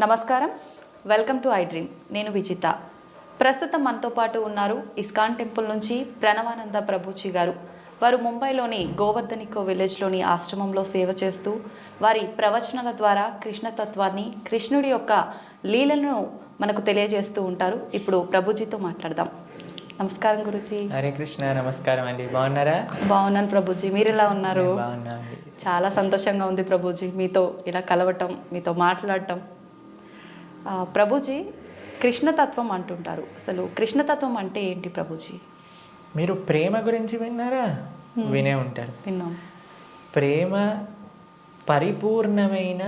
నమస్కారం, welcome to I dream. నేను విజిత. ప్రస్తుతం మనతో పాటు ఉన్నారు ఇస్కాన్ టెంపుల్ నుంచి ప్రణవానంద ప్రభుజీ గారు. వారు ముంబైలోని గోవర్ధనికో విలేజ్లోని ఆశ్రమంలో సేవ చేస్తూ వారి ప్రవచనాల ద్వారా కృష్ణతత్వాన్ని, కృష్ణుడి యొక్క లీలను మనకు తెలియజేస్తూ ఉంటారు. ఇప్పుడు ప్రభుజీతో మాట్లాడదాం. నమస్కారం గురుజీ. హరే కృష్ణ. నమస్కారం అండి. బాగున్నారా? బాగున్నాను ప్రభుజీ, మీరు ఎలా ఉన్నారు? బాగున్నా అండి. చాలా సంతోషంగా ఉంది ప్రభుజీ మీతో ఇలా కలవటం, మీతో మాట్లాడటం. ప్రభుజీ, కృష్ణతత్వం అంటుంటారు. అసలు కృష్ణతత్వం అంటే ఏంటి ప్రభుజీ? మీరు ప్రేమ గురించి విన్నారా? వినే ఉంటారు. విన్నాం. ప్రేమ, పరిపూర్ణమైన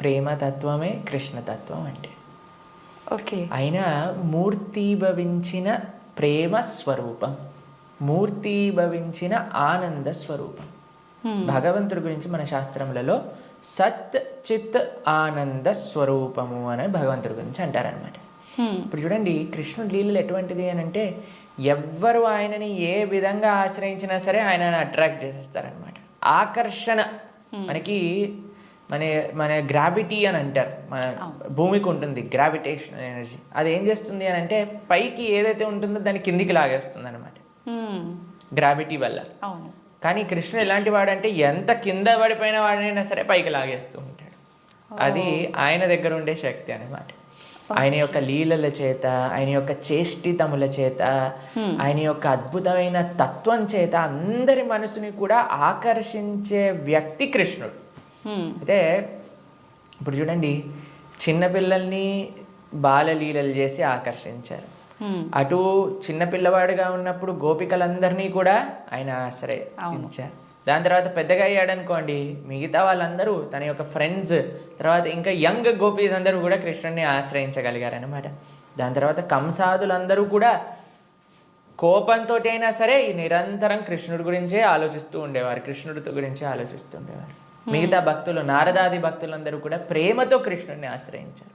ప్రేమతత్వమే కృష్ణతత్వం అంటే. ఓకే. అయినా మూర్తీభవించిన ప్రేమ స్వరూపం, మూర్తీభవించిన ఆనంద స్వరూపం. భగవంతుడి గురించి మన శాస్త్రములలో సత్ చిత్ ఆనంద స్వరూపము అని భగవంతుడి గురించి అంటారనమాట. ఇప్పుడు చూడండి, కృష్ణుడి లీలలు ఎటువంటిది అని అంటే, ఎవ్వరు ఆయనని ఏ విధంగా ఆశ్రయించినా సరే ఆయనని అట్రాక్ట్ చేసేస్తారనమాట. ఆకర్షణ మనకి మన మన గ్రావిటీ అని అంటారు. మన భూమికి ఉంటుంది గ్రావిటేషన్ ఎనర్జీ. అది ఏం చేస్తుంది అని అంటే, పైకి ఏదైతే ఉంటుందో దాన్ని కిందికి లాగేస్తుంది అనమాట గ్రావిటీ వల్ల. అవును. కానీ కృష్ణుడు ఎలాంటి వాడంటే, ఎంత కింద పడిపోయిన వాడినైనా సరే పైకి లాగేస్తూ ఉంటాడు. అది ఆయన దగ్గర ఉండే శక్తి అన్నమాట. ఆయన యొక్క లీలల చేత, ఆయన యొక్క చేష్టితముల చేత, ఆయన యొక్క అద్భుతమైన తత్వం చేత అందరి మనసుని కూడా ఆకర్షించే వ్యక్తి కృష్ణుడు. అయితే ఇప్పుడు చూడండి, చిన్నపిల్లల్ని బాలలీలలు చేసి ఆకర్షించారు. అటు చిన్నపిల్లవాడుగా ఉన్నప్పుడు గోపికలందరినీ కూడా ఆయన ఆశ్రయించారు. దాని తర్వాత పెద్దగా అయ్యాడనుకోండి, మిగతా వాళ్ళందరూ తన యొక్క ఫ్రెండ్స్, తర్వాత ఇంకా యంగ్ గోపీస్ అందరూ కూడా కృష్ణుడిని ఆశ్రయించగలిగారనమాట. దాని తర్వాత కంసాదులందరూ కూడా కోపంతో అయినా సరే నిరంతరం కృష్ణుడి గురించే ఆలోచిస్తూ ఉండేవారు, కృష్ణుడితో గురించే ఆలోచిస్తూ ఉండేవారు. మిగతా భక్తులు, నారదాది భక్తులందరూ కూడా ప్రేమతో కృష్ణుడిని ఆశ్రయించారు.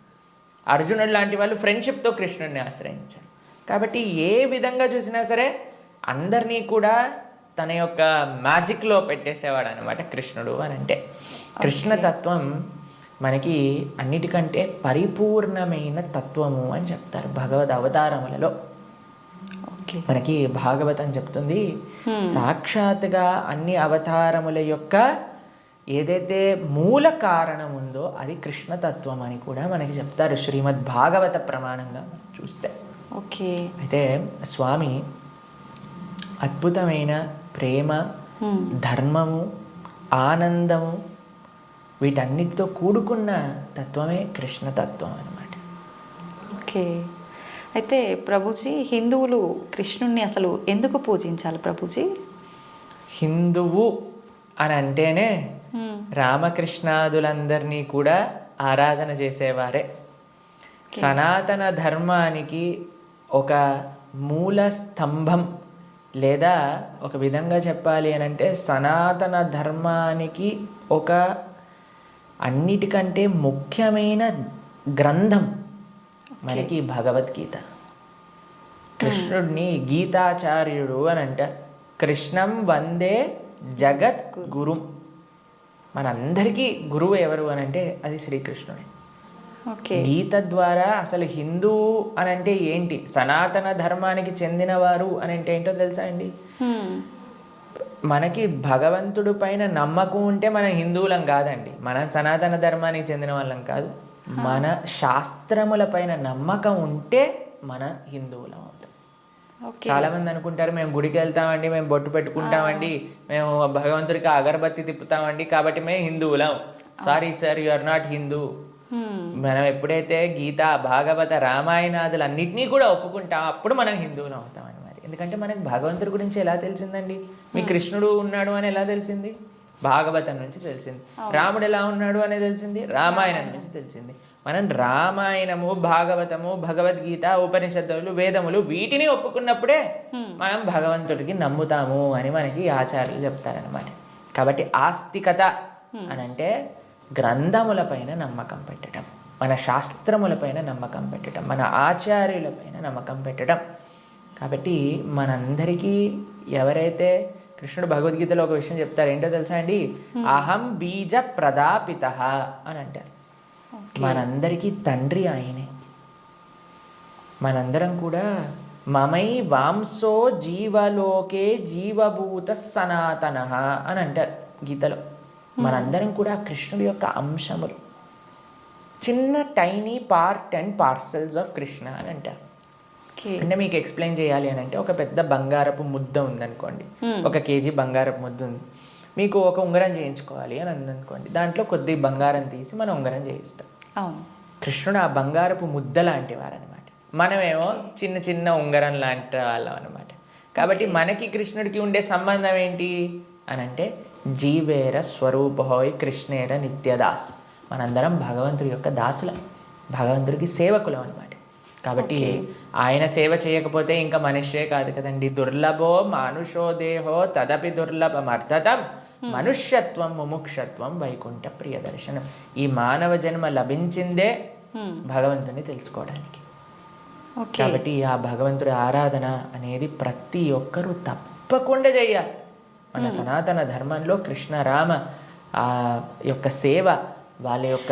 అర్జునుడు లాంటి వాళ్ళు ఫ్రెండ్షిప్తో కృష్ణుడిని ఆశ్రయించారు. కాబట్టి ఏ విధంగా చూసినా సరే అందరినీ కూడా తన యొక్క మ్యాజిక్లో పెట్టేసేవాడు అనమాట కృష్ణుడు అని అంటే. కృష్ణతత్వం మనకి అన్నిటికంటే పరిపూర్ణమైన తత్వము అని చెప్తారు భగవద్ అవతారములలో. మనకి భాగవతం చెప్తుంది, సాక్షాత్గా అన్ని అవతారముల యొక్క ఏదైతే మూల కారణం ఉందో అది కృష్ణతత్వం అని కూడా మనకి చెప్తారు శ్రీమద్ భాగవత ప్రమాణంగా చూస్తే. ఓకే. అయితే స్వామి అద్భుతమైన ప్రేమ, ధర్మము, ఆనందము వీటన్నిటితో కూడుకున్న తత్వమే కృష్ణతత్వం అన్నమాట. ఓకే. అయితే ప్రభుజీ, హిందువులు కృష్ణుణ్ణి అసలు ఎందుకు పూజించాలి ప్రభుజీ? హిందువు అని అంటేనే రామకృష్ణాదులందరినీ కూడా ఆరాధన చేసేవారే. సనాతన ధర్మానికి ఒక మూల స్తంభం, లేదా ఒక విధంగా చెప్పాలి అని అంటే సనాతన ధర్మానికి ఒక అన్నిటికంటే ముఖ్యమైన గ్రంథం మనకి భగవద్గీత. కృష్ణుడిని గీతాచార్యుడు అని అంట. కృష్ణం వందే జగత్ గురుం. మనందరికీ గురువు ఎవరు అని అంటే అది శ్రీకృష్ణుడే. గీత ద్వారా అసలు హిందూ అని అంటే ఏంటి, సనాతన ధర్మానికి చెందినవారు అని అంటే ఏంటో తెలుసా అండి? మనకి భగవంతుడి పైన నమ్మకం ఉంటే మనం హిందువులం కాదండి, మనం సనాతన ధర్మానికి చెందిన వాళ్ళం కాదు. మన శాస్త్రముల పైన నమ్మకం ఉంటే మన హిందువులం అవుతాం. చాలా మంది అనుకుంటారు, మేము గుడికి వెళ్తామండి, మేము బొట్టు పెట్టుకుంటామండి, మేము భగవంతుడికి అగరబత్తి తిప్పుతామండి కాబట్టి మేము హిందువులం. Sorry sir, you are not Hindu. మనం ఎప్పుడైతే గీత, భాగవత, రామాయణాదులు అన్నిటినీ కూడా ఒప్పుకుంటాం అప్పుడు మనం హిందువులు అవుతాం అన్నమాట. ఎందుకంటే మనకి భగవంతుడి గురించి ఎలా తెలిసిందండి? మీ కృష్ణుడు ఉన్నాడు అని ఎలా తెలిసింది? భాగవతం నుంచి తెలిసింది. రాముడు ఎలా ఉన్నాడు అని తెలిసింది రామాయణం నుంచి తెలిసింది. మనం రామాయణము, భాగవతము, భగవద్గీత, ఉపనిషత్తులు, వేదములు వీటిని ఒప్పుకున్నప్పుడే మనం భగవంతుడికి నమ్ముతాము అని మనకి ఆచార్యులు చెప్తారనమాట. కాబట్టి ఆస్తికత అని అంటే గ్రంథములపైన నమ్మకం పెట్టడం, మన శాస్త్రములపైన నమ్మకం పెట్టడం, మన ఆచార్యులపైన నమ్మకం పెట్టడం. కాబట్టి మనందరికీ ఎవరైతే కృష్ణుడు భగవద్గీతలో ఒక విషయం చెప్తారు, ఏంటో తెలుసా అండి? అహం బీజ ప్రదాపిత అని అంటారు. మనందరికీ తండ్రి ఆయనే. మనందరం కూడా మమై వాంసో జీవలోకే జీవభూత సనాతన అని అంటారు గీతలో. మనందరం కూడా కృష్ణుడి యొక్క అంశములు, చిన్న tiny part and parcels of Krishna అని అంటారు. అంటే మీకు ఎక్స్ప్లెయిన్ చేయాలి అని అంటే, ఒక పెద్ద బంగారపు ముద్ద ఉందనుకోండి, 1 కేజీ బంగారపు ముద్ద ఉంది, మీకు ఒక ఉంగరం చేయించుకోవాలి అని అందనుకోండి, దాంట్లో కొద్ది బంగారం తీసి మనం ఉంగరం చేయిస్తాం. కృష్ణుడు ఆ బంగారపు ముద్ద లాంటి వారు అనమాట. మనమేమో చిన్న చిన్న ఉంగరం లాంటి వాళ్ళం అనమాట. కాబట్టి మనకి కృష్ణుడికి ఉండే సంబంధం ఏంటి అని అంటే, జీవేర స్వరూపహోయ్ కృష్ణేర నిత్యదాస్. మనందరం భగవంతుడి యొక్క దాసులం, భగవంతుడికి సేవకులం అనమాట. కాబట్టి ఆయన సేవ చేయకపోతే ఇంకా మనిషే కాదు కదండి. దుర్లభో మానుషో దేహో తదపి దుర్లభమర్థతం మనుష్యత్వం ముముక్షత్వం వైకుంఠ ప్రియదర్శనం. ఈ మానవ జన్మ లభించిందే భగవంతుని తెలుసుకోవడానికి. కాబట్టి ఆ భగవంతుడి ఆరాధన అనేది ప్రతి ఒక్కరూ తప్పకుండా చేయాలి. మన సనాతన ధర్మంలో కృష్ణ రామ ఆ యొక్క సేవ, వాళ్ళ యొక్క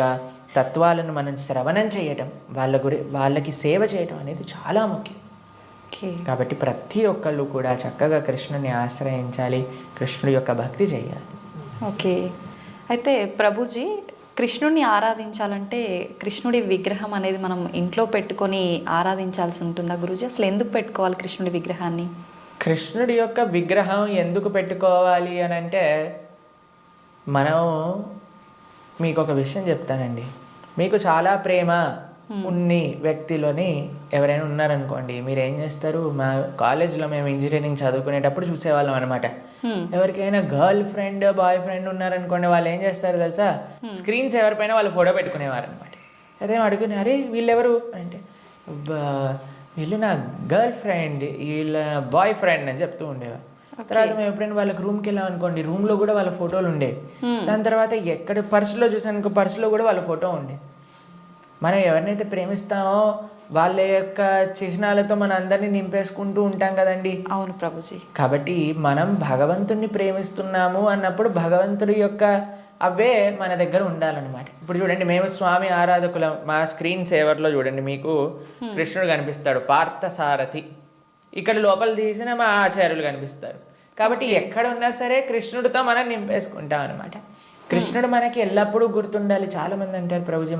తత్వాలను మనం శ్రవణం చేయటం, వాళ్ళకి సేవ చేయటం అనేది చాలా ముఖ్యం. కాబట్టి ప్రతి ఒక్కళ్ళు కూడా చక్కగా కృష్ణుని ఆశ్రయించాలి, కృష్ణుడి యొక్క భక్తి చేయాలి. ఓకే. అయితే ప్రభుజీ, కృష్ణుడిని ఆరాధించాలంటే కృష్ణుడి విగ్రహం అనేది మనం ఇంట్లో పెట్టుకొని ఆరాధించాల్సి ఉంటుందా గురూజీ? అసలు ఎందుకు పెట్టుకోవాలి కృష్ణుడి విగ్రహాన్ని? కృష్ణుడి యొక్క విగ్రహం ఎందుకు పెట్టుకోవాలి అని అంటే, మనం మీకు ఒక విషయం చెప్తానండి. మీకు చాలా ప్రేమ ఉన్ని వ్యక్తిలోని ఎవరైనా ఉన్నారనుకోండి, మీరు ఏం చేస్తారు? మా కాలేజ్లో మేము ఇంజనీరింగ్ చదువుకునేటప్పుడు చూసేవాళ్ళం అనమాట. ఎవరికైనా గర్ల్ ఫ్రెండ్ బాయ్ ఫ్రెండ్ ఉన్నారనుకోండి, వాళ్ళు ఏం చేస్తారు తెలుసా? స్క్రీన్స్ ఎవరిపైన వాళ్ళు ఫోటో పెట్టుకునేవారు అనమాట. అదే అడుగుని, అరే వీళ్ళెవరు అంటే, వీళ్ళు నా గర్ల్ ఫ్రెండ్, వీళ్ళ బాయ్ ఫ్రెండ్ అని చెప్తూ ఉండేవారు. తర్వాత మేము ఎప్పుడైనా వాళ్ళకి రూమ్కి వెళ్ళాం అనుకోండి, రూమ్లో కూడా వాళ్ళ ఫోటోలు ఉండేవి. దాని తర్వాత ఎక్కడ పర్సులో చూసాను, పర్సులో కూడా వాళ్ళ ఫోటో ఉండే. మనం ఎవరినైతే ప్రేమిస్తామో వాళ్ళ యొక్క చిహ్నాలతో మన అందరినీ నింపేసుకుంటూ ఉంటాం కదండి. అవును ప్రభుజీ. కాబట్టి మనం భగవంతుణ్ణి ప్రేమిస్తున్నాము అన్నప్పుడు భగవంతుడి యొక్క అవే మన దగ్గర ఉండాలన్నమాట. ఇప్పుడు చూడండి, మేము స్వామి ఆరాధకులం. మా స్క్రీన్ సేవర్లో చూడండి, మీకు కృష్ణుడు కనిపిస్తాడు, పార్థసారథి. ఇక్కడ లోపల తీసిన మా ఆచార్యులు కనిపిస్తారు. కాబట్టి ఎక్కడ ఉన్నా సరే కృష్ణుడితో మనం నింపేసుకుంటాం అనమాట. కృష్ణుడు మనకి ఎల్లప్పుడూ గుర్తుండాలి. చాలామంది అంటారు, ప్రభుజీ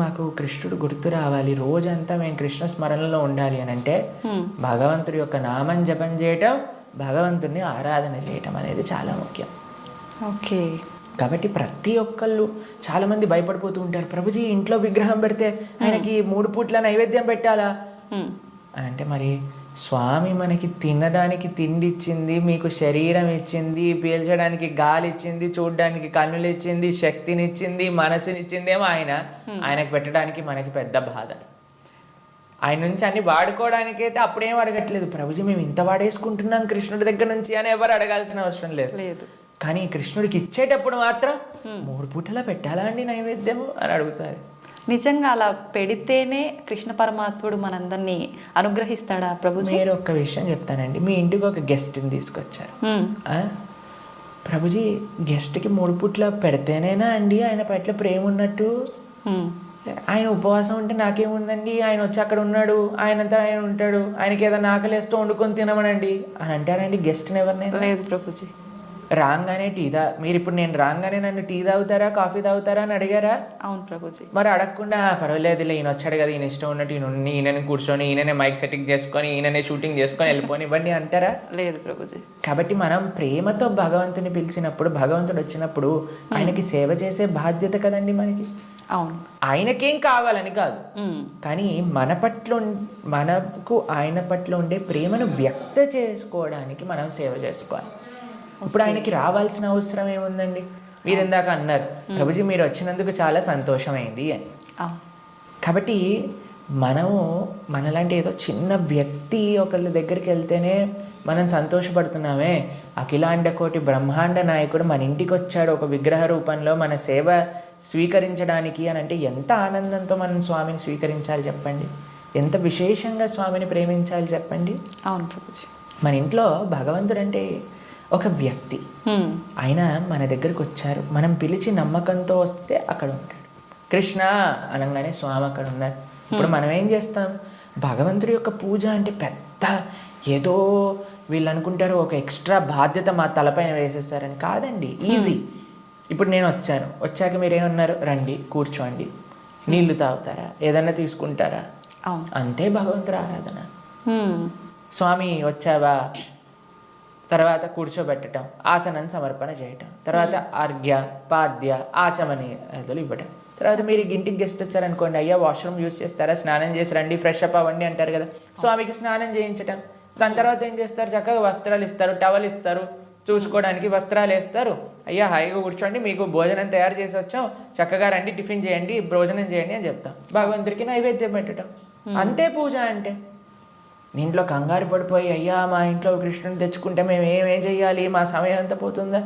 మాకు కృష్ణుడు గుర్తు రావాలి, రోజంతా మేము కృష్ణ స్మరణలో ఉండాలి అని అంటే, భగవంతుడి యొక్క నామం జపం చేయటం, భగవంతుడిని ఆరాధన చేయటం అనేది చాలా ముఖ్యం. ఓకే. కాబట్టి ప్రతి ఒక్కళ్ళు చాలామంది భయపడిపోతూ ఉంటారు, ప్రభుజీ ఇంట్లో విగ్రహం పెడితే ఆయనకి 3 పూట్ల నైవేద్యం పెట్టాలా అని అంటే, మరి స్వామి మనకి తినడానికి తిండి ఇచ్చింది, మీకు శరీరం ఇచ్చింది, పీల్చడానికి గాలి ఇచ్చింది, చూడడానికి కన్నులు ఇచ్చింది, శక్తినిచ్చింది, మనసునిచ్చిందేమో ఆయనకు పెట్టడానికి మనకి పెద్ద బాధ. ఆయన నుంచి అన్ని వాడుకోవడానికైతే అప్పుడేం అడగట్లేదు, ప్రభుజీ మేము ఇంత వాడేసుకుంటున్నాం కృష్ణుడి దగ్గర నుంచి అని ఎవరు అడగాల్సిన అవసరం లేదు. కానీ కృష్ణుడికి ఇచ్చేటప్పుడు మాత్రం 3 పూటలా పెట్టాలా అండి నైవేద్యము అని అడుగుతారు. నిజంగా అలా పెడితేనే కృష్ణ పరమాత్ముడు మనందరినీ అనుగ్రహిస్తాడా ప్రభుజీ? మీరు ఒక్క విషయం చెప్తానండి. మీ ఇంటికి ఒక గెస్ట్ని తీసుకొచ్చారు, ప్రభుజీ గెస్ట్కి 3 పూట్ల పెడితేనేనా అండి ఆయన పట్ల ప్రేమ ఉన్నట్టు? ఆయన ఉపవాసం ఉంటే నాకేముందండి, ఆయన వచ్చి అక్కడ ఉన్నాడు, ఆయనంతా ఆయన ఉంటాడు, ఆయనకి ఏదైనా ఆకలేస్తూ వండుకొని తినమనండి అని అంటారండి గెస్ట్ని ఎవరినైనా? లేదు ప్రభుజీ. రాగానే మీరు ఇప్పుడు నేను రాగానే నన్ను టీ తాగుతారా కాఫీ తాగుతారా అని అడిగారా? అవును ప్రభుజీ. మరి అడగకుండా పర్వాలేదులే ఈయన వచ్చాడు కదా, ఈయన ఇష్టం ఉన్నట్టు ఈయనని కూర్చొని, ఈయననే మైక్ సెట్టింగ్ చేసుకొని, ఈయననే షూటింగ్ చేసుకొని వెళ్ళిపోని ఇవ్వండి అంటారా? లేదు ప్రభుజీ. కాబట్టి మనం ప్రేమతో భగవంతుని పిలిచినప్పుడు, భగవంతుడు వచ్చినప్పుడు ఆయనకి సేవ చేసే బాధ్యత కదండి మనకి. అవును. ఆయనకేం కావాలని కాదు, కానీ మనకు ఆయన పట్ల ఉండే ప్రేమను వ్యక్త చేసుకోవడానికి మనం సేవ చేసుకోవాలి. ఇప్పుడు ఆయనకి రావాల్సిన అవసరం ఏముందండి? మీరు ఇందాక అన్నారు, ప్రభుజీ మీరు వచ్చినందుకు చాలా సంతోషమైంది అని. కాబట్టి మనము మనలాంటి ఏదో చిన్న వ్యక్తి ఒకళ్ళ దగ్గరికి వెళ్తేనే మనం సంతోషపడుతున్నామే, అఖిలాండ కోటి బ్రహ్మాండ నాయకుడు మన ఇంటికి వచ్చాడు ఒక విగ్రహ రూపంలో మన సేవ స్వీకరించడానికి అని అంటే ఎంత ఆనందంతో మనం స్వామిని స్వీకరించాలి చెప్పండి, ఎంత విశేషంగా స్వామిని ప్రేమించాలి చెప్పండి. అవును ప్రభుజీ. మన ఇంట్లో భగవంతుడు అంటే ఒక వ్యక్తి, ఆయన మన దగ్గరకు వచ్చారు, మనం పిలిచి నమ్మకంతో వస్తే అక్కడ ఉంటాడు. కృష్ణ అనగానే స్వామి అక్కడ ఉన్నారు. ఇప్పుడు మనం ఏం చేస్తాం, భగవంతుడి యొక్క పూజ అంటే పెద్ద ఏదో వీళ్ళు అనుకుంటారు ఒక ఎక్స్ట్రా బాధ్యత మా తలపైన వేసేస్తారని. కాదండి, ఈజీ. ఇప్పుడు నేను వచ్చాక మీరేమన్నారు, రండి కూర్చోండి, నీళ్లు తాగుతారా, ఏదన్నా తీసుకుంటారా, అంతే భగవంతుడి ఆరాధన. స్వామి వచ్చావా, తర్వాత కూర్చోబెట్టడం, ఆసనం సమర్పణ చేయటం, తర్వాత అర్ఘ్య పాద్య ఆచమనీయాదులు ఇవ్వటం. తర్వాత మీరు ఇంటికి గెస్ట్ వచ్చారనుకోండి, అయ్యా వాష్రూమ్ యూస్ చేస్తారా, స్నానం చేసి రండి, ఫ్రెష్ అప్ అవ్వండి అంటారు కదా, స్వామికి స్నానం చేయించటం. దాని తర్వాత ఏం చేస్తారు, చక్కగా వస్త్రాలు ఇస్తారు, టవల్ ఇస్తారు, చూసుకోవడానికి వస్త్రాలు వేస్తారు. అయ్యా హాయిగా కూర్చోండి, మీకు భోజనం తయారు చేసి వచ్చాం, చక్కగా రండి, టిఫిన్ చేయండి, భోజనం చేయండి అని చెప్తాం. భగవంతుడికి నైవేద్యం పెట్టడం, అంతే పూజ అంటే. ఇంట్లో కంగారు పడిపోయి అయ్యా మా ఇంట్లో కృష్ణుని తెచ్చుకుంటే మేము ఏమేం చెయ్యాలి, మా సమయం అంతా పోతుందా.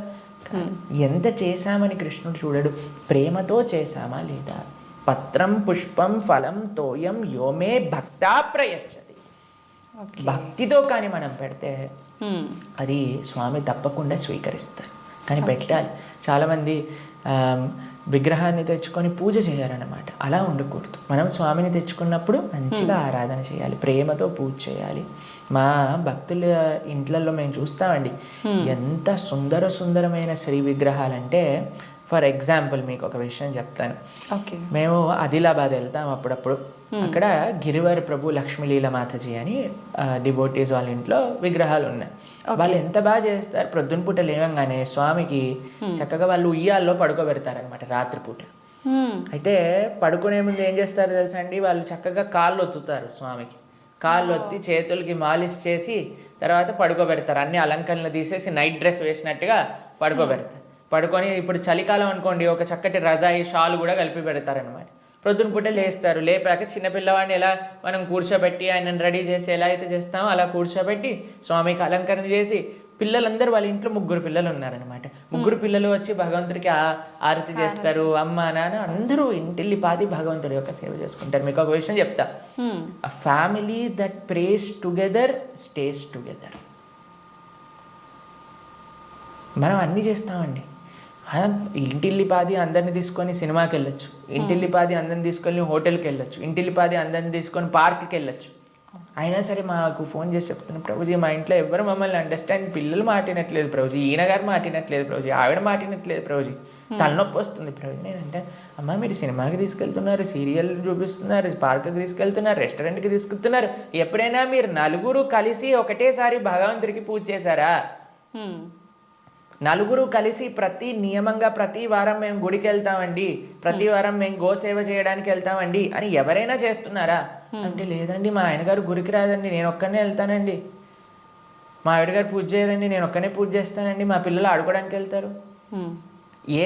ఎంత చేశామని కృష్ణుడు చూడడు, ప్రేమతో చేశామా లేదా. పత్రం పుష్పం ఫలం తోయం యోమే భక్తా ప్రయచ్చతి. భక్తితో కానీ మనం పెడితే అది స్వామి తప్పకుండా స్వీకరిస్తారు. కానీ పెట్టాలి. చాలామంది విగ్రహాన్ని తెచ్చుకొని పూజ చేయాలన్నమాట. అలా ఉండకూడదు. మనం స్వామిని తెచ్చుకున్నప్పుడు మంచిగా ఆరాధన చేయాలి, ప్రేమతో పూజ చేయాలి. మా భక్తుల ఇంట్లలో మేము చూస్తామండి, ఎంత సుందరమైన శ్రీ విగ్రహాలంటే. ఫర్ ఎగ్జాంపుల్ మీకు ఒక విషయం చెప్తాను. మేము ఆదిలాబాద్ వెళ్తాం అప్పుడప్పుడు. అక్కడ గిరివారి ప్రభు లక్ష్మీలీల మాతాజీ అని డివోటీస్ వాళ్ళ ఇంట్లో విగ్రహాలు ఉన్నాయి. వాళ్ళు ఎంత బాగా చేస్తారు, ప్రొద్దున పూట లేవంగానే స్వామికి చక్కగా వాళ్ళు ఉయ్యాల్లో పడుకోబెడతారనమాట రాత్రిపూట. అయితే పడుకునే ముందు ఏం చేస్తారు తెలుసా అండి, వాళ్ళు చక్కగా కాళ్ళు ఒత్తుతారు స్వామికి. కాళ్ళు ఒత్తి చేతులకి మాలిష్ చేసి తర్వాత పడుకోబెడతారు. అన్ని అలంకరణలు తీసేసి నైట్ డ్రెస్ వేసినట్టుగా పడుకోబెడతారు. పడుకొని ఇప్పుడు చలికాలం అనుకోండి, ఒక చక్కటి రజాయి షాల్ కూడా కలిపి పెడతారనమాట. ప్రొద్దున పూట లేస్తారు. లేపాక చిన్నపిల్లవాడిని ఎలా మనం కూర్చోబెట్టి ఆయనను రెడీ చేసి ఎలా అయితే చేస్తామో అలా కూర్చోబెట్టి స్వామికి అలంకరణ చేసి, పిల్లలందరూ వాళ్ళ ఇంట్లో 3 పిల్లలు ఉన్నారనమాట. 3 పిల్లలు వచ్చి భగవంతుడికి ఆరతి చేస్తారు. అమ్మ నాన్న అందరూ ఇంటిల్లిపాది భగవంతుడి యొక్క సేవ చేసుకుంటారు. మీకు ఒక విషయం చెప్తా, a family that praise together stays together. మనం అన్నీ చేస్తామండి. ఇంటిల్లిపాది అందరిని తీసుకొని సినిమాకి వెళ్ళొచ్చు, ఇంటిల్లిపాది అందరిని తీసుకొని హోటల్కి వెళ్ళొచ్చు, ఇంటిల్లిపాది అందరిని తీసుకొని పార్క్కి వెళ్ళొచ్చు. అయినా సరే మాకు ఫోన్ చేసి చెప్తున్నాను, ప్రభుజీ మా ఇంట్లో ఎవరు మమ్మల్ని అండర్స్టాండ్, పిల్లలు మాటినట్లేదు ప్రభుజీ, ఈయన గారు మాటినట్లేదు ప్రభుజీ, ఆవిడ మాటినట్లేదు ప్రభుజీ, తలనొప్పి వస్తుంది ప్రభుజీ. నేనంటే అమ్మ మీరు సినిమాకి తీసుకెళ్తున్నారు, సీరియల్ చూపిస్తున్నారు, పార్క్కి తీసుకెళ్తున్నారు, రెస్టారెంట్కి తీసుకెళ్తున్నారు, ఎప్పుడైనా మీరు నలుగురు కలిసి ఒకటేసారి భగవంతుడికి పూజ చేశారా? నలుగురు కలిసి నియమంగా ప్రతి వారం మేము గుడికి వెళ్తామండి, ప్రతి వారం మేము గోసేవ చేయడానికి వెళ్తామండి అని ఎవరైనా చేస్తున్నారా అంటే, లేదండి మా ఆయన గారు గుడికి రాదండి, నేను ఒక్కనే వెళ్తానండి, మా ఆవిడ గారు పూజ చేయరండి, నేను ఒక్కనే పూజ చేస్తానండి, మా పిల్లలు ఆడుకోవడానికి వెళ్తారు.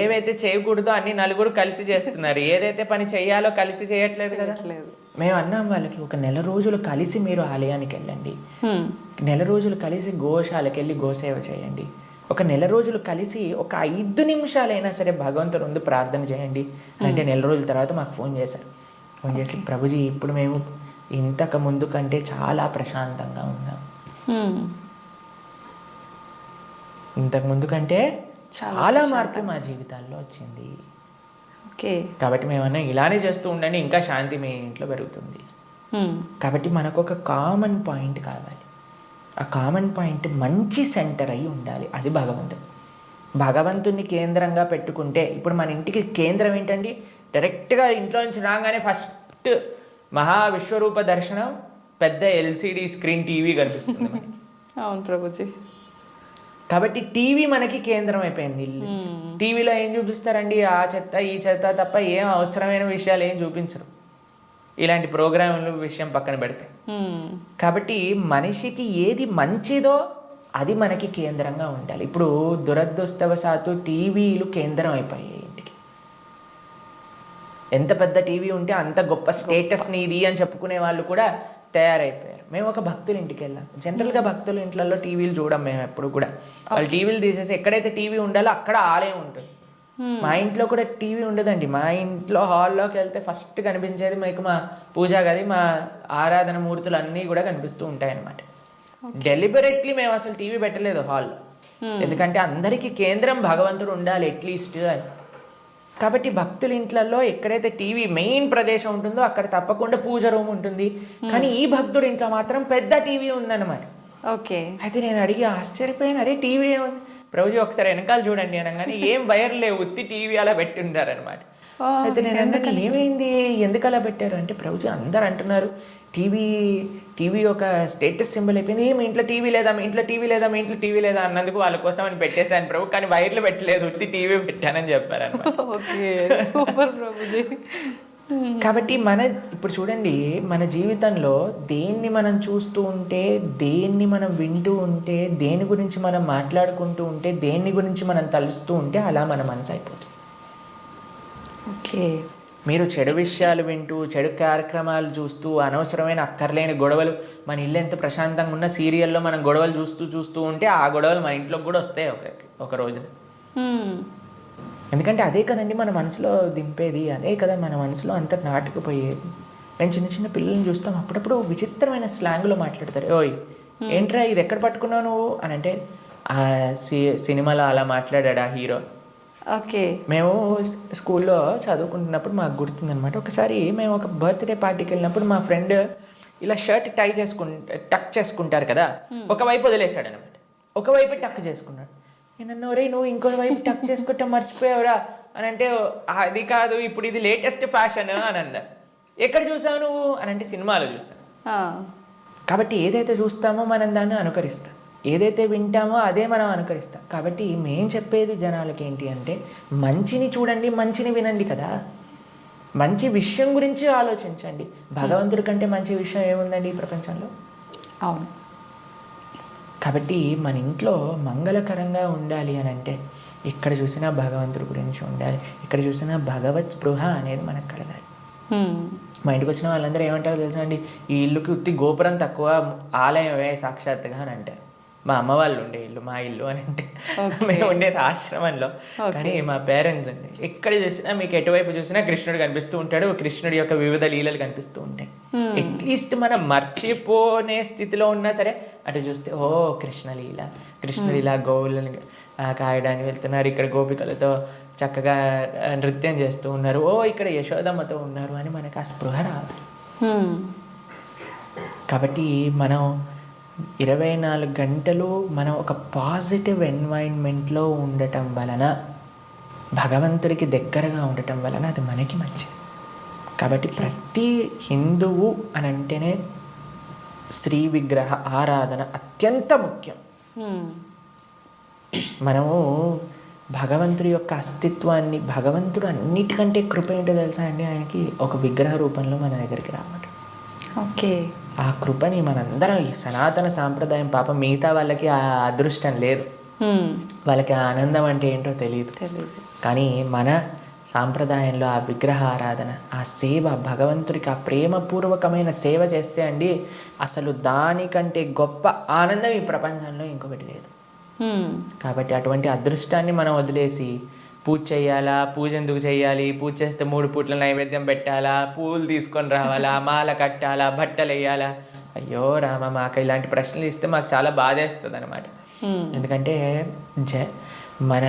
ఏవైతే చేయకూడదో అన్ని నలుగురు కలిసి చేస్తున్నారు, ఏదైతే పని చెయ్యాలో కలిసి చేయట్లేదు కదా. మేము అన్నాం వాళ్ళకి, ఒక నెల రోజులు కలిసి మీరు ఆలయానికి వెళ్ళండి, నెల రోజులు కలిసి గోశాలకు వెళ్ళి గోసేవ చేయండి, ఒక నెల రోజులు కలిసి ఒక 5 నిమిషాలైనా సరే భగవంతుడు ముందు ప్రార్థన చేయండి అంటే, నెల రోజుల తర్వాత మాకు ఫోన్ చేశారు. ఫోన్ చేసి ప్రభుజీ ఇప్పుడు మేము ఇంతకు ముందు కంటే చాలా ప్రశాంతంగా ఉన్నాం, ఇంతకు ముందు కంటే చాలా మార్పు మా జీవితాల్లో వచ్చింది. కాబట్టి మేమన్నా ఇలానే చేస్తూ ఉండండి, ఇంకా శాంతి మీ ఇంట్లో పెరుగుతుంది. కాబట్టి మనకు ఒక కామన్ పాయింట్ కావాలి. ఆ కామన్ పాయింట్ మంచి సెంటర్ అయి ఉండాలి, అది భగవంతుడు. భగవంతుని కేంద్రంగా పెట్టుకుంటే, ఇప్పుడు మన ఇంటికి కేంద్రం ఏంటండి, డైరెక్ట్గా ఇంట్లో నుంచి రాగానే ఫస్ట్ మహావిశ్వరూప దర్శనం, పెద్ద ఎల్సిడి స్క్రీన్ టీవీ కనిపిస్తుంది మనకి. అవును ప్రభుజీ. కాబట్టి టీవీ మనకి కేంద్రం అయిపోయింది. టీవీలో ఏం చూపిస్తారండి, ఆ చెత్త ఈ చెత్త తప్ప ఏం అవసరమైన విషయాలు ఏం చూపించరు, ఇలాంటి ప్రోగ్రాంల విషయం పక్కన పెడితే. కాబట్టి మనిషికి ఏది మంచిదో అది మనకి కేంద్రంగా ఉండాలి. ఇప్పుడు దురదృష్టవశాత్తు టీవీలు కేంద్రం అయిపోయాయి ఇంటికి. ఎంత పెద్ద టీవీ ఉంటే అంత గొప్ప స్టేటస్ నీది అని చెప్పుకునే వాళ్ళు కూడా తయారైపోయారు. మేము ఒక భక్తుల ఇంటికి వెళ్ళాం. జనరల్గా భక్తుల ఇంట్లలో టీవీలు చూడం మేము ఎప్పుడు కూడా. వాళ్ళు టీవీలు తీసేసి ఎక్కడైతే టీవీ ఉండాలో అక్కడ ఆలయం ఉంటుంది. మా ఇంట్లో కూడా టీవీ ఉండదండి. మా ఇంట్లో హాల్లోకి వెళ్తే ఫస్ట్ కనిపించేది మీకు మా పూజా గది, మా ఆరాధన మూర్తులు అన్నీ కూడా కనిపిస్తూ ఉంటాయి అన్నమాట. డెలిబరెట్లీ మేము అసలు టీవీ పెట్టలేదు హాల్లో, ఎందుకంటే అందరికీ కేంద్రం భగవంతుడు ఉండాలి అట్లీస్ట్ అని. కాబట్టి భక్తుల ఇంట్లలో ఎక్కడైతే టీవీ మెయిన్ ప్రదేశం ఉంటుందో అక్కడ తప్పకుండా పూజ రూమ్ ఉంటుంది. కానీ ఈ భక్తుడి ఇంట్లో మాత్రం పెద్ద టీవీ ఉందన్నమాట. ఓకే. అయితే నేను అడిగి ఆశ్చర్యపోయాను, అరే టీవీ ఏముంది ప్రభుజీ ఒకసారి వెనకాల చూడండి అనగానే ఏం వైర్ లేవు, ఉత్తి టీవీ అలా పెట్టి ఉంటారనమాట. అయితే నేను అన్నాను ఏమైంది, ఎందుకు అలా పెట్టారు అంటే ప్రభుజీ అందరు అంటున్నారు టీవీ ఒక స్టేటస్ సింబల్ అయిపోయింది, మీ ఇంట్లో టీవీ లేదా, మీ ఇంట్లో టీవీ లేదా, మీ ఇంట్లో టీవీ లేదా అన్నందుకు వాళ్ళ కోసం అని పెట్టేశాను ప్రభు, కానీ వైర్లు పెట్టలేదు, ఉత్తి టీవీ పెట్టానని చెప్పారనమాట. Okay, super Prabhuji. కాబట్టి ఇప్పుడు చూడండి, మన జీవితంలో దేన్ని మనం చూస్తూ ఉంటే, దేన్ని మనం వింటూ ఉంటే, దేని గురించి మనం మాట్లాడుకుంటూ ఉంటే, దేని గురించి మనం తలుస్తూ ఉంటే అలా మన మనసు అయిపోతుంది. ఓకే. మీరు చెడు విషయాలు వింటూ, చెడు కార్యక్రమాలు చూస్తూ, అనవసరమైన అక్కర్లేని గొడవలు, మన ఇల్లు ఎంత ప్రశాంతంగా ఉన్న సీరియల్లో మనం గొడవలు చూస్తూ ఉంటే ఆ గొడవలు మన ఇంట్లోకి కూడా వస్తాయి ఒక రోజున. ఎందుకంటే అదే కదండి మన మనసులో దింపేది, అదే కదా మన మనసులో అంత నాటుకుపోయేది. నేను చిన్న చిన్న పిల్లల్ని చూస్తాం, అప్పుడప్పుడు విచిత్రమైన స్లాంగ్లో మాట్లాడతారు. ఓయ్ ఏంట్రా ఇది ఎక్కడ పట్టుకున్నావు నువ్వు అని అంటే, ఆ సినిమాలో అలా మాట్లాడా హీరో. ఓకే. మేము స్కూల్లో చదువుకుంటున్నప్పుడు మాకు గుర్తుందనమాట, ఒకసారి మేము ఒక బర్త్డే పార్టీకి వెళ్ళినప్పుడు మా ఫ్రెండ్ ఇలా షర్ట్ టక్ చేసుకుంటారు కదా, ఒకవైపు వదిలేశాడు అనమాట, ఒకవైపు టక్ చేసుకున్నాడు. నేను రే నువ్వు ఇంకో వైపు టక్ చేసుకుంటా మర్చిపోయావురా అని అంటే, అది కాదు ఇప్పుడు ఇది లేటెస్ట్ ఫ్యాషన్ అని అన్నారు. ఎక్కడ చూసావు నువ్వు అని అంటే, సినిమాలో చూసాను. కాబట్టి ఏదైతే చూస్తామో మనం దాన్ని అనుకరిస్తాం, ఏదైతే వింటామో అదే మనం అనుకరిస్తాం. కాబట్టి మేం చెప్పేది జనాలకి ఏంటి అంటే, మంచిని చూడండి, మంచిని వినండి కదా, మంచి విషయం గురించి ఆలోచించండి. భగవంతుడి కంటే మంచి విషయం ఏముందండి ఈ ప్రపంచంలో? అవును. కాబట్టి మన ఇంట్లో మంగళకరంగా ఉండాలి అని అంటే, ఎక్కడ చూసినా భగవంతుడి గురించి ఉండాలి, ఇక్కడ చూసినా భగవత్ స్పృహ అనేది మనకు కలగాలి. మా ఇంటికి వచ్చిన వాళ్ళందరూ ఏమంటారో తెలుసా అండి, ఈ ఇల్లుకి ఉత్తి గోపురం తక్కువ, ఆలయమే సాక్షాత్తుగా అని అంటారు. మా అమ్మ వాళ్ళు ఉండే ఇల్లు మా ఇల్లు అని అంటే, మేము ఉండేది ఆశ్రమంలో. కానీ మా పేరెంట్స్ అండి, ఎక్కడ చూసినా మీకు ఎటువైపు చూసినా కృష్ణుడు కనిపిస్తూ ఉంటాడు, కృష్ణుడి యొక్క వివిధ లీలలు కనిపిస్తూ ఉంటాయి. అట్లీస్ట్ మనం మర్చిపోనే స్థితిలో ఉన్నా సరే అటు చూస్తే, ఓ కృష్ణలీల, కృష్ణుడు ఇలా గోవులను కాయడానికి వెళ్తున్నారు, ఇక్కడ గోపికలతో చక్కగా నృత్యం చేస్తూ ఉన్నారు, ఓ ఇక్కడ యశోదమ్మతో ఉన్నారు అని మనకు ఆ స్పృహ రావాలి. కాబట్టి మనం 24 గంటలు మనం ఒక పాజిటివ్ ఎన్వైరన్మెంట్లో ఉండటం వలన, భగవంతుడికి దగ్గరగా ఉండటం వలన అది మనకి మంచిది. కాబట్టి ప్రతి హిందువు అని అంటేనే శ్రీ విగ్రహ ఆరాధన అత్యంత ముఖ్యం. మనము భగవంతుడి యొక్క అస్తిత్వాన్ని, భగవంతుడు అన్నిటికంటే కృప ఏంటో తెలుసా అండి, ఆయనకి ఒక విగ్రహ రూపంలో మన దగ్గరికి రావడం. ఓకే. ఆ కృపని మనందరం, ఈ సనాతన సాంప్రదాయం పాపం మిగతా వాళ్ళకి ఆ అదృష్టం లేదు, వాళ్ళకి ఆ ఆనందం అంటే ఏంటో తెలియదు. కానీ మన సాంప్రదాయంలో ఆ విగ్రహ ఆరాధన, ఆ సేవ, భగవంతుడికి ఆ ప్రేమపూర్వకమైన సేవ చేస్తే అండి, అసలు దానికంటే గొప్ప ఆనందం ఈ ప్రపంచంలో ఇంకొకటి లేదు. కాబట్టి అటువంటి అదృష్టాన్ని మనం వదిలేసి పూజ చేయాలా, పూజ ఎందుకు చేయాలి, పూజ చేస్తే 3 పూట్ల నైవేద్యం పెట్టాలా, పూలు తీసుకొని రావాలా, మాల కట్టాలా, బట్టలు వేయాలా, అయ్యో రామ, మాకు ఇలాంటి ప్రశ్నలు ఇస్తే మాకు చాలా బాధేస్తుంది అనమాట. ఎందుకంటే మన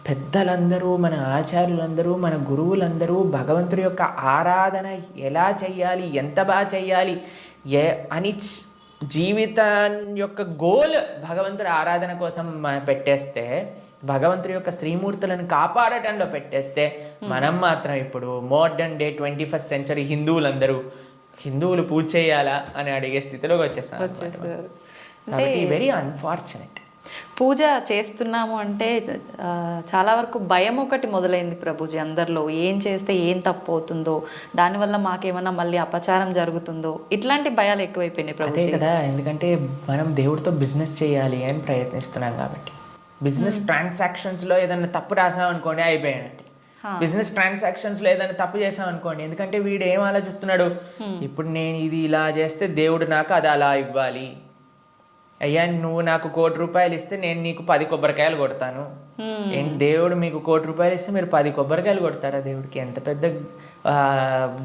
పెద్దలందరూ, మన ఆచార్యులందరూ, మన గురువులందరూ భగవంతుడి యొక్క ఆరాధన ఎలా చెయ్యాలి, ఎంత బాగా చెయ్యాలి అని జీవితం యొక్క గోల్ భగవంతుడి ఆరాధన కోసం పెట్టేస్తే, భగవంతుడి యొక్క శ్రీమూర్తులను కాపాడటంలో పెట్టేస్తే, మనం మాత్రం ఇప్పుడు మోడర్న్ డే 21st సెంచరీ హిందువులు పూజ చేయాలా అని అడిగే స్థితిలోకి వచ్చేస్తాం. కాబట్టి వెరీ అన్ఫార్చునేట్. పూజ చేస్తున్నాము అంటే చాలా వరకు భయం ఒకటి మొదలైంది ప్రభుజీ అందరిలో, ఏం చేస్తే ఏం తప్పు అవుతుందో, దానివల్ల మాకేమన్నా మళ్ళీ అపచారం జరుగుతుందో, ఇట్లాంటి భయాలు ఎక్కువైపోయినాయి ప్రభుజీ. అదే కదా, ఎందుకంటే మనం దేవుడితో బిజినెస్ చేయాలి అని ప్రయత్నిస్తున్నాం కాబట్టి, బిజినెస్ ట్రాన్సాక్షన్స్లో ఏదైనా తప్పు రాసాం అనుకోండి అయిపోయానంటే, బిజినెస్ ట్రాన్సాక్షన్స్లో ఏదైనా తప్పు చేసాం అనుకోండి, ఎందుకంటే వీడు ఏం ఆలోచిస్తున్నాడు, ఇప్పుడు నేను ఇది ఇలా చేస్తే దేవుడు నాకు అది అలా ఇవ్వాలి, అయ్యా నువ్వు నాకు 1 కోటి రూపాయలు ఇస్తే నేను నీకు 10 కొబ్బరికాయలు కొడతాను. ఏంటి దేవుడు మీకు 1 కోటి రూపాయలు ఇస్తే మీరు 10 కొబ్బరికాయలు కొడతారా? దేవుడికి ఎంత పెద్ద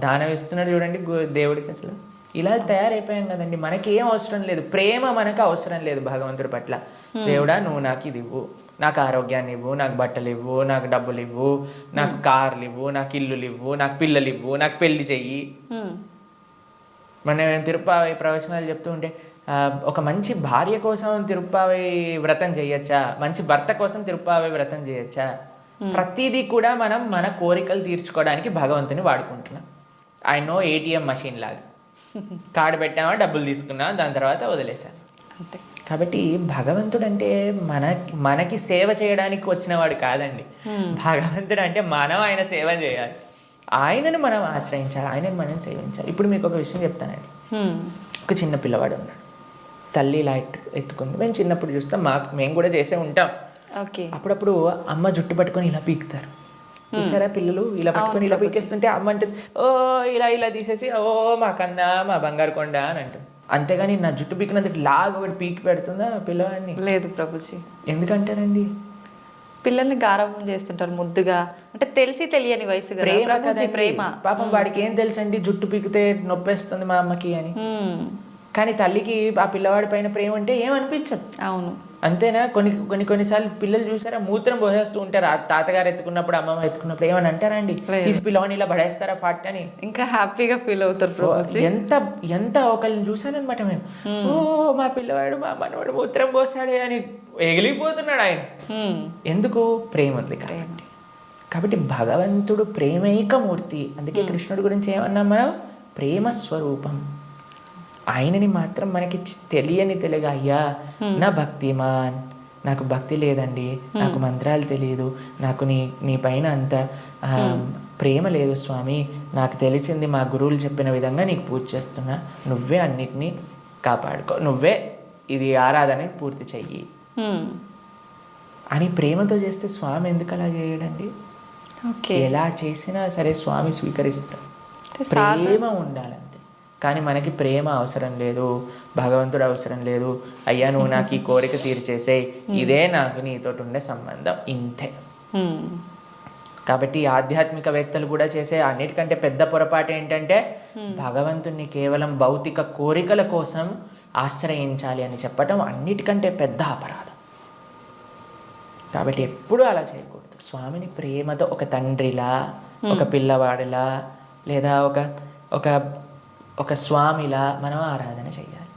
దానం ఇస్తున్నాడు చూడండి దేవుడికి. అసలు ఇలా తయారైపోయాం కదండి. మనకి ఏం అవసరం లేదు, ప్రేమ మనకు అవసరం లేదు భగవంతుడి పట్ల. దేవుడా నువ్వు నాకు ఇది ఇవ్వు, నాకు ఆరోగ్యాన్ని ఇవ్వు, నాకు బట్టలు ఇవ్వు, నాకు డబ్బులు ఇవ్వు, నాకు కార్లు ఇవ్వు, నాకు ఇల్లులు ఇవ్వు, నాకు పిల్లలు ఇవ్వు, నాకు పెళ్లి చెయ్యి. మనం తిరుప్పావై ప్రవచనాలు చెప్తూ ఉంటే ఒక మంచి భార్య కోసం తిరుప్పావై వ్రతం చేయొచ్చా, మంచి భర్త కోసం తిరుప్పావై వ్రతం చేయొచ్చా? ప్రతిదీ కూడా మనం మన కోరికలు తీర్చుకోవడానికి భగవంతుని వాడుకుంటున్నాం. ఆయన ఏటీఎం మషిన్ లాగా కార్డు పెట్టామా, డబ్బులు తీసుకున్నా, దాని తర్వాత వదిలేసాం అంతే. కాబట్టి భగవంతుడు అంటే మనకి సేవ చేయడానికి వచ్చినవాడు కాదండి. భగవంతుడు అంటే మనం ఆయన సేవ చేయాలి, ఆయనను మనం ఆశ్రయించాలి, ఆయనను మనం సేవించాలి. ఇప్పుడు మీకు ఒక విషయం చెప్తానండి. ఒక చిన్న పిల్లవాడు ఉన్నాడు, తల్లి ఇలా ఎత్తుకుంది. మేము చిన్నప్పుడు చూస్తాం, మేము కూడా చేసే ఉంటాం. అప్పుడప్పుడు అమ్మ జుట్టు పట్టుకొని ఇలా పీకుతారు, చూసారా? పిల్లలు ఇలా పట్టుకొని ఇలా పీకేస్తుంటే అమ్మ అంటుంది, ఓ ఇలా ఇలా తీసేసి, ఓ మా కన్నా, మా బంగారు కొండ అని అంటుంది. అంతేగాని నా జుట్టు పీకినందుకు లాగా ఒకటి పీకి పెడుతుందా పిల్లవాడిని? లేదు ప్రభుజీ. ఎందుకంటారండి? పిల్లల్ని గారాబం చేస్తుంటారు ముద్దుగా, అంటే తెలిసి తెలియని వయసు కదా. ప్రేమ. పాపం వాడికి ఏం తెలుసండి జుట్టు పీకితే నొప్పేస్తుంది మా అమ్మకి అని. కానీ తల్లికి ఆ పిల్లవాడి పైన ప్రేమ అంటే ఏమనిపించదు. అవును, అంతేనా? కొన్నిసార్లు పిల్లలు చూసారా, మూత్రం పోసేస్తూ ఉంటారు. ఆ తాతగారు ఎత్తుకున్నప్పుడు, అమ్మమ్మ ఎత్తుకున్నప్పుడు ఏమని అంటారా అండి? తీసి పిల్లవాడిని ఇలా పడేస్తారా పాట అని? ఇంకా హ్యాపీగా ఫీల్ అవుతారు. ఎంత ఒకళ్ళని చూసానమాట మేము, ఓ మా పిల్లవాడు, మా మనవాడు మూత్రం పోసాడే అని ఎగిలిపోతున్నాడు ఆయన. ఎందుకు? ప్రేమ ఉంది కాబట్టి భగవంతుడు ప్రేమైకమూర్తి. అందుకే కృష్ణుడి గురించి ఏమన్నాం మనం? ప్రేమ స్వరూపం. ఆయనని మాత్రం మనకి తెలియగా, అయ్యా నా భక్తిమాన్, నాకు భక్తి లేదండి, నాకు మంత్రాలు తెలియదు, నాకు నీ పైన అంత ప్రేమ లేదు స్వామి, నాకు తెలిసింది మా గురువులు చెప్పిన విధంగా నీకు పూజ చేస్తున్నా, నువ్వే అన్నిటినీ కాపాడుకో, నువ్వే ఇది ఆరాధన పూర్తి చెయ్యి అని ప్రేమతో చేస్తే స్వామి ఎందుకు అలా చేయడండి? ఎలా చేసినా సరే స్వామి స్వీకరిస్తాం. ప్రేమ ఉండాలంతే. కానీ మనకి ప్రేమ అవసరం లేదు, భగవంతుడు అవసరం లేదు. అయ్యా నువ్వు నాకు ఈ కోరిక తీర్చేసేయ్, ఇదే నాకు నీతో ఉండే సంబంధం, ఇంతే. కాబట్టి ఆధ్యాత్మికవేత్తలు కూడా చేసే అన్నిటికంటే పెద్ద పొరపాటు ఏంటంటే భగవంతుణ్ణి కేవలం భౌతిక కోరికల కోసం ఆశ్రయించాలి అని చెప్పటం అన్నిటికంటే పెద్ద అపరాధం. కాబట్టి ఎప్పుడూ అలా చేయకూడదు. స్వామిని ప్రేమతో ఒక తండ్రిలా, ఒక పిల్లవాడిలా, లేదా ఒక స్వామిలా మనం ఆరాధన చేయాలి.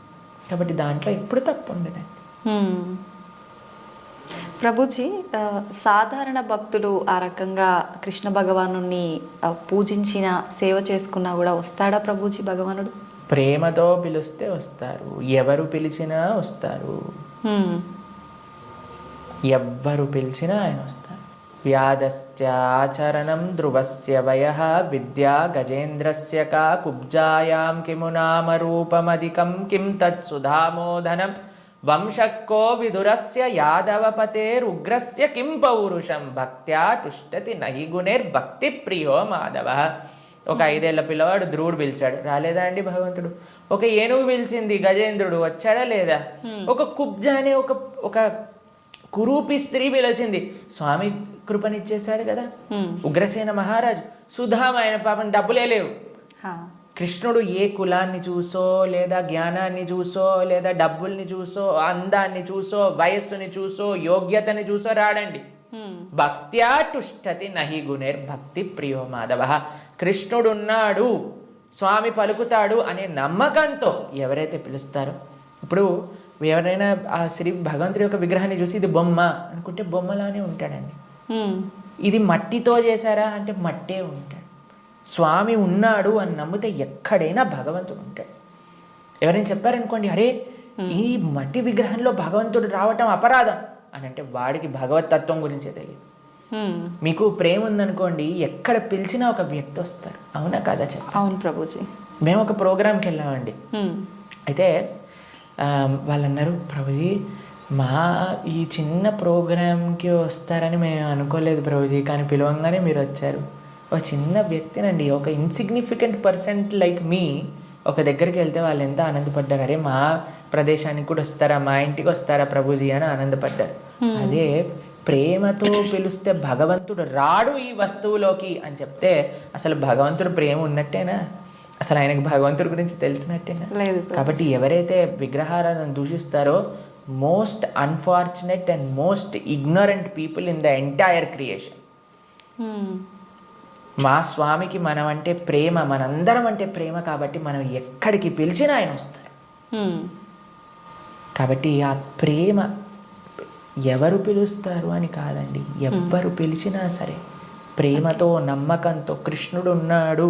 కాబట్టి దాంట్లో ఎప్పుడు తప్పు ఉండదండి. ప్రభుజీ, సాధారణ భక్తులు ఆ రకంగా కృష్ణ భగవాను పూజించిన, సేవ చేసుకున్నా కూడా వస్తాడా ప్రభుజీ భగవానుడు? ప్రేమతో పిలిస్తే వస్తారు, ఎవరు పిలిచినా వస్తారు. ఎవ్వరు పిలిచినా ఆయన వస్తారు. వ్యాధస్య ఆచరణం ధ్రువస్య వయః విద్యా గజేంద్రస్య కా కుబ్జాయాం కిము నామ రూపమధికం కిం తత్సుధామోదనం వంశక్కో విదురస్య యాదవపతేరుగ్రస్య కిం పౌరుషం భక్త్యా తుష్టతి నహి గుణైర్భక్తి ప్రియో మాధవ. ఒక 5 ఏళ్ల పిల్లవాడు ధ్రువుడు పిలిచాడు, రాలేదా అండి భగవంతుడు? ఒక ఏనుగు పిలిచింది, గజేంద్రుడు వచ్చాడా లేదా? ఒక కుబ్జ అనే ఒక కురూపి స్త్రీ పిలిచింది, స్వామి కృపనిచ్చేశాడు కదా. ఉగ్రసేన మహారాజు, సుధామ, ఆయన పాపం డబ్బులే లేవు. కృష్ణుడు ఏ కులాన్ని చూసో, లేదా జ్ఞానాన్ని చూసో, లేదా డబ్బుల్ని చూసో, అందాన్ని చూసో, వయస్సుని చూసో, యోగ్యతని చూసో రాడండి. భక్త్యా తుష్టతి నహి గుణైర్భక్తి ప్రియో మాధవ. కృష్ణుడున్నాడు, స్వామి పలుకుతాడు అనే నమ్మకంతో ఎవరైతే పిలుస్తారో, ఇప్పుడు ఎవరైనా ఆ శ్రీ భగవంతుడి యొక్క విగ్రహాన్ని చూసి ఇది బొమ్మ అనుకుంటే బొమ్మలానే ఉంటాడండి. ఇది మట్టితో చేశారా అంటే మట్టే ఉంటాడు. స్వామి ఉన్నాడు అని నమ్మితే ఎక్కడైనా భగవంతుడు ఉంటాడు. ఎవరైనా చెప్పారనుకోండి, అరే ఈ మట్టి విగ్రహంలో భగవంతుడు రావటం అపరాధం అని అంటే వాడికి భగవతత్వం గురించే తెలియదు. మీకు ప్రేమ ఉందనుకోండి, ఎక్కడ పిలిచినా ఒక వ్యక్తి వస్తారు. అవునా కదా? అవును ప్రభుజీ. మేము ఒక ప్రోగ్రామ్కి వెళ్ళామండి. అయితే వాళ్ళు అన్నారు, ప్రభుజీ మా ఈ చిన్న ప్రోగ్రామ్కి వస్తారని మేము అనుకోలేదు ప్రభుజీ, కానీ పిలవంగానే మీరు వచ్చారు. ఒక చిన్న వ్యక్తినండి, ఒక ఇన్సిగ్నిఫికెంట్ పర్సన్ లైక్ మీ ఒక దగ్గరికి వెళ్తే వాళ్ళు ఎంత ఆనందపడ్డారు. అరే మా ప్రదేశానికి కూడా వస్తారా, మా ఇంటికి వస్తారా ప్రభుజీ అని ఆనందపడ్డారు. అదే ప్రేమతో పిలిస్తే భగవంతుడు రాడు ఈ వస్తువులోకి అని చెప్తే అసలు భగవంతుడు ప్రేమ ఉన్నట్టేనా? అసలు ఆయనకు భగవంతుడి గురించి తెలిసినట్టేనా? లేదు. కాబట్టి ఎవరైతే విగ్రహాలను దూషిస్తారో most unfortunate and most ignorant people in the entire creation. మా స్వామికి మనం అంటే ప్రేమ, మనందరం అంటే ప్రేమ, కాబట్టి మనం ఎక్కడికి పిలిచినా ఆయన వస్తారు. కాబట్టి ఆ ప్రేమ ఎవరు పిలుస్తారు అని కాదండి, ఎవ్వరు పిలిచినా సరే ప్రేమతో నమ్మకంతో కృష్ణుడు ఉన్నాడు.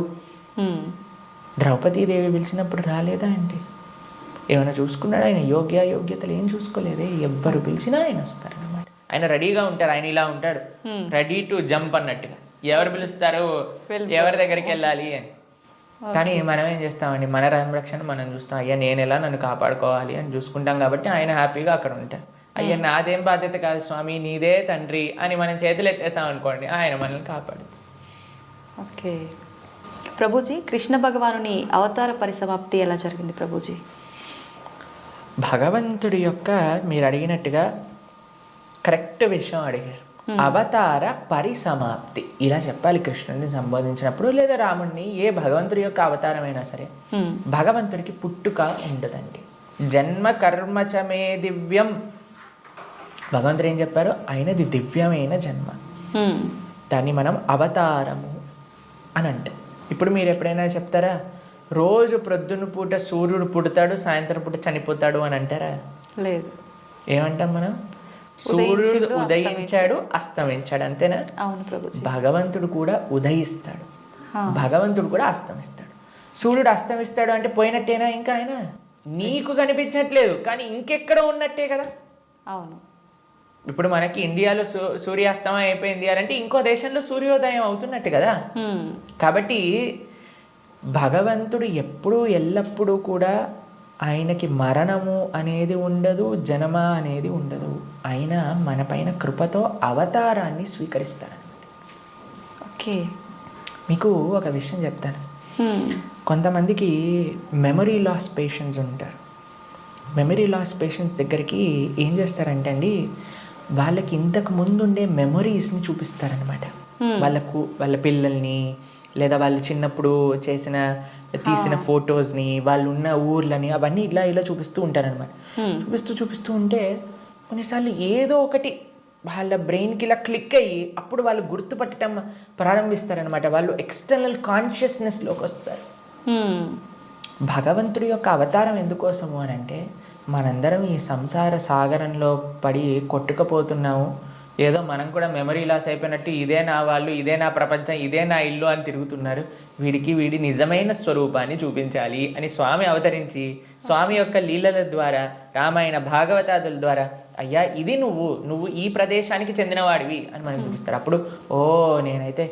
ద్రౌపదీదేవి పిలిచినప్పుడు రాలేదా అండి? ఏమైనా చూసుకున్నాడు ఆయన? యోగ్యతలు ఏం చూసుకోలేదే. ఎవ్వరు పిలిచినా ఆయన వస్తారు అన్నమాట. ఆయన రెడీగా ఉంటారు. ఆయన ఇలా ఉంటాడు, రెడీ టు జంప్ అన్నట్టుగా. ఎవరు పిలుస్తారు, ఎవరి దగ్గరికి వెళ్ళాలి అని. కానీ మనం ఏం చేస్తామండి, మన సంరక్షణ మనం చూస్తాం. అయ్యా నేను ఎలా నన్ను కాపాడుకోవాలి అని చూసుకుంటాం. కాబట్టి ఆయన హ్యాపీగా అక్కడ ఉంటారు. అయ్యా నాదేం బాధ్యత కాదు స్వామి, నీదే తండ్రి అని మనం చేతులు ఎత్తేసాం అనుకోండి, ఆయన మనల్ని కాపాడు. ఓకే ప్రభుజీ, కృష్ణ భగవానుని అవతార పరిసమాప్తి ఎలా జరిగింది ప్రభుజీ? భగవంతుడి యొక్క, మీరు అడిగినట్టుగా కరెక్ట్ విషయం అడిగారు. అవతార పరిసమాప్తి ఇలా చెప్పాలి కృష్ణుడిని సంబోధించినప్పుడు, లేదా రాముడిని, ఏ భగవంతుడి యొక్క అవతారమైనా సరే. భగవంతుడికి పుట్టుక ఉండదండి. జన్మ కర్మచమే దివ్యం. భగవంతుడు ఏం చెప్పారు? ఆయనది దివ్యమైన జన్మ. దాన్ని మనం అవతారము అని అంటాం. ఇప్పుడు మీరు ఎప్పుడైనా చెప్తారా, రోజు ప్రొద్దున పూట సూర్యుడు పుడతాడు, సాయంత్రం పూట చనిపోతాడు అని అంటారా? లేదు. ఏమంటాం మనం? సూర్యుడు ఉదయించాడు, అస్తమించాడు, అంతేనా? అవును ప్రభుజీ. భగవంతుడు కూడా ఉదయిస్తాడు, భగవంతుడు కూడా అస్తమిస్తాడు. సూర్యుడు అస్తమిస్తాడు అంటే పోయినట్టేనా? ఇంకా ఆయన నీకు కనిపించట్లేదు, కానీ ఇంకెక్కడ ఉన్నట్టే కదా. అవును. ఇప్పుడు మనకి ఇండియాలో సూర్యాస్తమయం అయిపోయింది అని అంటే ఇంకో దేశంలో సూర్యోదయం అవుతున్నట్టు కదా. కాబట్టి భగవంతుడు ఎప్పుడూ ఎల్లప్పుడూ కూడా ఆయనకి మరణము అనేది ఉండదు, జన్మ అనేది ఉండదు. ఆయన మన పైన కృపతో అవతారాన్ని స్వీకరిస్తారనమాట. ఓకే, మీకు ఒక విషయం చెప్తాను. కొంతమందికి మెమరీ లాస్ పేషెంట్స్ ఉంటారు. మెమరీ లాస్ పేషెంట్స్ దగ్గరికి ఏం చేస్తారంటే అండి, వాళ్ళకి ఇంతకు ముందు ఉండే మెమరీస్ని చూపిస్తారనమాట. వాళ్ళ పిల్లల్ని, లేదా వాళ్ళు చిన్నప్పుడు తీసిన ఫొటోస్ని, వాళ్ళు ఉన్న ఊర్లని, అవన్నీ ఇలా చూపిస్తూ ఉంటారనమాట. చూపిస్తూ ఉంటే కొన్నిసార్లు ఏదో ఒకటి వాళ్ళ బ్రెయిన్కి ఇలా క్లిక్ అయ్యి అప్పుడు వాళ్ళు గుర్తుపట్టడం ప్రారంభిస్తారనమాట. వాళ్ళు ఎక్స్టర్నల్ కాన్షియస్నెస్లోకి వస్తారు. భగవంతుడి యొక్క అవతారం ఎందుకోసము అని అంటే, మనందరం ఈ సంసార సాగరంలో పడి కొట్టుకుపోతున్నాము. ఏదో మనం కూడా మెమరీ లాస్ అయిపోయినట్టు ఇదే నా వాళ్ళు, ఇదే నా ప్రపంచం, ఇదే నా ఇల్లు అని తిరుగుతున్నారు. వీడి నిజమైన స్వరూపాన్ని చూపించాలి అని స్వామి అవతరించి, స్వామి యొక్క లీలల ద్వారా, రామాయణ భాగవతాదుల ద్వారా, అయ్యా ఇది నువ్వు ఈ ప్రదేశానికి చెందినవాడివి అని మనకు చూపిస్తారు. అప్పుడు ఓ నేనైతే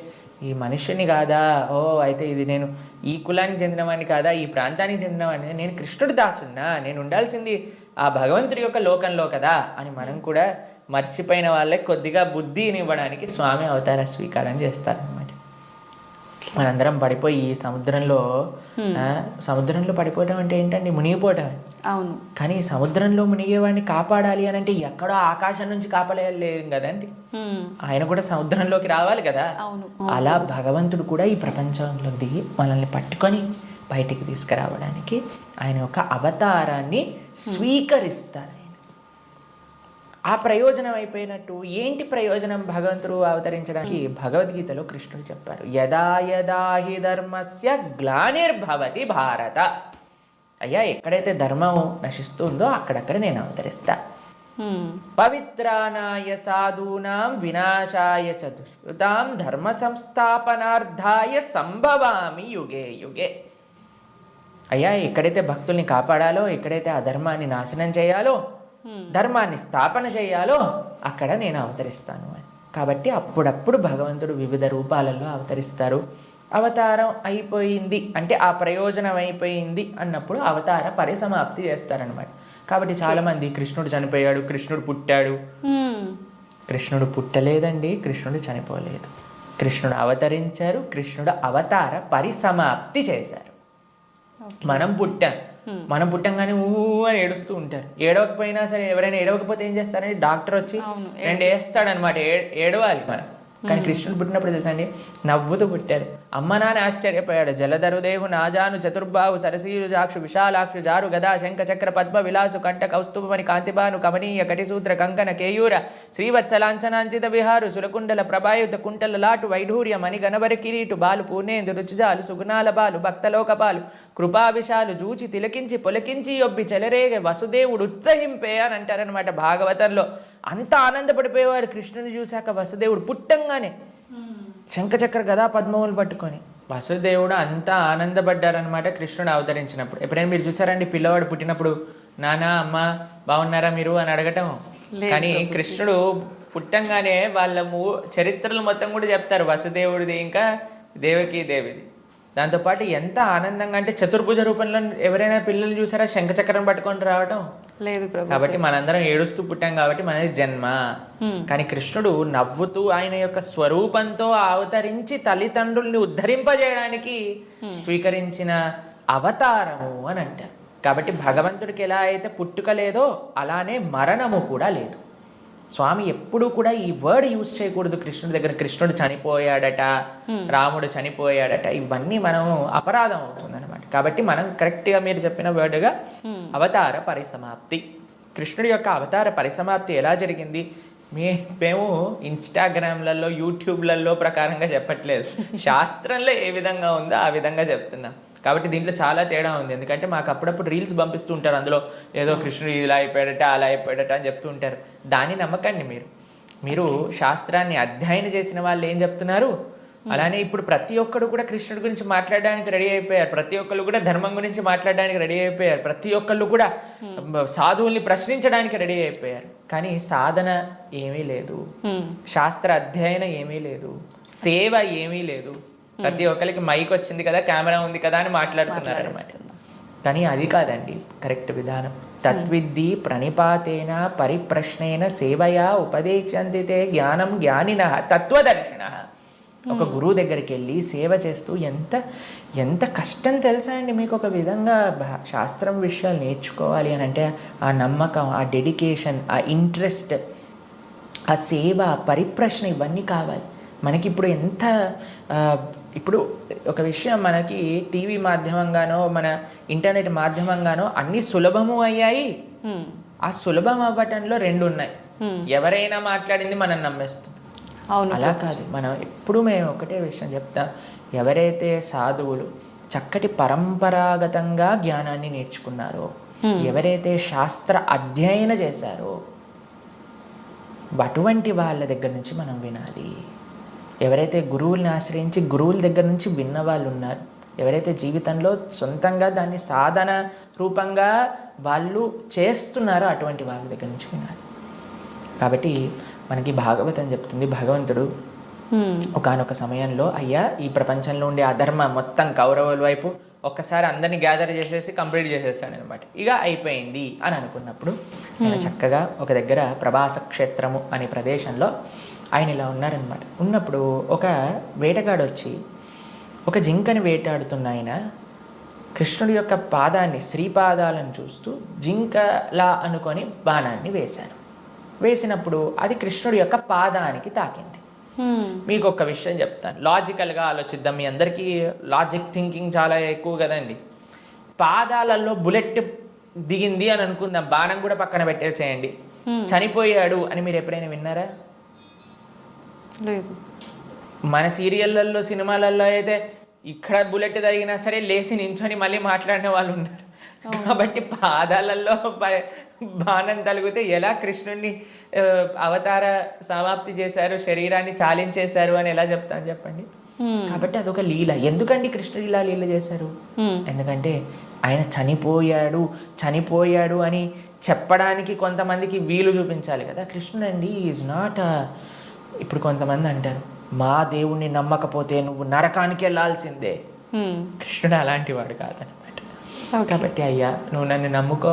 ఈ మనుష్యుని కాదా, ఓ అయితే ఇది నేను ఈ కులానికి చెందినవాడిని కాదా, ఈ ప్రాంతానికి చెందినవాడిని, నేను కృష్ణుడి దాసున్నా, నేను ఉండాల్సింది ఆ భగవంతుడి యొక్క లోకంలో కదా అని మనం కూడా మర్చిపోయిన వాళ్ళకి కొద్దిగా బుద్ధిని ఇవ్వడానికి స్వామి అవతార స్వీకారం చేస్తారనమాట. మనందరం పడిపోయి ఈ సముద్రంలో పడిపోవటం అంటే ఏంటండి? మునిగిపోవటం. అవును. కానీ సముద్రంలో మునిగేవాడిని కాపాడాలి అని అంటే ఎక్కడో ఆకాశం నుంచి కాపాడలేం కదండి, ఆయన కూడా సముద్రంలోకి రావాలి కదా. అలా భగవంతుడు కూడా ఈ ప్రపంచంలో దిగి మనల్ని పట్టుకొని బయటికి తీసుకురావడానికి ఆయన యొక్క అవతారాన్ని స్వీకరిస్తారు. ఆ ప్రయోజనం అయిపోయినట్టు ఏంటి ప్రయోజనం భగవంతుడు అవతరించడానికి? భగవద్గీతలో కృష్ణుడు చెప్పారు, యదా యదా హి ధర్మస్య గ్లానిర్భవతి భారత. అయ్యా ఎక్కడైతే ధర్మం నశిస్తుందో అక్కడక్కడ నేను అవతరిస్తా. పవిత్రానాయ సాధూనాం వినాశాయ చతుష్కృతాం ధర్మ సంస్థాపనార్థాయ సంభవామి యుగే యుగే. అయ్యా ఎక్కడైతే భక్తుల్ని కాపాడాలో, ఎక్కడైతే ఆ ధర్మాన్ని నాశనం చేయాలో, ధర్మాన్ని స్థాపన చేయాలో అక్కడ నేను అవతరిస్తాను అని. కాబట్టి అప్పుడప్పుడు భగవంతుడు వివిధ రూపాలలో అవతరిస్తారు. అవతారం అయిపోయింది అంటే ఆ ప్రయోజనం అయిపోయింది అన్నప్పుడు అవతార పరిసమాప్తి చేస్తారనమాట. కాబట్టి చాలామంది కృష్ణుడు చనిపోయాడు, కృష్ణుడు పుట్టాడు. కృష్ణుడు పుట్టలేదండి, కృష్ణుడు చనిపోలేదు. కృష్ణుడు అవతరించారు, కృష్ణుడు అవతార పరిసమాప్తి చేశారు. మనం పుట్టంగానే ఊ అని ఏడుస్తూ ఉంటారు. ఏడవకపోయినా సరే, ఎవరైనా ఏడవకపోతే ఏం చేస్తారంటే డాక్టర్ వచ్చి రెండు వేస్తాడనమాట. ఏడవాలి మనం. కానీ కృష్ణుడు పుట్టినప్పుడు తెలుసా అండి, నవ్వుతూ పుట్టాడు. అమ్మ నాన్న ఆశ్చర్యపోయాడు. జలధరుదేహు నాజాను చతుర్బాహు సరసీరు జాక్షు విశాలాక్షు జారు గదా శంఖ చక్ర పద్మ విలాసు కంఠ కౌస్తుభమణి కాంతిబాను కమనీయ కటిసూత్ర కంకణ కేయూర శ్రీవత్సలాంఛనాంచిత విహారు సురకుండల ప్రభాయుత కుంటల లాటు వైఢూర్య మణి గణవరి కిరీటు బాలు పూర్ణేందు రుచిజాలు సుగుణాల బాలు భక్తలోక బాలు కృపావిశాలు జూచి తిలకించి పొలకించి ఒబ్బి చెలరేగ వసుదేవుడు ఉత్సహింపే అని అంటారనమాట భాగవతంలో. అంత ఆనందపడిపోయేవారు కృష్ణుని చూశాక. వసుదేవుడు పుట్టంగానే శంఖచక్ర గదా పద్మములు పట్టుకొని వసుదేవుడు అంతా ఆనందపడ్డారనమాట కృష్ణుడు అవతరించినప్పుడు. ఎప్పుడైనా మీరు చూసారండి పిల్లవాడు పుట్టినప్పుడు నాన్న అమ్మ బాగున్నారా మీరు అని అడగటం? కానీ కృష్ణుడు పుట్టంగానే వాళ్ళ చరిత్రలు మొత్తం కూడా చెప్తారు, వసుదేవుడిది ఇంకా దేవకీ దేవిది. దాంతోపాటు ఎంత ఆనందంగా అంటే చతుర్భుజ రూపంలో ఎవరైనా పిల్లలు చూసారా శంఖచక్రం పట్టుకొని రావటం? లేదు ప్రభు. కాబట్టి మనందరం ఏడుస్తూ పుట్టాం కాబట్టి మనది జన్మ. కానీ కృష్ణుడు నవ్వుతూ ఆయన యొక్క స్వరూపంతో అవతరించి తల్లిదండ్రుల్ని ఉద్ధరింపజేయడానికి స్వీకరించిన అవతారము అని అంటారు. కాబట్టి భగవంతుడికి ఎలా అయితే పుట్టుక లేదో అలానే మరణము కూడా లేదు. స్వామి ఎప్పుడూ కూడా ఈ వర్డ్ యూజ్ చేయకూడదు కృష్ణుడి దగ్గర. కృష్ణుడు చనిపోయాడట, రాముడు చనిపోయాడట, ఇవన్నీ మనం అపరాధం అవుతుంది అనమాట. కాబట్టి మనం కరెక్ట్గా మీరు చెప్పిన వర్డ్గా అవతార పరిసమాప్తి, కృష్ణుడి యొక్క అవతార పరిసమాప్తి ఎలా జరిగింది? మేము ఇన్స్టాగ్రామ్లలో యూట్యూబ్లలో ప్రకారంగా చెప్పట్లేదు, శాస్త్రంలో ఏ విధంగా ఉందో ఆ విధంగా చెప్తున్నాం. కాబట్టి దీంట్లో చాలా తేడా ఉంది. ఎందుకంటే మాకు అప్పుడప్పుడు రీల్స్ పంపిస్తూ ఉంటారు, అందులో ఏదో కృష్ణుడు ఇలా అయిపోయాడట అలా అయిపోయాడట అని చెప్తూ ఉంటారు. దాన్ని నమ్మకండి. మీరు శాస్త్రాన్ని అధ్యయనం చేసిన వాళ్ళు ఏం చెప్తున్నారు, అలానే ఇప్పుడు ప్రతి ఒక్కరు కూడా కృష్ణుడి గురించి మాట్లాడడానికి రెడీ అయిపోయారు. ప్రతి ఒక్కళ్ళు కూడా ధర్మం గురించి మాట్లాడడానికి రెడీ అయిపోయారు. ప్రతి ఒక్కళ్ళు కూడా సాధువుల్ని ప్రశ్నించడానికి రెడీ అయిపోయారు. కానీ సాధన ఏమీ లేదు, శాస్త్ర అధ్యయనం ఏమీ లేదు, సేవ ఏమీ లేదు. ప్రతి ఒక్కరికి మైక్ వచ్చింది కదా, కెమెరా ఉంది కదా అని మాట్లాడుతున్నారు అనమాట. కానీ అది కాదండి కరెక్ట్ విధానం. తత్విద్ధి ప్రణిపాతేన పరిప్రశ్నేన సేవయా ఉపదేశంతితే జ్ఞానం జ్ఞానిన తత్వదర్శిన. ఒక గురువు దగ్గరికి వెళ్ళి సేవ చేస్తూ ఎంత కష్టం తెలుసా అండి మీకు? ఒక విధంగా శాస్త్రం విషయాలు నేర్చుకోవాలి అని అంటే ఆ నమ్మకం, ఆ డెడికేషన్, ఆ ఇంట్రెస్ట్, ఆ సేవ, పరిప్రశ్న ఇవన్నీ కావాలి మనకి. ఇప్పుడు ఒక విషయం మనకి టీవీ మాధ్యమంగానో మన ఇంటర్నెట్ మాధ్యమంగానో అన్ని సులభము అయ్యాయి. ఆ సులభం అవ్వటంలో రెండు ఉన్నాయి. ఎవరైనా మాట్లాడింది మనం నమ్మేస్తాం. అలా కాదు. మనం ఎప్పుడు మేము ఒకటే విషయం చెప్తాం, ఎవరైతే సాధువులు చక్కటి పరంపరాగతంగా జ్ఞానాన్ని నేర్చుకున్నారో, ఎవరైతే శాస్త్ర అధ్యయనం చేశారో అటువంటి వాళ్ళ దగ్గర నుంచి మనం వినాలి. ఎవరైతే గురువుల్ని ఆశ్రయించి గురువుల దగ్గర నుంచి విన్న వాళ్ళు ఉన్నారు, ఎవరైతే జీవితంలో సొంతంగా దాన్ని సాధన రూపంగా వాళ్ళు చేస్తున్నారో అటువంటి వాళ్ళ దగ్గర నుంచి వినాలి. కాబట్టి మనకి భాగవతం చెప్తుంది, భగవంతుడు ఒకానొక సమయంలో అయ్యా ఈ ప్రపంచంలో ఉండే అధర్మ మొత్తం కౌరవుల వైపు ఒక్కసారి అందరినీ గ్యాదర్ చేసేసి కంప్లీట్ చేసేస్తాను అనమాట. ఇక అయిపోయింది అని అనుకున్నప్పుడు ఆయన చక్కగా ఒక దగ్గర ప్రభాస క్షేత్రము అనే ప్రదేశంలో ఆయన ఇలా ఉన్నారనమాట. ఉన్నప్పుడు ఒక వేటగాడు వచ్చి ఒక జింకని వేటాడుతున్న ఆయన కృష్ణుడి యొక్క పాదాన్ని, శ్రీపాదాలను చూస్తూ జింకలా అనుకొని బాణాన్ని వేశారు. వేసినప్పుడు అది కృష్ణుడి యొక్క పాదానికి తాకింది. మీకు ఒక విషయం చెప్తాను, లాజికల్గా ఆలోచిద్దాం. మీ అందరికీ లాజిక్ థింకింగ్ చాలా ఎక్కువ కదండి. పాదాలలో బుల్లెట్ దిగింది అని అనుకుందాం, బాణం కూడా పక్కన పెట్టేసేయండి, చనిపోయాడు అని మీరు ఎప్పుడైనా విన్నారా? లేదు. మన సీరియళ్ళల్లో సినిమాలలో అయితే ఇక్కడ బుల్లెట్ తగినా సరే లేచి నించొని మళ్ళీ మాట్లాడిన వాళ్ళు ఉన్నారు. కాబట్టి పాదాలలో బాణం తలిగితే ఎలా కృష్ణుడిని అవతార సమాప్తి చేశారు, శరీరాన్ని చాలించేశారు అని ఎలా చెప్తాను చెప్పండి? కాబట్టి అదొక లీల. ఎందుకండి కృష్ణుడు ఇలా లీల చేశారు? ఎందుకంటే ఆయన చనిపోయాడు అని చెప్పడానికి కొంతమందికి వీలు చూపించాలి కదా. కృష్ణుడు అండి ఈజ్ నాట్. ఇప్పుడు కొంతమంది అంటారు, మా దేవుణ్ణి నమ్మకపోతే నువ్వు నరకానికి వెళ్ళాల్సిందే. కృష్ణుడు అలాంటి వాడు కాదనమాట. కాబట్టి అయ్యా నువ్వు నన్ను నమ్ముకో,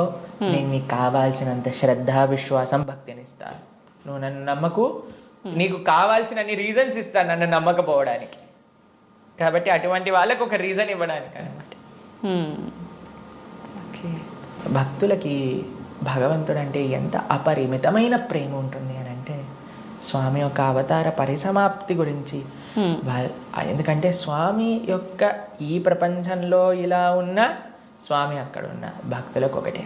నేను నీకు కావాల్సినంత శ్రద్ధ, విశ్వాసం, భక్తిని ఇస్తాను. నువ్వు నన్ను నమ్మకు, నీకు కావాల్సినన్ని రీజన్స్ ఇస్తాను నన్ను నమ్మకపోవడానికి. కాబట్టి అటువంటి వాళ్ళకు ఒక రీజన్ ఇవ్వడానికి అనమాట. భక్తులకి భగవంతుడు అంటే ఎంత అపరిమితమైన ప్రేమ ఉంటుంది అని అంటే స్వామి యొక్క అవతార పరిసమాప్తి గురించి ఎందుకంటే స్వామి యొక్క ఈ ప్రపంచంలో ఇలా ఉన్న స్వామి అక్కడ ఉన్న భక్తులకు ఒకటే.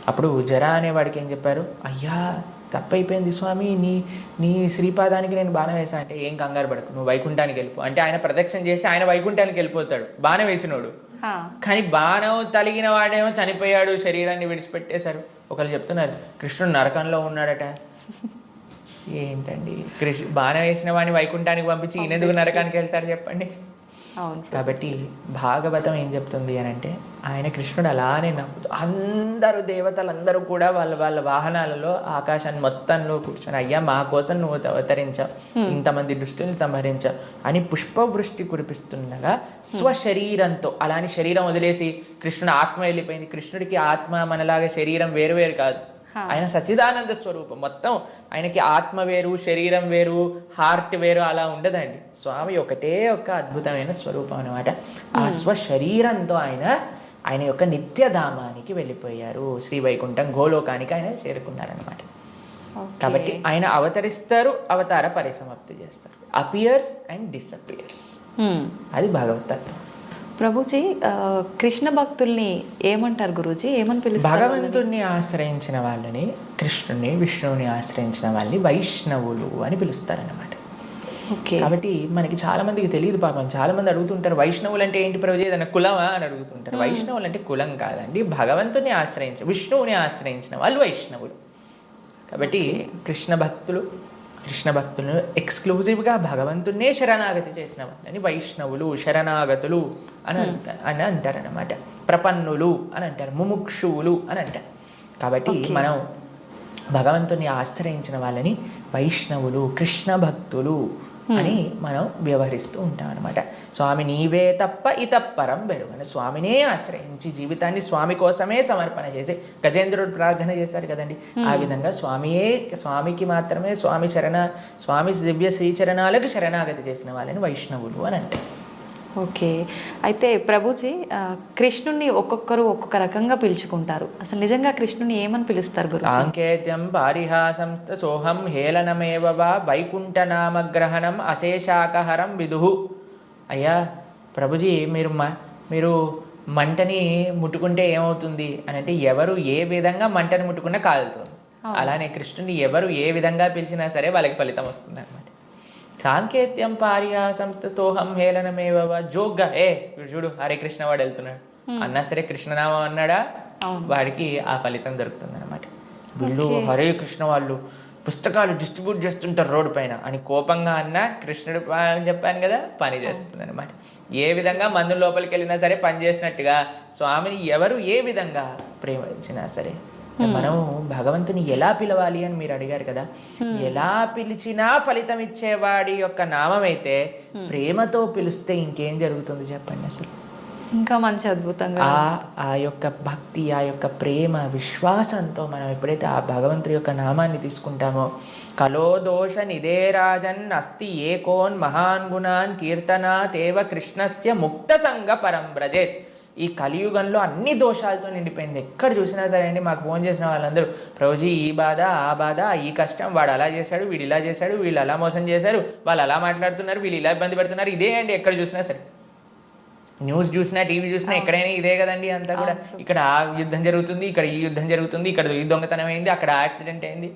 అప్పుడు జరా అనేవాడికి ఏం చెప్పారు, అయ్యా తప్పైపోయింది స్వామి, నీ శ్రీపాదానికి నేను బాణం వేసా అంటే, ఏం కంగారు పడకు, నువ్వు వైకుంఠానికి వెళ్ళిపో అంటే ఆయన ప్రదక్షిణ చేసి ఆయన వైకుంఠానికి వెళ్ళిపోతాడు బాణం వేసినోడు. కానీ బాణం తలిగిన వాడేమో చనిపోయాడు, శరీరాన్ని విడిచిపెట్టేశారు. ఒకళ్ళు చెప్తున్నారు కృష్ణుడు నరకంలో ఉన్నాడట. ఏంటండి, బాణం వేసిన వాడిని వైకుంఠానికి పంపించి ఈయనెందుకు నరకానికి వెళ్తారు చెప్పండి. కాబట్టి భాగవతం ఏం చెప్తుంది అని అంటే, ఆయన కృష్ణుడు అలానే నవ్వుతూ అందరూ దేవతలందరూ కూడా వాళ్ళ వాళ్ళ వాహనాలలో ఆకాశాన్ని మొత్తంలో కూర్చొని, అయ్యా మా కోసం నువ్వు అవతరించావు, ఇంతమంది దుష్టుల్ని సంహరించావు అని పుష్పవృష్టి కురిపిస్తుండగా స్వశరీరంతో, అలాని శరీరం వదిలేసి కృష్ణుడు ఆత్మ వెళ్ళిపోయింది. కృష్ణుడికి ఆత్మ మనలాగా శరీరం వేరు వేరు కాదు, ఆయన సచ్చిదానంద స్వరూపం. మొత్తం ఆయనకి ఆత్మ వేరు, శరీరం వేరు, హార్ట్ వేరు అలా ఉండదండి. స్వామి ఒకటే ఒక అద్భుతమైన స్వరూపం అనమాట. ఆ స్వశరీరంతో ఆయన యొక్క నిత్యధామానికి వెళ్ళిపోయారు. శ్రీవైకుంఠం గోలోకానికి ఆయన చేరుకున్నారనమాట. కాబట్టి ఆయన అవతరిస్తారు, అవతార పరిసమాప్తి చేస్తారు. Appears and disappears. అది భగవతత్వం. ప్రభుజీ, కృష్ణ భక్తుల్ని ఏమంటారు గురూజీ, ఏమని పిలుస్తారు? భగవంతుణ్ణి ఆశ్రయించిన వాళ్ళని, కృష్ణుని విష్ణువుని ఆశ్రయించిన వాళ్ళని వైష్ణవులు అని పిలుస్తారన్నమాట. కాబట్టి మనకి చాలా మందికి తెలియదు పాపం. చాలా మంది అడుగుతుంటారు, వైష్ణవులు అంటే ఏంటి ప్రభుజీ, ఏదైనా కులమా అని అడుగుతుంటారు. వైష్ణవులు అంటే కులం కాదండి, భగవంతుని విష్ణువుని ఆశ్రయించిన వాళ్ళు వైష్ణవులు. కాబట్టి కృష్ణ భక్తులను ఎక్స్క్లూజివ్గా భగవంతున్నే శరణాగతి చేసిన వాళ్ళని వైష్ణవులు, శరణాగతులు అని అంటారనమాట. ప్రపన్నులు అని అంటారు, ముముక్షువులు అని అంటారు. కాబట్టి మనం భగవంతుని ఆశ్రయించిన వాళ్ళని వైష్ణవులు, కృష్ణ భక్తులు అని మనం వ్యవహరిస్తూ ఉంటాం అనమాట. స్వామి నీవే తప్ప ఇతప్పరం బెరుగని, స్వామినే ఆశ్రయించి జీవితాన్ని స్వామి కోసమే సమర్పణ చేసి గజేంద్రుడు ప్రార్థన చేశారు కదండి. ఆ విధంగా స్వామికి మాత్రమే స్వామి దివ్య శ్రీచరణాలకు శరణాగతి చేసిన వాళ్ళని వైష్ణవులు అని అంటారు. ఓకే. అయితే ప్రభుజీ, కృష్ణుణ్ణి ఒక్కొక్కరు ఒక్కొక్క రకంగా పిలుచుకుంటారు. అసలు నిజంగా కృష్ణుని ఏమని పిలుస్తారు గురు? సాంకేత్యం పారిహాసం సోహం హేళనమేవ వా వైకుంఠనామగ్రహణం అశేషాకహరం విదుహు. అయ్యా ప్రభుజీ, మీరు మంటని ముట్టుకుంటే ఏమవుతుంది అని అంటే, ఎవరు ఏ విధంగా మంటని ముట్టుకున్నా కాలుతుంది. అలానే కృష్ణుని ఎవరు ఏ విధంగా పిలిచినా సరే వాళ్ళకి ఫలితం వస్తుంది అనమాట. సాంకేత్యం పారిహాసం స్తోహం హేళనమేవ జోగ్గా, చూడు హరే కృష్ణ వాడు వెళ్తున్నాడు అన్నా సరే, కృష్ణనామం అన్నాడా వాడికి ఆ ఫలితం దొరుకుతుంది అనమాట. వీళ్ళు హరే కృష్ణ వాళ్ళు పుస్తకాలు డిస్ట్రిబ్యూట్ చేస్తుంటారు రోడ్డు పైన అని కోపంగా అన్నా, కృష్ణుడు అని చెప్పాను కదా, పని చేస్తుంది అనమాట. ఏ విధంగా మందు లోపలికి వెళ్ళినా సరే పని చేసినట్టుగా స్వామిని ఎవరు ఏ విధంగా ప్రేమించినా సరే, మనం భగవంతుని ఎలా పిలవాలి అని మీరు అడిగారు కదా, ఎలా పిలిచినా ఫలితం ఇచ్చేవాడి యొక్క నామం అయితే ప్రేమతో పిలిస్తే ఇంకేం జరుగుతుంది చెప్పండి. అసలు ఇంకా మంచి అద్భుతంగా ఆ యొక్క భక్తి, ఆ యొక్క ప్రేమ, విశ్వాసంతో మనం ఎప్పుడైతే ఆ భగవంతుడి యొక్క నామాన్ని తీసుకుంటామో, కలో దోష నిదేరాజన్ అస్తి ఏకోన్ మహాన్ గుణాన్ కీర్తనాతేవ కృష్ణస్య ముక్త సంగ పరం బ్రజేత్. ఈ కలియుగంలో అన్ని దోషాలతో నిండిపోయింది. ఎక్కడ చూసినా సరే అండి, మాకు ఫోన్ చేసిన వాళ్ళందరూ, ప్రభుజీ ఈ బాధ, ఆ బాధ, ఈ కష్టం, వాడు అలా చేశాడు, వీడు ఇలా చేశాడు, వీళ్ళు అలా మోసం చేశారు, వాళ్ళు అలా మాట్లాడుతున్నారు, వీళ్ళు ఇలా ఇబ్బంది పెడుతున్నారు, ఇదే అండి. ఎక్కడ చూసినా సరే, న్యూస్ చూసినా, టీవీ చూసినా, ఎక్కడైనా ఇదే కదండి అంతా కూడా. ఇక్కడ ఆ యుద్ధం జరుగుతుంది, ఇక్కడ ఈ యుద్ధం జరుగుతుంది, ఇక్కడ ఈ దొంగతనం అయింది, అక్కడ యాక్సిడెంట్ అయింది.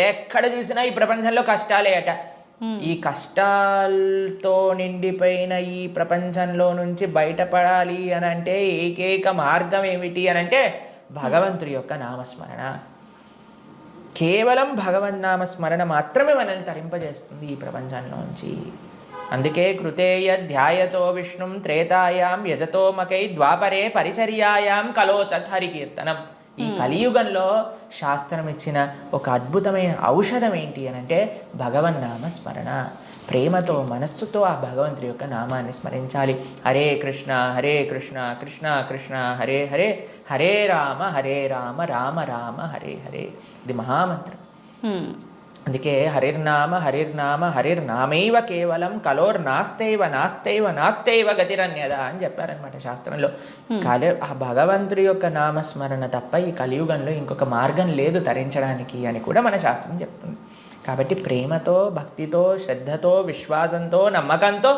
ఎక్కడ చూసినా ఈ ప్రపంచంలో కష్టాలే అట. ఈ కష్టాలతో నిండిపోయిన ఈ ప్రపంచంలో నుంచి బయటపడాలి అని అంటే ఏకైక మార్గం ఏమిటి అని అంటే భగవంతుడి యొక్క నామస్మరణ. కేవలం భగవన్నామస్మరణ మాత్రమే మనల్ని తరింపజేస్తుంది ఈ ప్రపంచంలోంచి. అందుకే కృతేయ ధ్యాయతో విష్ణుం త్రేతాయాం యజతో మకై ద్వాపరే పరిచర్యాయాం కలో తత్హరికీర్తనం. ఈ కలియుగంలో శాస్త్రం ఇచ్చిన ఒక అద్భుతమైన ఔషధం ఏంటి అని అంటే భగవన్నామ స్మరణ. ప్రేమతో, మనస్సుతో ఆ భగవంతుడి యొక్క నామాన్ని స్మరించాలి. హరే కృష్ణ కృష్ణ కృష్ణ హరే హరే, హరే రామ రామ రామ హరే హరే. ఇది మహామంత్రం. అందుకే హరిర్నామ హరిర్నామైవ కేవలం నాస్తైవ గతిరన్యద అని చెప్పారనమాట శాస్త్రంలో. ఆ భగవంతుడి యొక్క నామస్మరణ తప్ప ఈ కలియుగంలో ఇంకొక మార్గం లేదు తరించడానికి అని కూడా మన శాస్త్రం చెప్తుంది. కాబట్టి ప్రేమతో, భక్తితో, శ్రద్ధతో, విశ్వాసంతో, నమ్మకంతో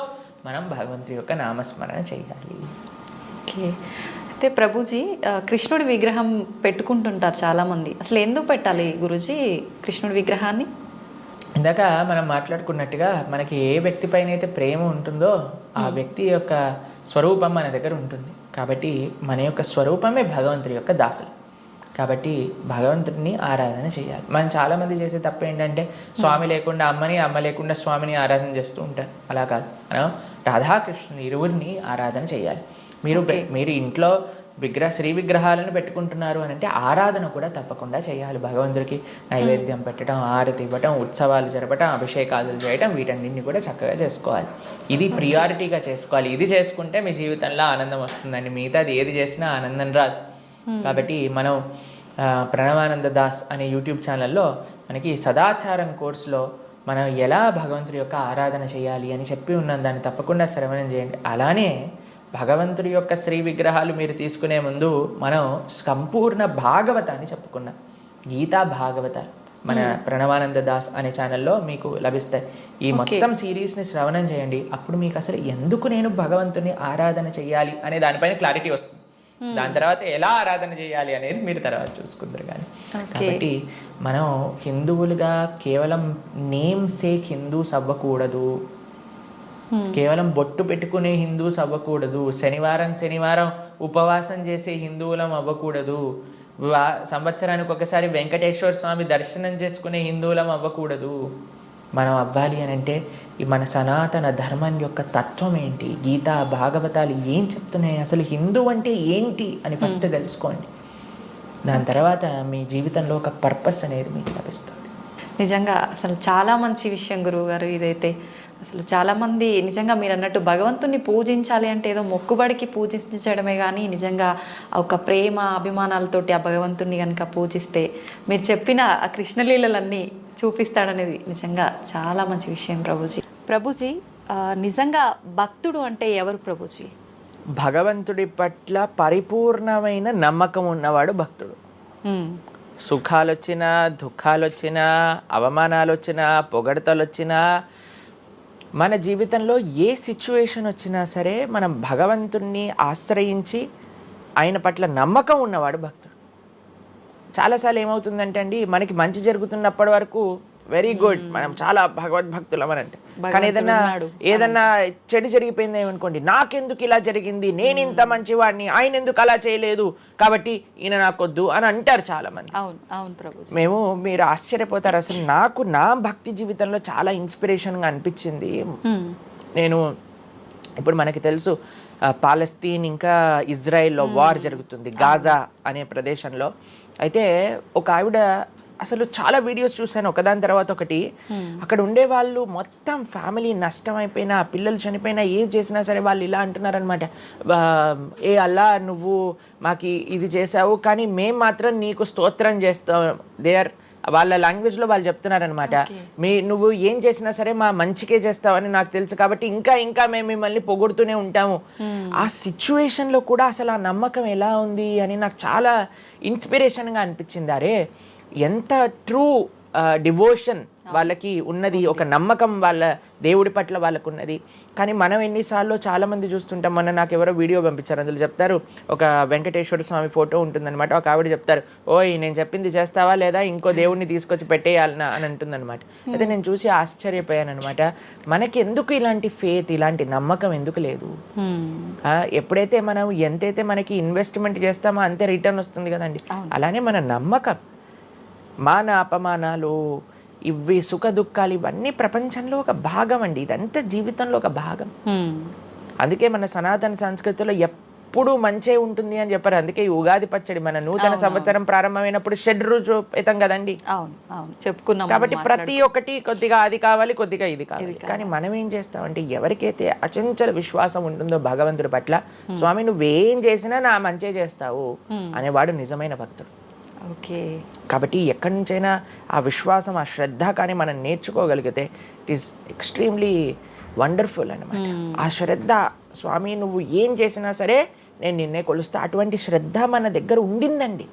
మనం భగవంతుడి యొక్క నామస్మరణ చేయాలి. ఓకే. అయితే ప్రభుజీ కృష్ణుడి విగ్రహం పెట్టుకుంటుంటారు చాలామంది. అసలు ఎందుకు పెట్టాలి గురూజీ కృష్ణుడి విగ్రహాన్ని? ఇందాక మనం మాట్లాడుకున్నట్టుగా మనకి ఏ వ్యక్తి పైన అయితే ప్రేమ ఉంటుందో ఆ వ్యక్తి యొక్క స్వరూపం మన దగ్గర ఉంటుంది. కాబట్టి మన యొక్క స్వరూపమే భగవంతుడి యొక్క దాసులు. కాబట్టి భగవంతుడిని ఆరాధన చేయాలి. మనం చాలామంది చేసే తప్పు ఏంటంటే స్వామి లేకుండా అమ్మని, అమ్మ లేకుండా స్వామిని ఆరాధన చేస్తూ ఉంటారు. అలా కాదు, మనం రాధాకృష్ణుని ఇరువురిని ఆరాధన చేయాలి. మీరు ఇంట్లో శ్రీ విగ్రహాలను పెట్టుకుంటున్నారు అని అంటే ఆరాధన కూడా తప్పకుండా చేయాలి. భగవంతుడికి నైవేద్యం పెట్టడం, ఆరతి ఇవ్వటం, ఉత్సవాలు జరపటం, అభిషేకాలు చేయటం, వీటన్నింటినీ కూడా చక్కగా చేసుకోవాలి. ఇది ప్రియారిటీగా చేసుకోవాలి. ఇది చేసుకుంటే మీ జీవితంలో ఆనందం వస్తుందండి. మిగతాది ఏది చేసినా ఆనందం రాదు. కాబట్టి మనం ప్రణవానంద దాస్ అనే యూట్యూబ్ ఛానల్లో మనకి సదాచారం కోర్సులో మనం ఎలా భగవంతుడి యొక్క ఆరాధన చేయాలి అని చెప్పి ఉన్నాం. దాన్ని తప్పకుండా శ్రవణం చేయండి. అలానే భగవంతుడి యొక్క శ్రీ విగ్రహాలు మీరు తీసుకునే ముందు మనం సంపూర్ణ భాగవతాన్ని చెప్పుకున్నాం. గీతా భాగవతాలు మన ప్రణవానంద దాస్ అనే ఛానల్లో మీకు లభిస్తాయి. ఈ మొత్తం సిరీస్ని శ్రవణం చేయండి. అప్పుడు మీకు అసలు ఎందుకు నేను భగవంతుని ఆరాధన చేయాలి అనే దానిపైన క్లారిటీ వస్తుంది. దాని తర్వాత ఎలా ఆరాధన చేయాలి అనేది మీరు తర్వాత చూసుకుందరు. కానీ కాబట్టి మనం హిందువులుగా కేవలం నేమ్ సేక్ హిందూస్ అవ్వకూడదు. కేవలం బొట్టు పెట్టుకునే హిందూస్ అవ్వకూడదు. శనివారం ఉపవాసం చేసే హిందువులం అవ్వకూడదు. సంవత్సరానికి ఒకసారి వెంకటేశ్వర స్వామి దర్శనం చేసుకునే హిందువులం అవ్వకూడదు. మనం అవ్వాలి అని అంటే ఈ మన సనాతన ధర్మం యొక్క తత్వం ఏంటి, గీతా భాగవతాలు ఏం చెప్తున్నాయి, అసలు హిందూ అంటే ఏంటి అని ఫస్ట్ తెలుసుకోండి. దాని తర్వాత మీ జీవితంలో ఒక పర్పస్ అనేది మీకు లభిస్తుంది. నిజంగా అసలు చాలా మంచి విషయం గురువు గారు ఇదైతే. అసలు చాలామంది నిజంగా మీరు అన్నట్టు భగవంతుని పూజించాలి అంటే ఏదో మొక్కుబడికి పూజించడమే కానీ నిజంగా ఒక ప్రేమ అభిమానాలతోటి ఆ భగవంతుని కనుక పూజిస్తే మీరు చెప్పిన ఆ కృష్ణలీలలన్నీ చూపిస్తాడనేది నిజంగా చాలా మంచి విషయం ప్రభుజీ. నిజంగా భక్తుడు అంటే ఎవరు ప్రభుజీ? భగవంతుడి పట్ల పరిపూర్ణమైన నమ్మకం ఉన్నవాడు భక్తుడు. సుఖాలు వచ్చినా, దుఃఖాలు వచ్చినా, అవమానాలు వచ్చినా, పొగడతలు వచ్చినా, మన జీవితంలో ఏ సిచ్యువేషన్ వచ్చినా సరే మనం భగవంతుణ్ణి ఆశ్రయించి ఆయన పట్ల నమ్మకం ఉన్నవాడు భక్తుడు. చాలాసార్లు ఏమవుతుందంటే అండి, మనకి మంచి జరుగుతున్నప్పటి వరకు వెరీ గుడ్, మనం చాలా భగవద్భక్తులం అని అంటే, కానీ ఏదన్నా చెడు జరిగిపోయింది ఏమనుకోండి, నాకెందుకు ఇలా జరిగింది, నేను ఇంత మంచివాడిని, ఆయన ఎందుకు అలా చేయలేదు, కాబట్టి ఈయన నాకొద్దు అని అంటారు చాలా మంది. మీరు ఆశ్చర్యపోతారు. అసలు నాకు నా భక్తి జీవితంలో చాలా ఇన్స్పిరేషన్గా అనిపించింది. ఇప్పుడు మనకి తెలుసు పాలస్తీన్ ఇంకా ఇజ్రాయెల్లో వార్ జరుగుతుంది, గాజా అనే ప్రదేశంలో. అయితే ఒక ఆవిడ, అసలు చాలా వీడియోస్ చూశాను ఒకదాని తర్వాత ఒకటి, అక్కడ ఉండే వాళ్ళు మొత్తం ఫ్యామిలీ నష్టం అయిపోయినా, పిల్లలు చనిపోయినా, ఏం చేసినా సరే వాళ్ళు ఇలా అంటున్నారనమాట, ఏ అల్లా నువ్వు మాకు ఇది చేసావు కానీ మేము మాత్రం నీకు స్తోత్రం చేస్తాం. వాళ్ళ లాంగ్వేజ్లో వాళ్ళు చెప్తున్నారనమాట, నువ్వు ఏం చేసినా సరే మా మంచికే చేస్తావని నాకు తెలుసు, కాబట్టి ఇంకా ఇంకా మేము మిమ్మల్ని పొగుడుతూనే ఉంటాము. ఆ సిచ్యువేషన్లో కూడా అసలు ఆ నమ్మకం ఎలా ఉంది అని నాకు చాలా ఇన్స్పిరేషన్గా అనిపించింది. అరే ఎంత ట్రూ డివోషన్ వాళ్ళకి ఉన్నది, ఒక నమ్మకం వాళ్ళ దేవుడి పట్ల వాళ్ళకు ఉన్నది. కానీ మనం ఎన్నిసార్లు చాలామంది చూస్తుంటాం. మొన్న నాకు ఎవరో వీడియో పంపించారు, అందులో చెప్తారు, ఒక వెంకటేశ్వర స్వామి ఫోటో ఉంటుందన్నమాట, ఒక ఆవిడ చెప్తారు, ఓయ్ నేను చెప్పింది చేస్తావా లేదా, ఇంకో దేవుడిని తీసుకొచ్చి పెట్టేయాలనా అని అంటుందన్నమాట. అయితే నేను చూసి ఆశ్చర్యపోయాను అనమాట. మనకి ఎందుకు ఇలాంటి ఫేత్, ఇలాంటి నమ్మకం ఎందుకు లేదు? ఎప్పుడైతే మనం ఎంతైతే మనకి ఇన్వెస్ట్మెంట్ చేస్తామో అంతే రిటర్న్ వస్తుంది కదండి. అలానే మన నమ్మకం, మాన అపమానాలు, ఇవి సుఖ దుఃఖాలు, ఇవన్నీ ప్రపంచంలో ఒక భాగం అండి. ఇదంతా జీవితంలో ఒక భాగం. అందుకే మన సనాతన సంస్కృతిలో ఎప్పుడు మంచే ఉంటుంది అని చెప్పారు. అందుకే ఈ ఉగాది పచ్చడి మన నూతన సంవత్సరం ప్రారంభమైనప్పుడు షడ్రుజోపేతం కదండి, చెప్పుకున్నాం. కాబట్టి ప్రతి ఒక్కటి కొద్దిగా అది కావాలి, కొద్దిగా ఇది కావాలి. కానీ మనం ఏం చేస్తామంటే, ఎవరికైతే అచంచల విశ్వాసం ఉంటుందో భగవంతుడి పట్ల, స్వామి నువ్వేం చేసినా నా మంచే చేస్తావు అనేవాడు నిజమైన భక్తుడు. కాబట్టి ఎక్కడి నుంచైనా ఆ విశ్వాసం, ఆ శ్రద్ధ కానీ మనం నేర్చుకోగలిగితే ఇట్ ఈస్ ఎక్స్ట్రీమ్లీ వండర్ఫుల్ అనమాట. ఆ శ్రద్ధ, స్వామి నువ్వు ఏం చేసినా సరే నేను నిన్నే కొలుస్తా, అటువంటి శ్రద్ధ మన దగ్గర ఉండిందండి,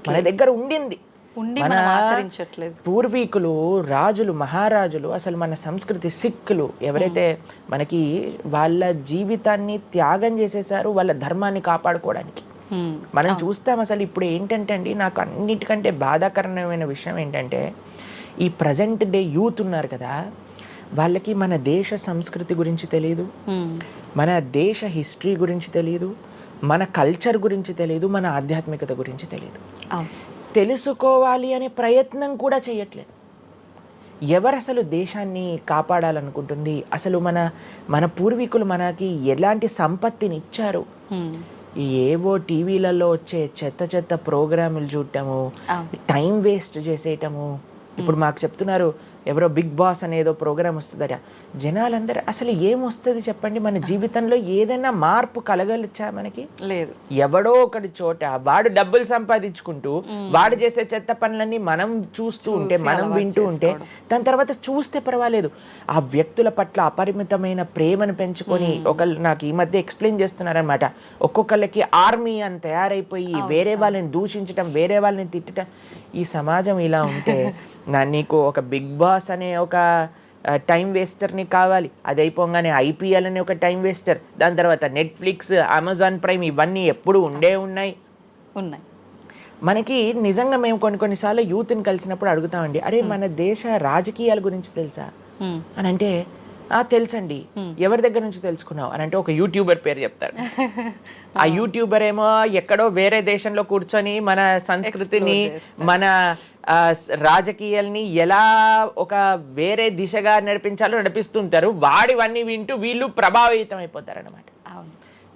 మన దగ్గర ఉండింది. ఉండి మన మనం ఆచరించట్లేదు. పూర్వీకులు, రాజులు, మహారాజులు, అసలు మన సంస్కృతి, సిక్కులు ఎవరైతే మనకి వాళ్ళ జీవితాన్ని త్యాగం చేసేసారు వాళ్ళ ధర్మాన్ని కాపాడుకోవడానికి. మనం చూస్తాం. అసలు ఇప్పుడు ఏంటంటే అండి, నాకు అన్నిటికంటే బాధాకరమైన విషయం ఏంటంటే, ఈ ప్రజెంట్ డే యూత్ ఉన్నారు కదా, వాళ్ళకి మన దేశ సంస్కృతి గురించి తెలియదు, మన దేశ హిస్టరీ గురించి తెలియదు, మన కల్చర్ గురించి తెలియదు, మన ఆధ్యాత్మికత గురించి తెలియదు. తెలుసుకోవాలి అనే ప్రయత్నం కూడా చేయట్లేదు. ఎవరు అసలు దేశాన్ని కాపాడాలనుకుంటుంది? అసలు మన పూర్వీకులు మనకి ఎలాంటి సంపత్తిని ఇచ్చారు? ఏవో టీవీలలో వచ్చే చెత్త చెత్త ప్రోగ్రాములు చూడటము, టైం వేస్ట్ చేసేయటము. ఇప్పుడు మాకు చెప్తున్నారు, ఎవరో బిగ్ బాస్ అనేదో ప్రోగ్రామ్ వస్తుందట. జనాలందరూ అసలు ఏమొస్తుంది చెప్పండి? మన జీవితంలో ఏదైనా మార్పు కలగలిచా మనకి? లేదు. ఎవడో ఒకటి చోట వాడు డబ్బులు సంపాదించుకుంటూ వాడు చేసే చెత్త పనులన్నీ మనం చూస్తూ ఉంటే, మనం వింటూ ఉంటే, దాని తర్వాత చూస్తే పర్వాలేదు. ఆ వ్యక్తుల పట్ల అపరిమితమైన ప్రేమను పెంచుకొని, ఒకళ్ళు నాకు ఈ మధ్య ఎక్స్ప్లెయిన్ చేస్తున్నారనమాట, ఒక్కొక్కళ్ళకి ఆర్మీ అని తయారైపోయి వేరే వాళ్ళని దూషించడం, వేరే వాళ్ళని తిట్టడం. ఈ సమాజం ఇలా ఉంటే నీకు ఒక బిగ్ బాస్ అనే ఒక టైం వేస్టర్ని కావాలి, అది అయిపోగానే ఐపీఎల్ అనే ఒక టైం వేస్టర్, దాని తర్వాత నెట్ఫ్లిక్స్, అమెజాన్ ప్రైమ్, ఇవన్నీ ఎప్పుడు ఉన్నాయి. మనకి నిజంగా మేము కొన్నిసార్లు యూత్ని కలిసినప్పుడు అడుగుతామండి, అరే మన దేశ రాజకీయాల గురించి తెలుసా అని అంటే, తెలుసండి. ఎవరి దగ్గర నుంచి తెలుసుకున్నావు అని అంటే ఒక యూట్యూబర్ పేరు చెప్తాడు. ఆ యూట్యూబర్ ఏమో ఎక్కడో వేరే దేశంలో కూర్చొని మన సంస్కృతిని, మన రాజకీయాల్ని ఎలా ఒక వేరే దిశగా నడిపించాలో నడిపిస్తుంటారు. వాడివన్నీ వింటూ వీళ్ళు ప్రభావితం అయిపోతారు అనమాట.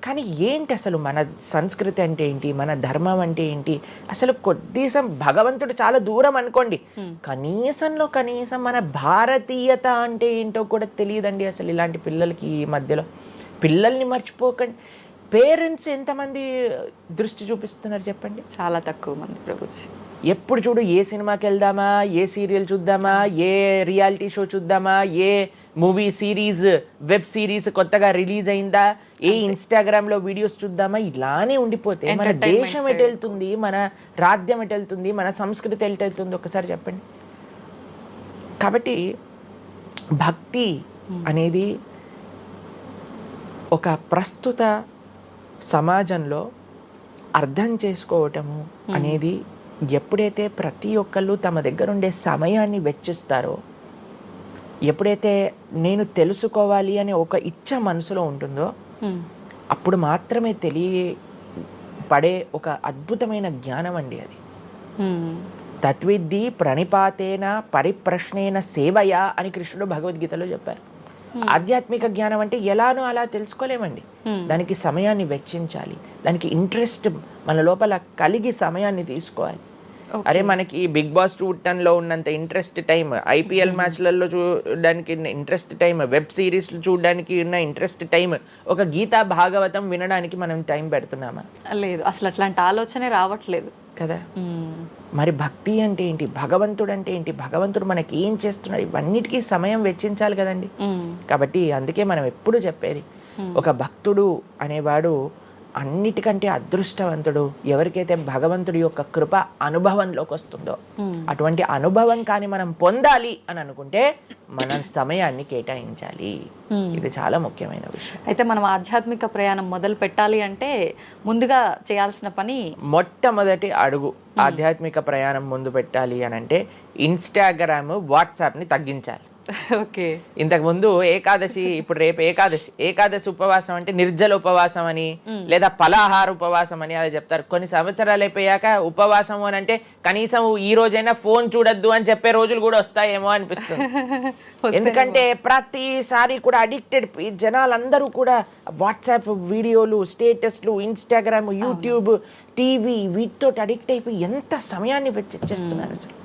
కానీ ఏంటి అసలు మన సంస్కృతి అంటే ఏంటి, మన ధర్మం అంటే ఏంటి? అసలు కొద్దిసం భగవంతుడు చాలా దూరం అనుకోండి, కనీసంలో కనీసం మన భారతీయత అంటే ఏంటో కూడా తెలియదండి అసలు ఇలాంటి పిల్లలకి. ఈ మధ్యలో పిల్లల్ని మర్చిపోకండి. పేరెంట్స్ ఎంతమంది దృష్టి చూపిస్తున్నారు చెప్పండి? చాలా తక్కువ మంది ప్రభుజీ. ఎప్పుడు చూడు ఏ సినిమాకి వెళ్దామా, ఏ సీరియల్ చూద్దామా, ఏ రియాలిటీ షో చూద్దామా, ఏ మూవీ సిరీస్, వెబ్ సిరీస్ కొత్తగా రిలీజ్ అయిందా, ఏ ఇన్స్టాగ్రామ్లో వీడియోస్ చూద్దామా, ఇలానే ఉండిపోతే మన దేశం ఎటు వెళ్తుంది, మన రాజ్యం ఎటు వెళ్తుంది, మన సంస్కృతి ఎటు వెళ్తుంది ఒకసారి చెప్పండి. కాబట్టి భక్తి అనేది ఒక ప్రస్తుత సమాజంలో అర్థం చేసుకోవటము అనేది, ఎప్పుడైతే ప్రతి ఒక్కళ్ళు తమ దగ్గర ఉండే సమయాన్ని వెచ్చిస్తారో, ఎప్పుడైతే నేను తెలుసుకోవాలి అనే ఒక ఇచ్చ మనసులో ఉంటుందో, అప్పుడు మాత్రమే తెలియపడే ఒక అద్భుతమైన జ్ఞానం అండి అది. తత్విద్ధి ప్రణిపాతేన పరిప్రశ్నేన సేవయా అని కృష్ణుడు భగవద్గీతలో చెప్పారు. ఆధ్యాత్మిక జ్ఞానం అంటే ఎలానో అలా తెలుసుకోలేమండి. దానికి సమయాన్ని వెచ్చించాలి, దానికి ఇంట్రెస్ట్ మన లోపల కలిగి సమయాన్ని తీసుకోవాలి. అరే మనకి బిగ్ బాస్ చూడటంలో ఉన్నంత ఇంట్రెస్ట్ టైం, ఐపీఎల్ మ్యాచ్లలో చూడడానికి ఇంట్రెస్ట్ టైం, వెబ్ సిరీస్లు చూడడానికి ఉన్న ఇంట్రెస్ట్ టైం, ఒక గీతా భాగవతం వినడానికి మనం టైం పెడుతున్నామా? లేదు, అసలు అట్లాంటి ఆలోచనే రావట్లేదు కదా. మరి భక్తి అంటే ఏంటి, భగవంతుడు అంటే ఏంటి, భగవంతుడు మనకి ఏం చేస్తున్నాడు, ఇవన్నిటికీ సమయం వెచ్చించాలి కదండి. కాబట్టి అందుకే మనం ఎప్పుడు చెప్పేది, ఒక భక్తుడు అనేవాడు అన్నిటికంటే అదృష్టవంతుడు. ఎవరికైతే భగవంతుడి యొక్క కృప అనుభవంలోకి వస్తుందో, అటువంటి అనుభవం కానీ మనం పొందాలి అని అనుకుంటే మనం సమయాన్ని కేటాయించాలి. ఇది చాలా ముఖ్యమైన విషయం. అయితే మనం ఆధ్యాత్మిక ప్రయాణం మొదలు పెట్టాలి అంటే ముందుగా చేయాల్సిన పని, మొట్టమొదటి అడుగు ఆధ్యాత్మిక ప్రయాణం ముందు పెట్టాలి అని అంటే ఇన్స్టాగ్రామ్, వాట్సాప్ని తగ్గించాలి. ఓకే. ఇంతకు ముందు ఏకాదశి, ఇప్పుడు రేపు ఏకాదశి ఉపవాసం అంటే నిర్జల ఉపవాసం అని, లేదా పలాహార ఉపవాసం అని అలా చెప్తారు. కొన్ని సంవత్సరాలు అయిపోయాక ఉపవాసం అని అంటే కనీసం ఈ రోజైనా ఫోన్ చూడొద్దు అని చెప్పే రోజులు కూడా వస్తాయేమో అనిపిస్తుంది. ఎందుకంటే ప్రతిసారి కూడా అడిక్టెడ్ జనాలందరూ కూడా వాట్సాప్ వీడియోలు, స్టేటస్లు, ఇన్స్టాగ్రామ్, యూట్యూబ్, టీవీ, వీటితో అడిక్ట్ అయిపోయి ఎంత సమయాన్ని వెచ్చిస్తున్నారు అసలు.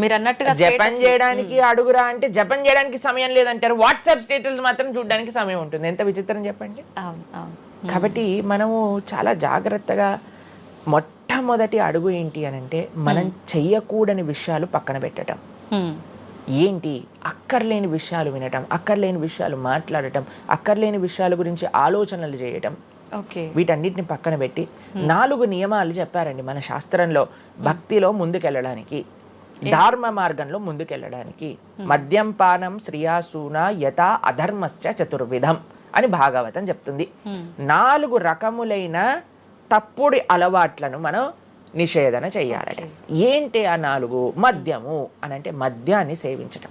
మీరు అన్నట్టుగా జపం చేయడానికి అడుగురా అంటే జపం చేయడానికి సమయం లేదంటారు, వాట్సాప్ స్టేటస్ మాత్రం చూడడానికి సమయం ఉంటుంది. ఎంత విచిత్రం చెప్పండి. కాబట్టి మనము చాలా జాగ్రత్తగా, మొట్టమొదటి అడుగు ఏంటి అని అంటే మనం చెయ్యకూడని విషయాలు పక్కన పెట్టడం. ఏంటి? అక్కర్లేని విషయాలు వినటం, అక్కర్లేని విషయాలు మాట్లాడటం, అక్కర్లేని విషయాల గురించి ఆలోచనలు చేయటం. వీటన్నిటిని పక్కన పెట్టి 4 నియమాలు చెప్పారండి మన శాస్త్రంలో భక్తిలో ముందుకెళ్ళడానికి. ధర్మ మార్గంలో ముందుకెళ్ళడానికి. మద్యం పానం శ్రియాసూన యథా అధర్మశ్చ చతుర్విధం అని భాగవతం చెప్తుంది. 4 రకములైన తప్పుడు అలవాట్లను మనం నిషేధన చెయ్యాలట. ఏంటి ఆ 4? మద్యము అని అంటే మద్యాన్ని సేవించటం,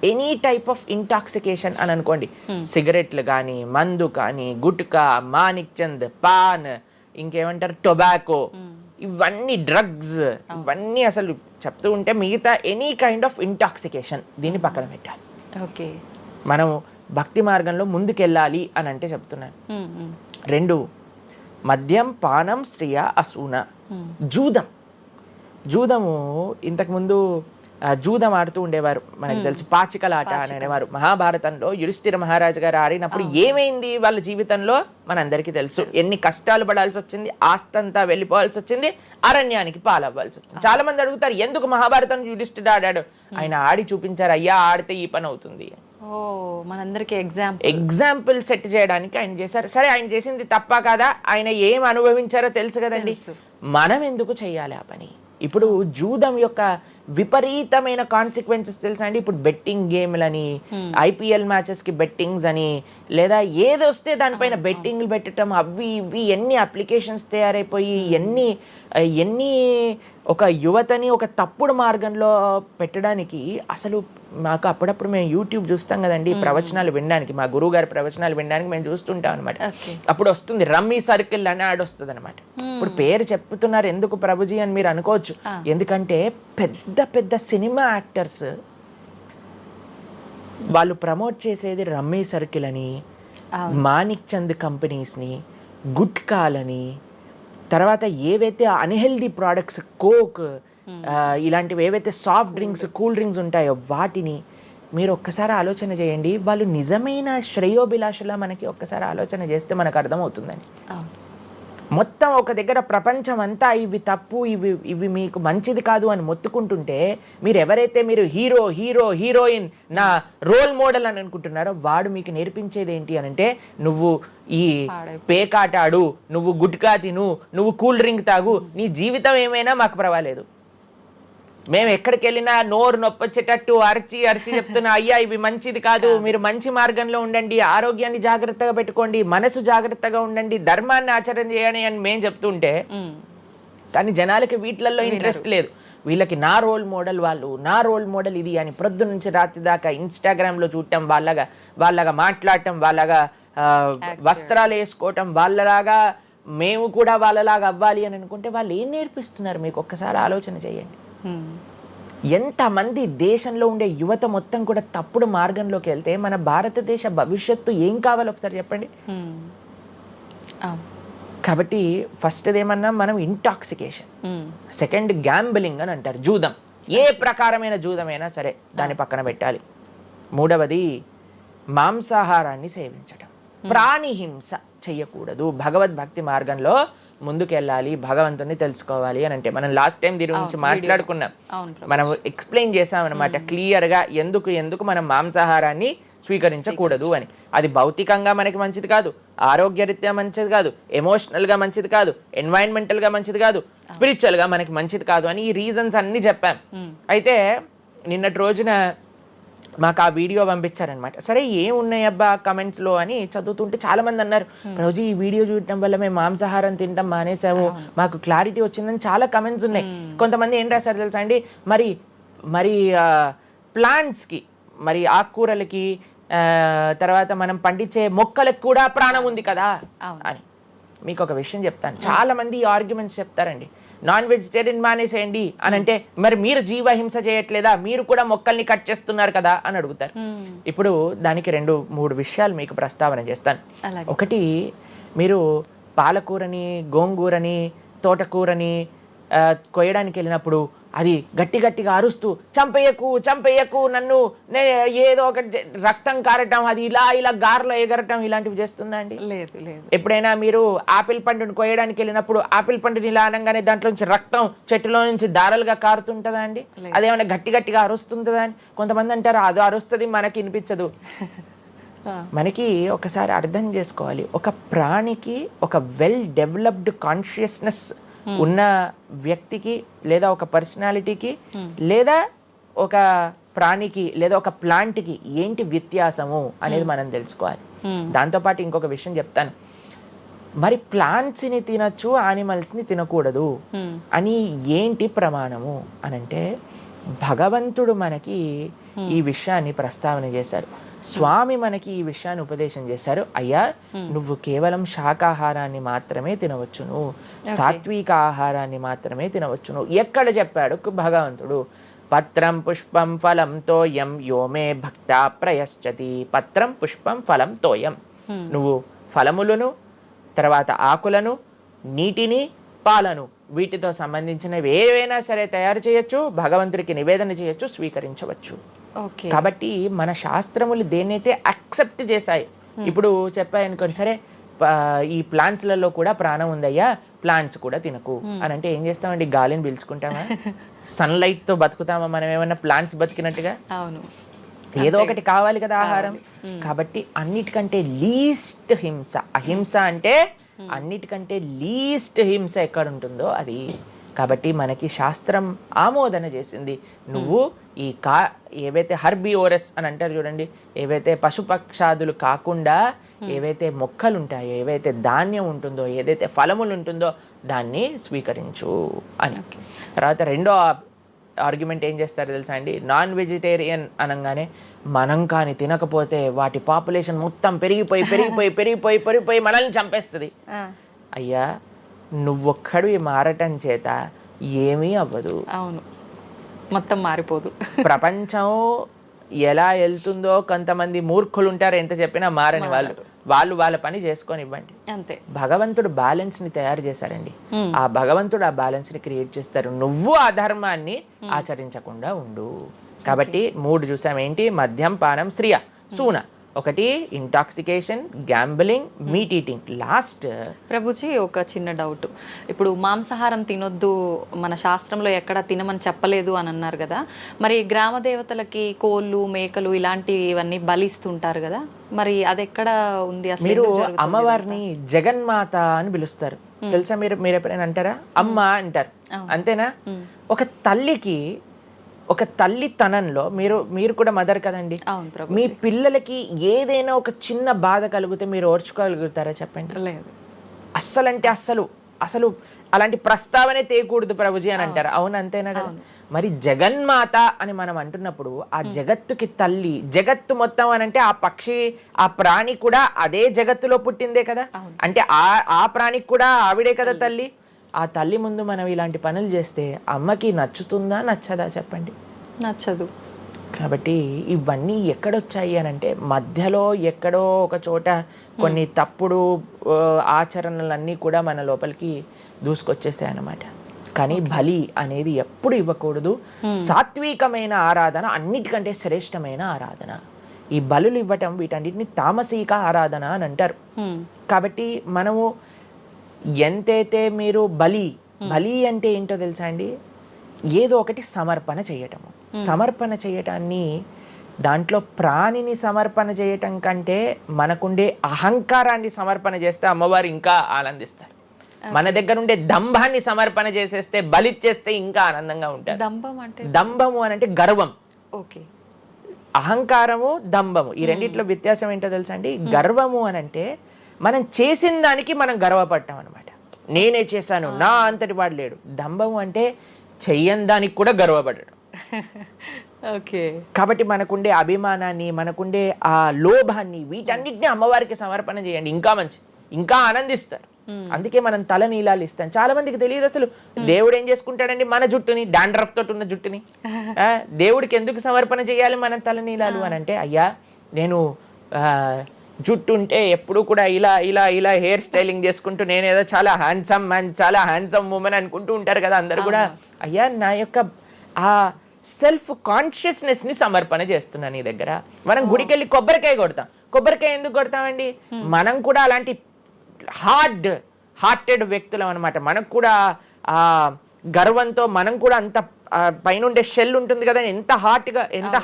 ఎనీ టైప్ ఆఫ్ ఇంటాక్సికేషన్ అని అనుకోండి. సిగరెట్లు కానీ, మందు కానీ, గుట్కా, మానిక్ చంద్, పాన్, ఇంకేమంటారు టొబాకో, ఇవన్నీ డ్రగ్స్, ఇవన్నీ అసలు చెప్తూ ఉంటే మిగతా ఎనీ కైండ్ ఆఫ్ ఇంటాక్సికేషన్ దీన్ని పక్కన పెట్టాలి. ఓకే, మనం భక్తి మార్గంలో ముందుకెళ్ళాలి అని అంటే చెప్తున్నాను. 2 మద్యం పానం శ్రియ అసూన. జూదము ఇంతకుముందు జూదం ఆడుతూ ఉండేవారు, మనకి తెలుసు పాచికలాట అని అనేవారు. మహాభారతంలో యుధిష్ఠిర మహారాజు గారు ఆడినప్పుడు ఏమైంది వాళ్ళ జీవితంలో మనందరికీ తెలుసు. ఎన్ని కష్టాలు పడాల్సి వచ్చింది, ఆస్తంతా వెళ్ళిపోవాల్సి వచ్చింది, అరణ్యానికి పాలవ్వాల్సి వచ్చింది. చాలా మంది అడుగుతారు ఎందుకు మహాభారతం యుధిష్ఠిరుడు ఆడాడు. ఆయన ఆడి చూపించారు, అయ్యా ఆడితే ఈ పని అవుతుంది. మనందరికి ఎగ్జాంపుల్ సెట్ చేయడానికి ఆయన చేశారు. సరే, ఆయన చేసింది తప్ప కాదా, ఆయన ఏం అనుభవించారో తెలుసు కదండి. మనం ఎందుకు చెయ్యాలి ఆ పని? ఇప్పుడు జూదం యొక్క విపరీతమైన కాన్సిక్వెన్సెస్ తెలుసా అండి. ఇప్పుడు బెట్టింగ్ గేమ్లని, ఐపీఎల్ మ్యాచెస్ కి బెట్టింగ్స్ అని, లేదా ఏదొస్తే దానిపైన బెట్టింగ్లు పెట్టడం, అవి ఇవి ఎన్ని అప్లికేషన్స్ తయారైపోయి ఎన్ని ఒక యువతని ఒక తప్పుడు మార్గంలో పెట్టడానికి. అసలు మాకు అప్పుడప్పుడు మేము యూట్యూబ్ చూస్తాం కదండి ప్రవచనాలు వినడానికి, మా గురువు గారి ప్రవచనాలు వినడానికి మేము చూస్తుంటాం అనమాట. అప్పుడు వస్తుంది రమ్మీ సర్కిల్ అని యాడ్ వస్తుంది అనమాట. ఇప్పుడు పేరు చెప్తున్నారు ఎందుకు ప్రభుజీ అని మీరు అనుకోవచ్చు. ఎందుకంటే పెద్ద పెద్ద సినిమా యాక్టర్స్ వాళ్ళు ప్రమోట్ చేసేది రమ్మీ సర్కిల్ అని, మానిక్ చంద్ కంపెనీస్ని, గుట్కాలని, తర్వాత ఏవైతే అన్హెల్దీ ప్రోడక్ట్స్ కోక్ ఇలాంటివి ఏవైతే సాఫ్ట్ డ్రింక్స్ కూల్ డ్రింక్స్ ఉంటాయో వాటిని మీరు ఒక్కసారి ఆలోచన చేయండి. వాళ్ళు నిజమైన శ్రేయోభిలాషలా మనకి ఒక్కసారి ఆలోచన చేస్తే మనకు అర్థమవుతుందండి. మొత్తం ఒక దగ్గర ప్రపంచం అంతా ఇవి తప్పు, ఇవి మీకు మంచిది కాదు అని మొత్తుకుంటుంటే మీరు ఎవరైతే మీరు హీరోయిన్ నా రోల్ మోడల్ అని అనుకుంటున్నారో వాడు మీకు నేర్పించేది ఏంటి అని అంటే, నువ్వు ఈ పేకాట ఆడు, నువ్వు గుట్కా తిను, నువ్వు కూల్ డ్రింక్ తాగు, నీ జీవితం ఏమైనా మాకు పర్వాలేదు. మేము ఎక్కడికి వెళ్ళినా నోరు నొప్పొచ్చేటట్టు అరిచి చెప్తున్నా, అయ్యా ఇవి మంచిది కాదు, మీరు మంచి మార్గంలో ఉండండి, ఆరోగ్యాన్ని జాగ్రత్తగా పెట్టుకోండి, మనసు జాగ్రత్తగా ఉండండి, ధర్మాన్ని ఆచరణ చేయండి అని మేము చెప్తుంటే, కానీ జనాలకి వీటిలలో ఇంట్రెస్ట్ లేదు. వీళ్ళకి నా రోల్ మోడల్ వాళ్ళు, నా రోల్ మోడల్ ఇది అని ప్రొద్దు నుంచి రాత్రి దాకా ఇన్స్టాగ్రామ్లో చూడటం, వాళ్ళగా మాట్లాడటం, వాళ్ళగా వస్త్రాలు వేసుకోవటం, వాళ్ళలాగా మేము కూడా వాళ్ళలాగా అవ్వాలి అని అనుకుంటే వాళ్ళు ఏం నేర్పిస్తున్నారు మీకు ఒక్కసారి ఆలోచన చేయండి. ఎంతమంది దేశంలో ఉండే యువత మొత్తం కూడా తప్పుడు మార్గంలోకి వెళ్తే మన భారతదేశ భవిష్యత్తు ఏం కావాలో ఒకసారి చెప్పండి. కాబట్టి ఫస్ట్ ఏమన్నా మనం ఇంటాక్సికేషన్, సెకండ్ గ్యాంబ్లింగ్ అని అంటారు, జూదం, ఏ ప్రకారమైన జూదమైనా సరే దాన్ని పక్కన పెట్టాలి. 3వది మాంసాహారాన్ని సేవించడం, ప్రాణిహింస చెయ్యకూడదు. భగవద్భక్తి మార్గంలో ముందుకెళ్ళాలి, భగవంతుని తెలుసుకోవాలి అని అంటే మనం లాస్ట్ టైం దీని గురించి మాట్లాడుకున్నాం, మనం ఎక్స్ప్లెయిన్ చేసాం అనమాట క్లియర్గా ఎందుకు మనం మాంసాహారాన్ని స్వీకరించకూడదు అని. అది భౌతికంగా మనకి మంచిది కాదు, ఆరోగ్యరీత్యా మంచిది కాదు, ఎమోషనల్గా మంచిది కాదు, ఎన్వైరన్మెంటల్గా మంచిది కాదు, స్పిరిచువల్గా మనకి మంచిది కాదు అని ఈ రీజన్స్ అన్ని చెప్పాం. అయితే నిన్నటి రోజున మాకు ఆ వీడియో పంపించారనమాట. సరే ఏమున్నాయి అబ్బా కమెంట్స్లో అని చదువుతుంటే చాలా మంది అన్నారు, రోజు ఈ వీడియో చూడటం వల్ల మేము మాంసాహారం తినడం మానేసాము, మాకు క్లారిటీ వచ్చిందని చాలా కమెంట్స్ ఉన్నాయి. కొంతమంది ఏం రాశారు తెలుసా అండి, మరి ప్లాంట్స్కి, మరి ఆకుకూరలకి, తర్వాత మనం పండించే మొక్కలకు కూడా ప్రాణం ఉంది కదా అని. మీకు ఒక విషయం చెప్తాను, చాలా మంది ఈ ఆర్గ్యుమెంట్స్ చెప్తారండి, నాన్ వెజిటేరియన్ మానేసేయండి అని అంటే, మరి మీరు జీవహింస చేయట్లేదా, మీరు కూడా మొక్కల్ని కట్ చేస్తున్నారు కదా అని అడుగుతారు. ఇప్పుడు దానికి 2-3 విషయాలు మీకు ప్రస్తావన చేస్తాను. ఒకటి, మీరు పాలకూరని, గోంగూరని, తోటకూరని కొయ్యడానికి వెళ్ళినప్పుడు అది గట్టిగా అరుస్తూ చంపేయకు నన్ను, ఏదో ఒక రక్తం కారటం, అది ఇలా గార్లో ఎగరటం, ఇలాంటివి చేస్తుందా అండి? లేదు. ఎప్పుడైనా మీరు ఆపిల్ పండుని కొయ్యడానికి వెళ్ళినప్పుడు ఆపిల్ పండుని ఇలా అనగానే దాంట్లో నుంచి రక్తం చెట్టులో నుంచి దారాలుగా కారుతుంటుందా అండి? అదేమైనా గట్టిగా అరుస్తుందా అని కొంతమంది అంటారు, అది అరుస్తుంది మనకి వినిపించదు. మనకి ఒకసారి అర్థం చేసుకోవాలి, ఒక ప్రాణికి ఒక వెల్ డెవలప్డ్ కాన్షియస్నెస్ ఉన్న వ్యక్తికి లేదా ఒక పర్సనాలిటీకి లేదా ఒక ప్రాణికి లేదా ఒక ప్లాంట్కి ఏంటి వ్యత్యాసము అనేది మనం తెలుసుకోవాలి. దాంతోపాటు ఇంకొక విషయం చెప్తాను, మరి ప్లాంట్స్ని తినచ్చు యానిమల్స్ని తినకూడదు అని ఏంటి ప్రమాణము అనంటే భగవంతుడు మనకి ఈ విషయాన్ని ప్రస్తావన చేశారు. స్వామి మనకి ఈ విషయాన్ని ఉపదేశం చేశారు. అయ్యా, నువ్వు కేవలం శాకాహారాన్ని మాత్రమే తినవచ్చును, సాత్విక ఆహారాన్ని మాత్రమే తినవచ్చును. ఎక్కడ చెప్పాడు భగవంతుడు? పత్రం పుష్పం ఫలం తోయం యోమే భక్త ప్రయశ్చతి. పత్రం పుష్పం ఫలం తోయం. నువ్వు ఫలములను, తర్వాత ఆకులను, నీటిని, పాలను, వీటితో సంబంధించినవి ఏవైనా సరే తయారు చేయొచ్చు, భగవంతుడికి నివేదన చేయొచ్చు, స్వీకరించవచ్చు. కాబట్టి మన శాస్త్రములు దేన్నైతే యాక్సెప్ట్ చేశాయి, ఇప్పుడు చెప్పాయనుకోండి, సరే ఈ ప్లాంట్స్లలో కూడా ప్రాణం ఉందయ్యా, ప్లాంట్స్ కూడా తినకు అని అంటే ఏం చేస్తామండి? గాలిని పీల్చుకుంటామా? సన్లైట్ తో బతుకుతామా మనం? ఏమన్నా ప్లాంట్స్ బతికినట్టుగా? అవును, ఏదో ఒకటి కావాలి కదా ఆహారం. కాబట్టి అన్నిటికంటే లీస్ట్ హింస, అహింస అంటే అన్నిటికంటే లీస్ట్ హింస ఎక్కడ ఉంటుందో అది. కాబట్టి మనకి శాస్త్రం ఆమోదన చేసింది, నువ్వు ఈ ఏవైతే హర్బివోరస్ అని అంటారు చూడండి, ఏవైతే పశుపక్షాదులు కాకుండా ఏవైతే మొక్కలు ఉంటాయో, ఏవైతే ధాన్యం ఉంటుందో, ఏదైతే ఫలములు ఉంటుందో దాన్ని స్వీకరించు అని. తర్వాత రెండో ఆర్గ్యుమెంట్ ఏం చేస్తారు తెలుసా అండి? నాన్ వెజిటేరియన్ అనగానే మనం కానీ తినకపోతే వాటి పాపులేషన్ మొత్తం పెరిగిపోయి పెరిగిపోయి పెరిగిపోయి పెరిగిపోయి మనల్ని చంపేస్తుంది. అయ్యా, నువ్వొక్కడు మారటం చేత ఏమీ అవ్వదు. అవును, మొత్తం మారిపోదు. ప్రపంచం ఎలా వెళ్తుందో కొంతమంది మూర్ఖులు ఉంటారు, ఎంత చెప్పినా మారని వాళ్ళు వాళ్ళ పని చేసుకొని ఇవ్వండి అంతే. భగవంతుడు బ్యాలెన్స్ ని తయారు చేశారండి, ఆ భగవంతుడు ఆ బ్యాలెన్స్ ని క్రియేట్ చేస్తారు. నువ్వు ఆ ధర్మాన్ని ఆచరించకుండా ఉండు. కాబట్టి 3 చూసాం ఏంటి? మద్యం, పానం, శ్రియ, సూన. ఒకటి intoxication, gambling, meet eating. Last Prabhuji ఒక చిన్న డౌట్, ఇప్పుడు మాంసాహారం తినొద్దు మన శాస్త్రంలో ఎక్కడ తినమని చెప్పలేదు అని అన్నారు కదా, మరి గ్రామ దేవతలకి కోళ్ళు, మేకలు ఇలాంటివన్నీ బలిస్తుంటారు కదా, మరి అది ఎక్కడ ఉంది అసలు? మీరు అమ్మవారిని జగన్మాత అని పిలుస్తారు తెలుసా? మీరు ఎప్పుడైనా అంటారా? అమ్మ అంటారు, అంతేనా? ఒక తల్లికి, ఒక తల్లి తనంలో మీరు కూడా మదర్ కదండి, మీ పిల్లలకి ఏదైనా ఒక చిన్న బాధ కలిగితే మీరు ఓర్చుకోగలుగుతారా చెప్పండి? లేదు. అస్సలంటే అసలు అలాంటి ప్రస్తావనే తేయకూడదు ప్రభుజీ అని అంటారు. అవును, అంతేనా కదా? మరి జగన్మాత అని మనం అంటున్నప్పుడు ఆ జగత్తుకి తల్లి, జగత్తు మొత్తం అని అంటే ఆ పక్షి, ఆ ప్రాణి కూడా అదే జగత్తులో పుట్టిందే కదా, అంటే ఆ ప్రాణికి కూడా ఆవిడే కదా తల్లి. ఆ తల్లి ముందు మనం ఇలాంటి పనులు చేస్తే అమ్మకి నచ్చుతుందా, నచ్చదా చెప్పండి? నచ్చదు. కాబట్టి ఇవన్నీ ఎక్కడొచ్చాయి అని అంటే మధ్యలో ఎక్కడో ఒక చోట కొన్ని తప్పుడు ఆచరణలన్నీ కూడా మన లోపలికి దూసుకొచ్చేసాయి అన్నమాట. కానీ బలి అనేది ఎప్పుడు ఇవ్వకూడదు. సాత్వికమైన ఆరాధన అన్నిటికంటే శ్రేష్టమైన ఆరాధన. ఈ బలులు ఇవ్వటం వీటన్నిటిని తామసిక ఆరాధన అని అంటారు. కాబట్టి మనము ఎంతైతే మీరు బలి అంటే ఏంటో తెలుసా అండి? ఏదో ఒకటి సమర్పణ చేయటము. సమర్పణ చేయటాన్ని, దాంట్లో ప్రాణిని సమర్పణ చేయటం కంటే మనకుండే అహంకారాన్ని సమర్పణ చేస్తే అమ్మవారు ఇంకా ఆనందిస్తారు. మన దగ్గర ఉండే దంభాన్ని సమర్పణ చేసేస్తే, బలిచ్చేస్తే ఇంకా ఆనందంగా ఉంటారు. దంభము అని అంటే గర్వం. ఓకే, అహంకారము, దంభము, ఈ రెండిట్లో వ్యత్యాసం ఏంటో తెలుసా అండి? గర్వము అని అంటే మనం చేసిన దానికి మనం గర్వపడటం అనమాట. నేనే చేశాను, నా అంతటి వాడు లేడు. దంభము అంటే చెయ్యని దానికి కూడా గర్వపడడం. ఓకే, కాబట్టి మనకుండే అభిమానాన్ని, మనకుండే ఆ లోభాన్ని, వీటన్నిటిని అమ్మవారికి సమర్పణ చేయండి, ఇంకా మంచి, ఇంకా ఆనందిస్తారు. అందుకే మనం తల నీలాలు ఇస్తాం. చాలా మందికి తెలియదు అసలు దేవుడు ఏం చేసుకుంటాడండి మన జుట్టుని, డాండ్రఫ్ తోటి ఉన్న జుట్టుని దేవుడికి ఎందుకు సమర్పణ చేయాలి మనం తల నీలాలు అని అంటే, అయ్యా నేను జుట్టు ఉంటే ఎప్పుడు కూడా ఇలా ఇలా ఇలా హెయిర్ స్టైలింగ్ చేసుకుంటూ నేనేదో చాలా హ్యాండ్సమ్ మ్యాన్, చాలా హ్యాండ్సమ్ ఉమెన్ అనుకుంటూ ఉంటారు కదా అందరు కూడా. అయ్యా, నా యొక్క ఆ సెల్ఫ్ కాన్షియస్నెస్ ని సమర్పణ చేస్తున్నా నీ దగ్గర. మనం గుడికి వెళ్ళి కొబ్బరికాయ కొడతాం. కొబ్బరికాయ ఎందుకు కొడతామండి? మనం కూడా అలాంటి హార్టెడ్ వ్యక్తులం అనమాట. మనకు కూడా ఆ గర్వంతో మనం కూడా అంత పైన ఉండే షెల్ ఉంటుంది కదా, ఎంత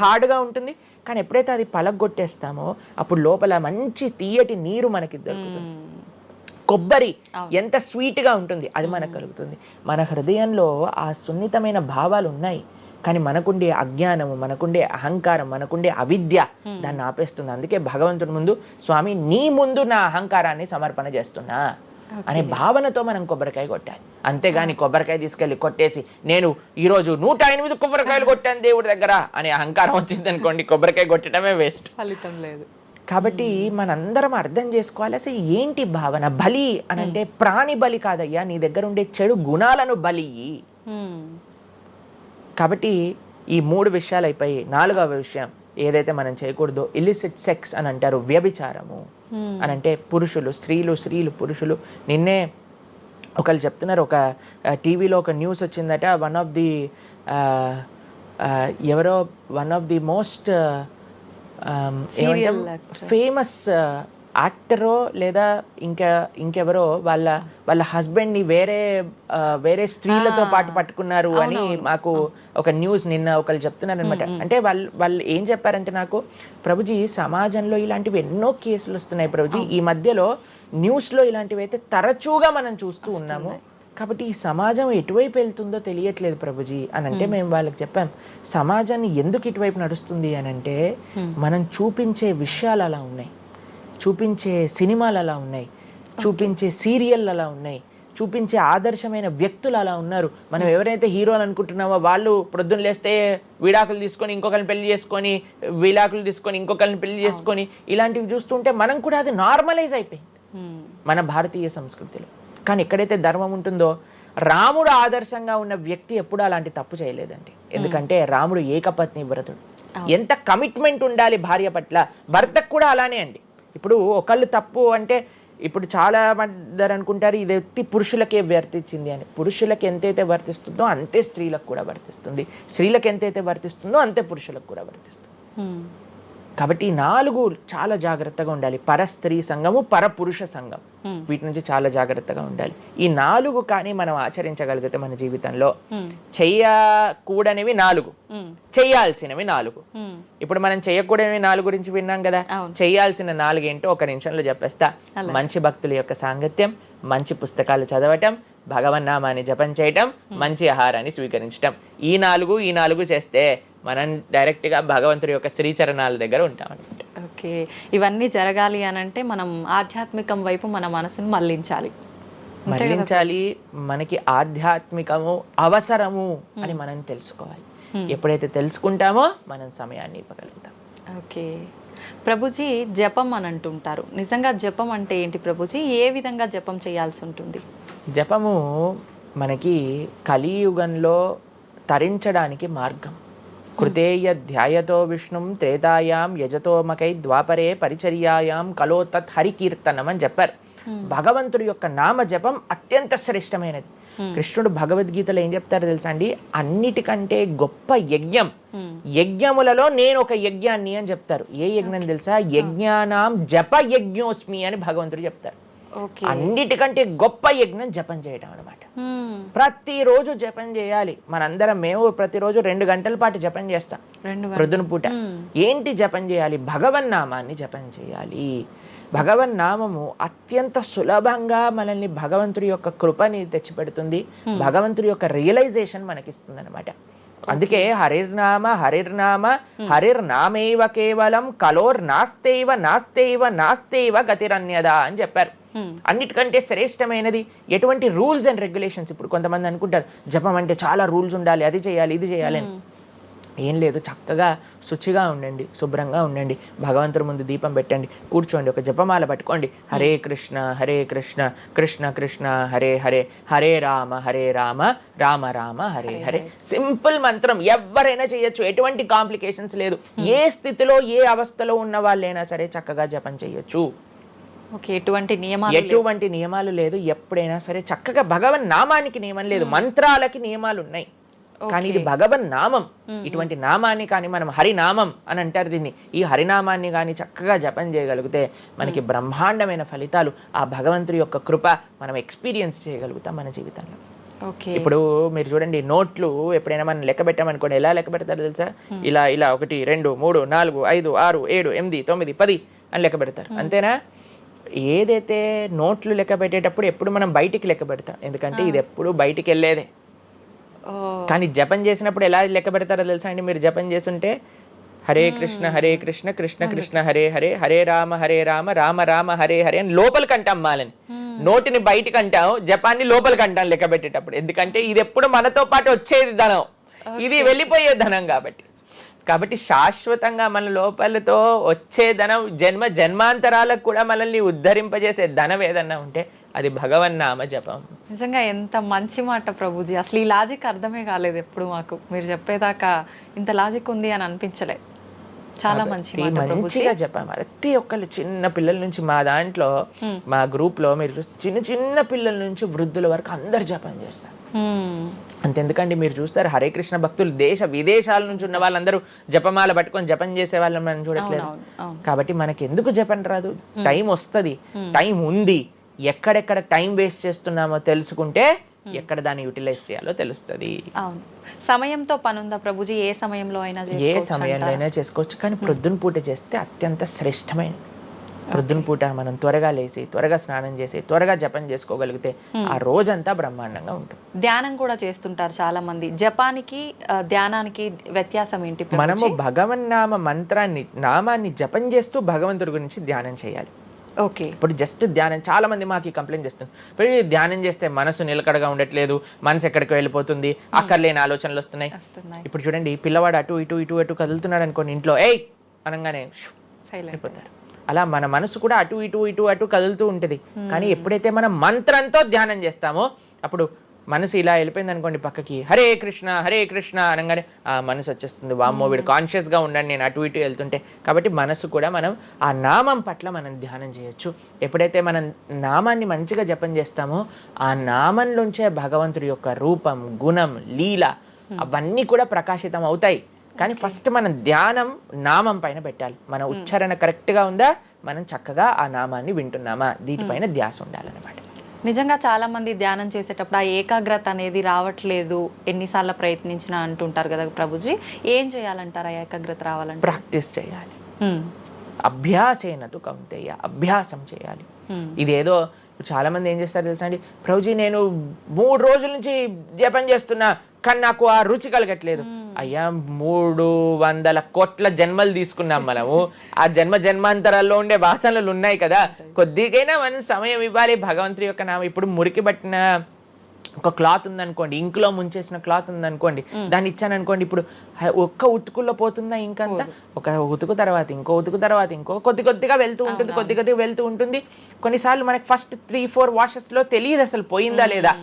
హార్డ్గా ఉంటుంది. కానీ ఎప్పుడైతే అది పలగొట్టేస్తామో అప్పుడు లోపల మంచి తీయటి నీరు మనకి దొరుకుతుంది. కొబ్బరి ఎంత స్వీట్గా ఉంటుంది అది మనకు కలుగుతుంది. మన హృదయంలో ఆ సున్నితమైన భావాలు ఉన్నాయి, కానీ మనకుండే అజ్ఞానము, మనకుండే అహంకారం, మనకుండే అవిద్య దాన్ని ఆపేస్తుంది. అందుకే భగవంతుడి ముందు స్వామి నీ ముందు నా అహంకారాన్ని సమర్పణ చేస్తున్నా అనే భావనతో మనం కొబ్బరికాయ కొట్టాలి. అంతేగాని కొబ్బరికాయ తీసుకెళ్ళి కొట్టేసి నేను ఈరోజు 108 కొబ్బరికాయలు కొట్టాను దేవుడి దగ్గర అనే అహంకారం వచ్చింది అనుకోండి, కొబ్బరికాయ కొట్టడమే వేస్ట్, ఫలితం లేదు. కాబట్టి మనందరం అర్థం చేసుకోవాలి అసలు ఏంటి భావన. బలి అని అంటే ప్రాణి బలి కాదయ్యా, నీ దగ్గర ఉండే చెడు గుణాలను బలి. కాబట్టి ఈ 3 విషయాలు అయిపోయి 4వ విషయం ఏదైతే మనం చేయకూడదో ఇల్లిసిట్ సెక్స్ అని అంటారు, వ్యభిచారము అని అంటే పురుషులు స్త్రీలు పురుషులు. నిన్నే ఒకళ్ళు చెప్తున్నారు, ఒక టీవీలో ఒక న్యూస్ వచ్చిందట, one of the most famous యాక్టరో లేదా ఇంకెవరో వాళ్ళ హస్బెండ్ని వేరే స్త్రీలతో పాటు పట్టుకున్నారు అని మాకు ఒక న్యూస్ నిన్న ఒకళ్ళు చెప్తున్నారు అనమాట. అంటే వాళ్ళు ఏం చెప్పారంటే నాకు, ప్రభుజీ సమాజంలో ఇలాంటివి ఎన్నో కేసులు వస్తున్నాయి ప్రభుజీ, ఈ మధ్యలో న్యూస్లో ఇలాంటివి అయితే తరచుగా మనం చూస్తూ ఉన్నాము, కాబట్టి ఈ సమాజం ఎటువైపు వెళ్తుందో తెలియట్లేదు ప్రభుజీ అని అంటే మేము వాళ్ళకి చెప్పాం, సమాజాన్ని ఎందుకు ఇటువైపు నడుస్తుంది అని అంటే మనం చూపించే విషయాలు అలా ఉన్నాయి, చూపించే సినిమాలు అలా ఉన్నాయి, చూపించే సీరియల్ అలా ఉన్నాయి, చూపించే ఆదర్శమైన వ్యక్తులు అలా ఉన్నారు. మనం ఎవరైతే హీరోలు అనుకుంటున్నామో వాళ్ళు ప్రొద్దున లేస్తే విడాకులు తీసుకొని ఇంకొకరిని పెళ్లి చేసుకొని, విడాకులు తీసుకొని ఇంకొకరిని పెళ్లి చేసుకొని, ఇలాంటివి చూస్తుంటే మనం కూడా అది నార్మలైజ్ అయిపోయింది మన భారతీయ సంస్కృతిలో. కానీ ఎక్కడైతే ధర్మం ఉంటుందో, రాముడు ఆదర్శంగా ఉన్న వ్యక్తి ఎప్పుడు అలాంటి తప్పు చేయలేదండి. ఎందుకంటే రాముడు ఏకపత్ని వ్రతుడు. ఎంత కమిట్మెంట్ ఉండాలి భార్య పట్ల, భర్తకు కూడా అలానే అండి. ఇప్పుడు ఒకళ్ళు తప్పు అంటే, ఇప్పుడు చాలా మంది అనుకుంటారు ఇది ఎత్తి పురుషులకే వర్తించింది అని. పురుషులకు ఎంతైతే వర్తిస్తుందో అంతే స్త్రీలకు కూడా వర్తిస్తుంది, స్త్రీలకు ఎంతైతే వర్తిస్తుందో అంతే పురుషులకు కూడా వర్తిస్తుంది. కాబట్టి ఈ 4 చాలా జాగ్రత్తగా ఉండాలి. పరస్త్రీ సంఘము, పరపురుష సంఘం, వీటి నుంచి చాలా జాగ్రత్తగా ఉండాలి. ఈ 4 కానీ మనం ఆచరించగలిగితే మన జీవితంలో, చెయ్యకూడనివి 4, చెయ్యాల్సినవి 4. ఇప్పుడు మనం చెయ్యకూడనివి 4 గురించి విన్నాం కదా, చెయ్యాల్సిన 4 ఏంటో ఒక నిమిషంలో చెప్పేస్తా. మంచి భక్తుల యొక్క సాంగత్యం, మంచి పుస్తకాలు చదవటం, భగవన్నామాన్ని జపం చేయటం, మంచి ఆహారాన్ని స్వీకరించటం. ఈ 4 చేస్తే మనం డైరెక్ట్గా భగవంతుడి యొక్క శ్రీచరణాల దగ్గర ఉంటాం అనమాట. ఓకే, ఇవన్నీ జరగాలి అని అంటే మనం ఆధ్యాత్మికం వైపు మన మనసును మళ్ళించాలి. మనకి ఆధ్యాత్మికము అవసరము అని మనం తెలుసుకోవాలి. ఎప్పుడైతే తెలుసుకుంటామో మనం సమయాన్ని ఇవ్వగలుగుతాం. ఓకే ప్రభుజీ, జపం అని అంటుంటారు, నిజంగా జపం అంటే ఏంటి ప్రభుజీ? ఏ విధంగా జపం చేయాల్సి ఉంటుంది? జపము మనకి కలియుగంలో తరించడానికి మార్గం. కృతేయ ధ్యాయతో విష్ణుం త్రేతాయాం యజతోమకై ద్వాపరే పరిచర్యాయాం కలో తత్ హరికీర్తనం అని చెప్పారు. భగవంతుడి యొక్క నామ జపం అత్యంత శ్రేష్టమైనది. కృష్ణుడు భగవద్గీతలో ఏం చెప్తారో తెలుసా అండి, అన్నిటికంటే గొప్ప యజ్ఞం, యజ్ఞములలో నేను ఒక యజ్ఞాన్ని అని చెప్తారు. ఏ యజ్ఞం తెలుసా? యజ్ఞానాం జప యజ్ఞోస్మి అని భగవంతుడు చెప్తారు. అన్నిటికంటే గొప్ప యజ్ఞం జపం చేయడం అనమాట. ప్రతిరోజు జపం చేయాలి. మేము ప్రతిరోజు 2 గంటల పాటు జపం చేస్తాం ప్రొద్దున పూట. ఏంటి జపం చేయాలి? భగవన్నామాన్ని జపం చేయాలి. భగవన్నామము అత్యంత సులభంగా మనల్ని భగవంతుడి యొక్క కృపని తెచ్చిపెడుతుంది, భగవంతుడి యొక్క రియలైజేషన్ మనకిస్తుంది అనమాట. అందుకే హరిర్నామ హరిర్నామేవ కేవలం నాస్తేవ గతిరన్యదా అని చెప్పారు. అన్నిటికంటే శ్రేష్టమైనది ఎటువంటి రూల్స్ అండ్ రెగ్యులేషన్స్. ఇప్పుడు కొంతమంది అనుకుంటారు జపం అంటే చాలా రూల్స్ ఉండాలి, అది చేయాలి ఇది చేయాలి అని. ఏం లేదు, చక్కగా శుచిగా ఉండండి, శుభ్రంగా ఉండండి, భగవంతుడి ముందు దీపం పెట్టండి, కూర్చోండి, ఒక జపమాల పట్టుకోండి. హరే కృష్ణ కృష్ణ కృష్ణ హరే హరే, హరే రామ రామ రామ హరే హరే. సింపుల్ మంత్రం, ఎవరైనా చేయొచ్చు, ఎటువంటి కాంప్లికేషన్స్ లేదు. ఏ స్థితిలో ఏ అవస్థలో ఉన్న వాళ్ళైనా సరే చక్కగా జపం చేయొచ్చు. ఎటువంటి నియమాలు లేదు. ఎప్పుడైనా సరే చక్కగా భగవన్ నామానికి నియమం లేదు, మంత్రాలకి నియమాలు ఉన్నాయి, కానీ ఇది భగవన్ నామం. ఇటువంటి నామాన్ని కానీ మనం హరినామం అని అంటారు దీన్ని. ఈ హరినామాన్ని కానీ చక్కగా జపం చేయగలిగితే మనకి బ్రహ్మాండమైన ఫలితాలు, ఆ భగవంతుడి యొక్క కృప మనం ఎక్స్పీరియన్స్ చేయగలుగుతాం మన జీవితంలో. ఇప్పుడు మీరు చూడండి, నోట్లు ఎప్పుడైనా మనం లెక్క పెట్టామనుకోండి, ఎలా లెక్క పెడతారు తెలుసా? ఇలా 1 2 3 4 5 6 7 8 9 10 అని లెక్క పెడతారు, అంతేనా? ఏదైతే నోట్లు లెక్క పెట్టేటప్పుడు ఎప్పుడు మనం బయటికి లెక్క పెడతాం, ఎందుకంటే ఇది ఎప్పుడు బయటికి వెళ్ళేదే. ఓ కానీ జపం చేసినప్పుడు ఎలా లెక్క పెడతారో తెలుసా అండి? మీరు జపం చేస్తుంటే హరే కృష్ణ కృష్ణ కృష్ణ హరే హరే, హరే రామ రామ రామ హరే హరే అని లోపలికి అంటాం మాలని. నోటిని బయటికి అంటాం, జపాన్ని లోపలికి అంటాం లెక్క పెట్టేటప్పుడు. ఎందుకంటే ఇది ఎప్పుడు మనతో పాటు వచ్చేది ధనం, ఇది వెళ్ళిపోయే ధనం. కాబట్టి శాశ్వతంగా మన లోపలతో వచ్చే ధనం, జన్మాంతరాలకు కూడా మనల్ని ఉద్ధరింపజేసే ధనం ఏదన్నా ఉంటే అది భగవన్నామ జపం. నిజంగా ఎంత మంచి మాట ప్రభుజీ. అసలు ఈ లాజిక్ అర్థమే కాలేదు ఎప్పుడు మాకు. మీరు చెప్పేదాకా ఇంత లాజిక్ ఉంది అని అనిపించలే. చాలా మంచి మాట ప్రభుజీ. మంచిగా చెప్పాం. ప్రతి ఒక్కళ్ళు చిన్న పిల్లల నుంచి మా దాంట్లో మా గ్రూప్ లో మీరు చూస్తే చిన్న చిన్న పిల్లల నుంచి వృద్ధుల వరకు అందరు జపం చేస్తారు. అంతెందుకండి, మీరు చూస్తారు హరే కృష్ణ భక్తులు దేశ విదేశాల నుంచి ఉన్న వాళ్ళందరూ జపమాల పట్టుకొని జపం చేసే వాళ్ళని మనం చూడట్లేదు. కాబట్టి మనకి ఎందుకు జపం రాదు? టైం వస్తుంది, టైం ఉంది. ఎక్కడెక్కడ టైం వేస్ట్ చేస్తున్నామో తెలుసుకుంటే ఎక్కడ దాన్ని యూటిలైజ్ చేయాలో తెలుస్తుంది. అవును, సమయంతో పని ఉందా ప్రభుజీ? ఏ సమయంలో అయినా ఏ సమయంలో అయినా చేసుకోవచ్చు, కానీ ప్రొద్దున పూట చేస్తే అత్యంత శ్రేష్టమైన. ప్రొద్దున పూట మనం త్వరగా లేచి త్వరగా స్నానం చేసి త్వరగా జపం చేసుకోగలిగితే ఆ రోజంతా బ్రహ్మాండంగా ఉంటుంది. ధ్యానం కూడా చేస్తుంటారు చాలా మంది. జపానికి ధ్యానానికి వ్యత్యాసం ఏంటి? మనము భగవన్నామ మంత్రాన్ని, నామాన్ని జపం చేస్తూ భగవంతుడి గురించి ధ్యానం చేయాలి. ఓకే, ఇప్పుడు జస్ట్ ధ్యానం, చాలా మంది మాకు కంప్లైంట్ చేస్తుంది, ఇప్పుడు ధ్యానం చేస్తే మనసు నిలకడగా ఉండట్లేదు, మనసు ఎక్కడికి వెళ్ళిపోతుంది, అక్కర్లేని ఆలోచనలు వస్తున్నాయి. ఇప్పుడు చూడండి, పిల్లవాడు అటు ఇటు ఇటు అటు కదులుతున్నాడు అనుకోండి, ఇంట్లో ఏయ్ అనగానే అయిపోతారు. అలా మన మనసు కూడా అటు ఇటు ఇటు అటు కదులుతూ ఉంటుంది. కానీ ఎప్పుడైతే మనం మంత్రంతో ధ్యానం చేస్తామో అప్పుడు మనసు ఇలా వెళ్ళిపోయింది అనుకోండి పక్కకి, హరే కృష్ణ అనగానే ఆ మనసు వచ్చేస్తుంది, వామ్మో వీడు కాన్షియస్గా ఉండండి నేను అటు ఇటు వెళ్తుంటే. కాబట్టి మనసు కూడా మనం ఆ నామం పట్ల మనం ధ్యానం చేయొచ్చు. ఎప్పుడైతే మనం నామాన్ని మంచిగా జపం చేస్తామో ఆ నామంలోంచే భగవంతుడి యొక్క రూపం, గుణం, లీల అవన్నీ కూడా ప్రకాశితం అవుతాయి. కానీ ఫస్ట్ మనం ధ్యానం నామం పైన పెట్టాలి. మన ఉచ్చారణ కరెక్ట్గా ఉందా, మనం చక్కగా ఆ నామాన్ని వింటున్నామా, దీనిపైన ధ్యాస ఉండాలన్నమాట. నిజంగా చాలా మంది ధ్యానం చేసేటప్పుడు ఆ ఏకాగ్రత అనేది రావట్లేదు, ఎన్నిసార్లు ప్రయత్నించినా అంటుంటారు కదా ప్రభుజీ. ఏం చేయాలంటారు ఆ ఏకాగ్రత రావాలంటే? ప్రాక్టీస్ చేయాలి. అభ్యాసేనతు కౌంతేయ, అభ్యాసం చేయాలి. ఇదేదో చాలా మంది ఏం చేస్తారు తెలుసా అండి, ప్రభుజీ నేను 3 రోజుల నుంచి జపం చేస్తున్నా కానీ నాకు ఆ రుచి కలగట్లేదు. అయ్యా 300 కోట్ల జన్మలు తీసుకున్నాం మనము, ఆ జన్మాంతరాల్లో ఉండే వాసనలు ఉన్నాయి కదా, కొద్దిగైనా మనం సమయం ఇవ్వాలి భగవంతుడి యొక్క నామం. ఇప్పుడు మురికి పట్టిన ఒక క్లాత్ ఉందనుకోండి, ఇంకులో ముంచేసిన క్లాత్ ఉందనుకోండి, దాన్ని ఇచ్చాను అనుకోండి, ఇప్పుడు ఒక్క ఉతుకుల్లో పోతుందా ఇంకంతా? ఒక ఉతుకు తర్వాత ఇంకో ఉతుకు తర్వాత ఇంకో కొద్దిగా వెళ్తూ ఉంటుంది, కొద్దిగా వెళ్తూ ఉంటుంది. కొన్నిసార్లు మనకి ఫస్ట్ 3-4 వాషెస్లో తెలియదు అసలు పోయిందా లేదా.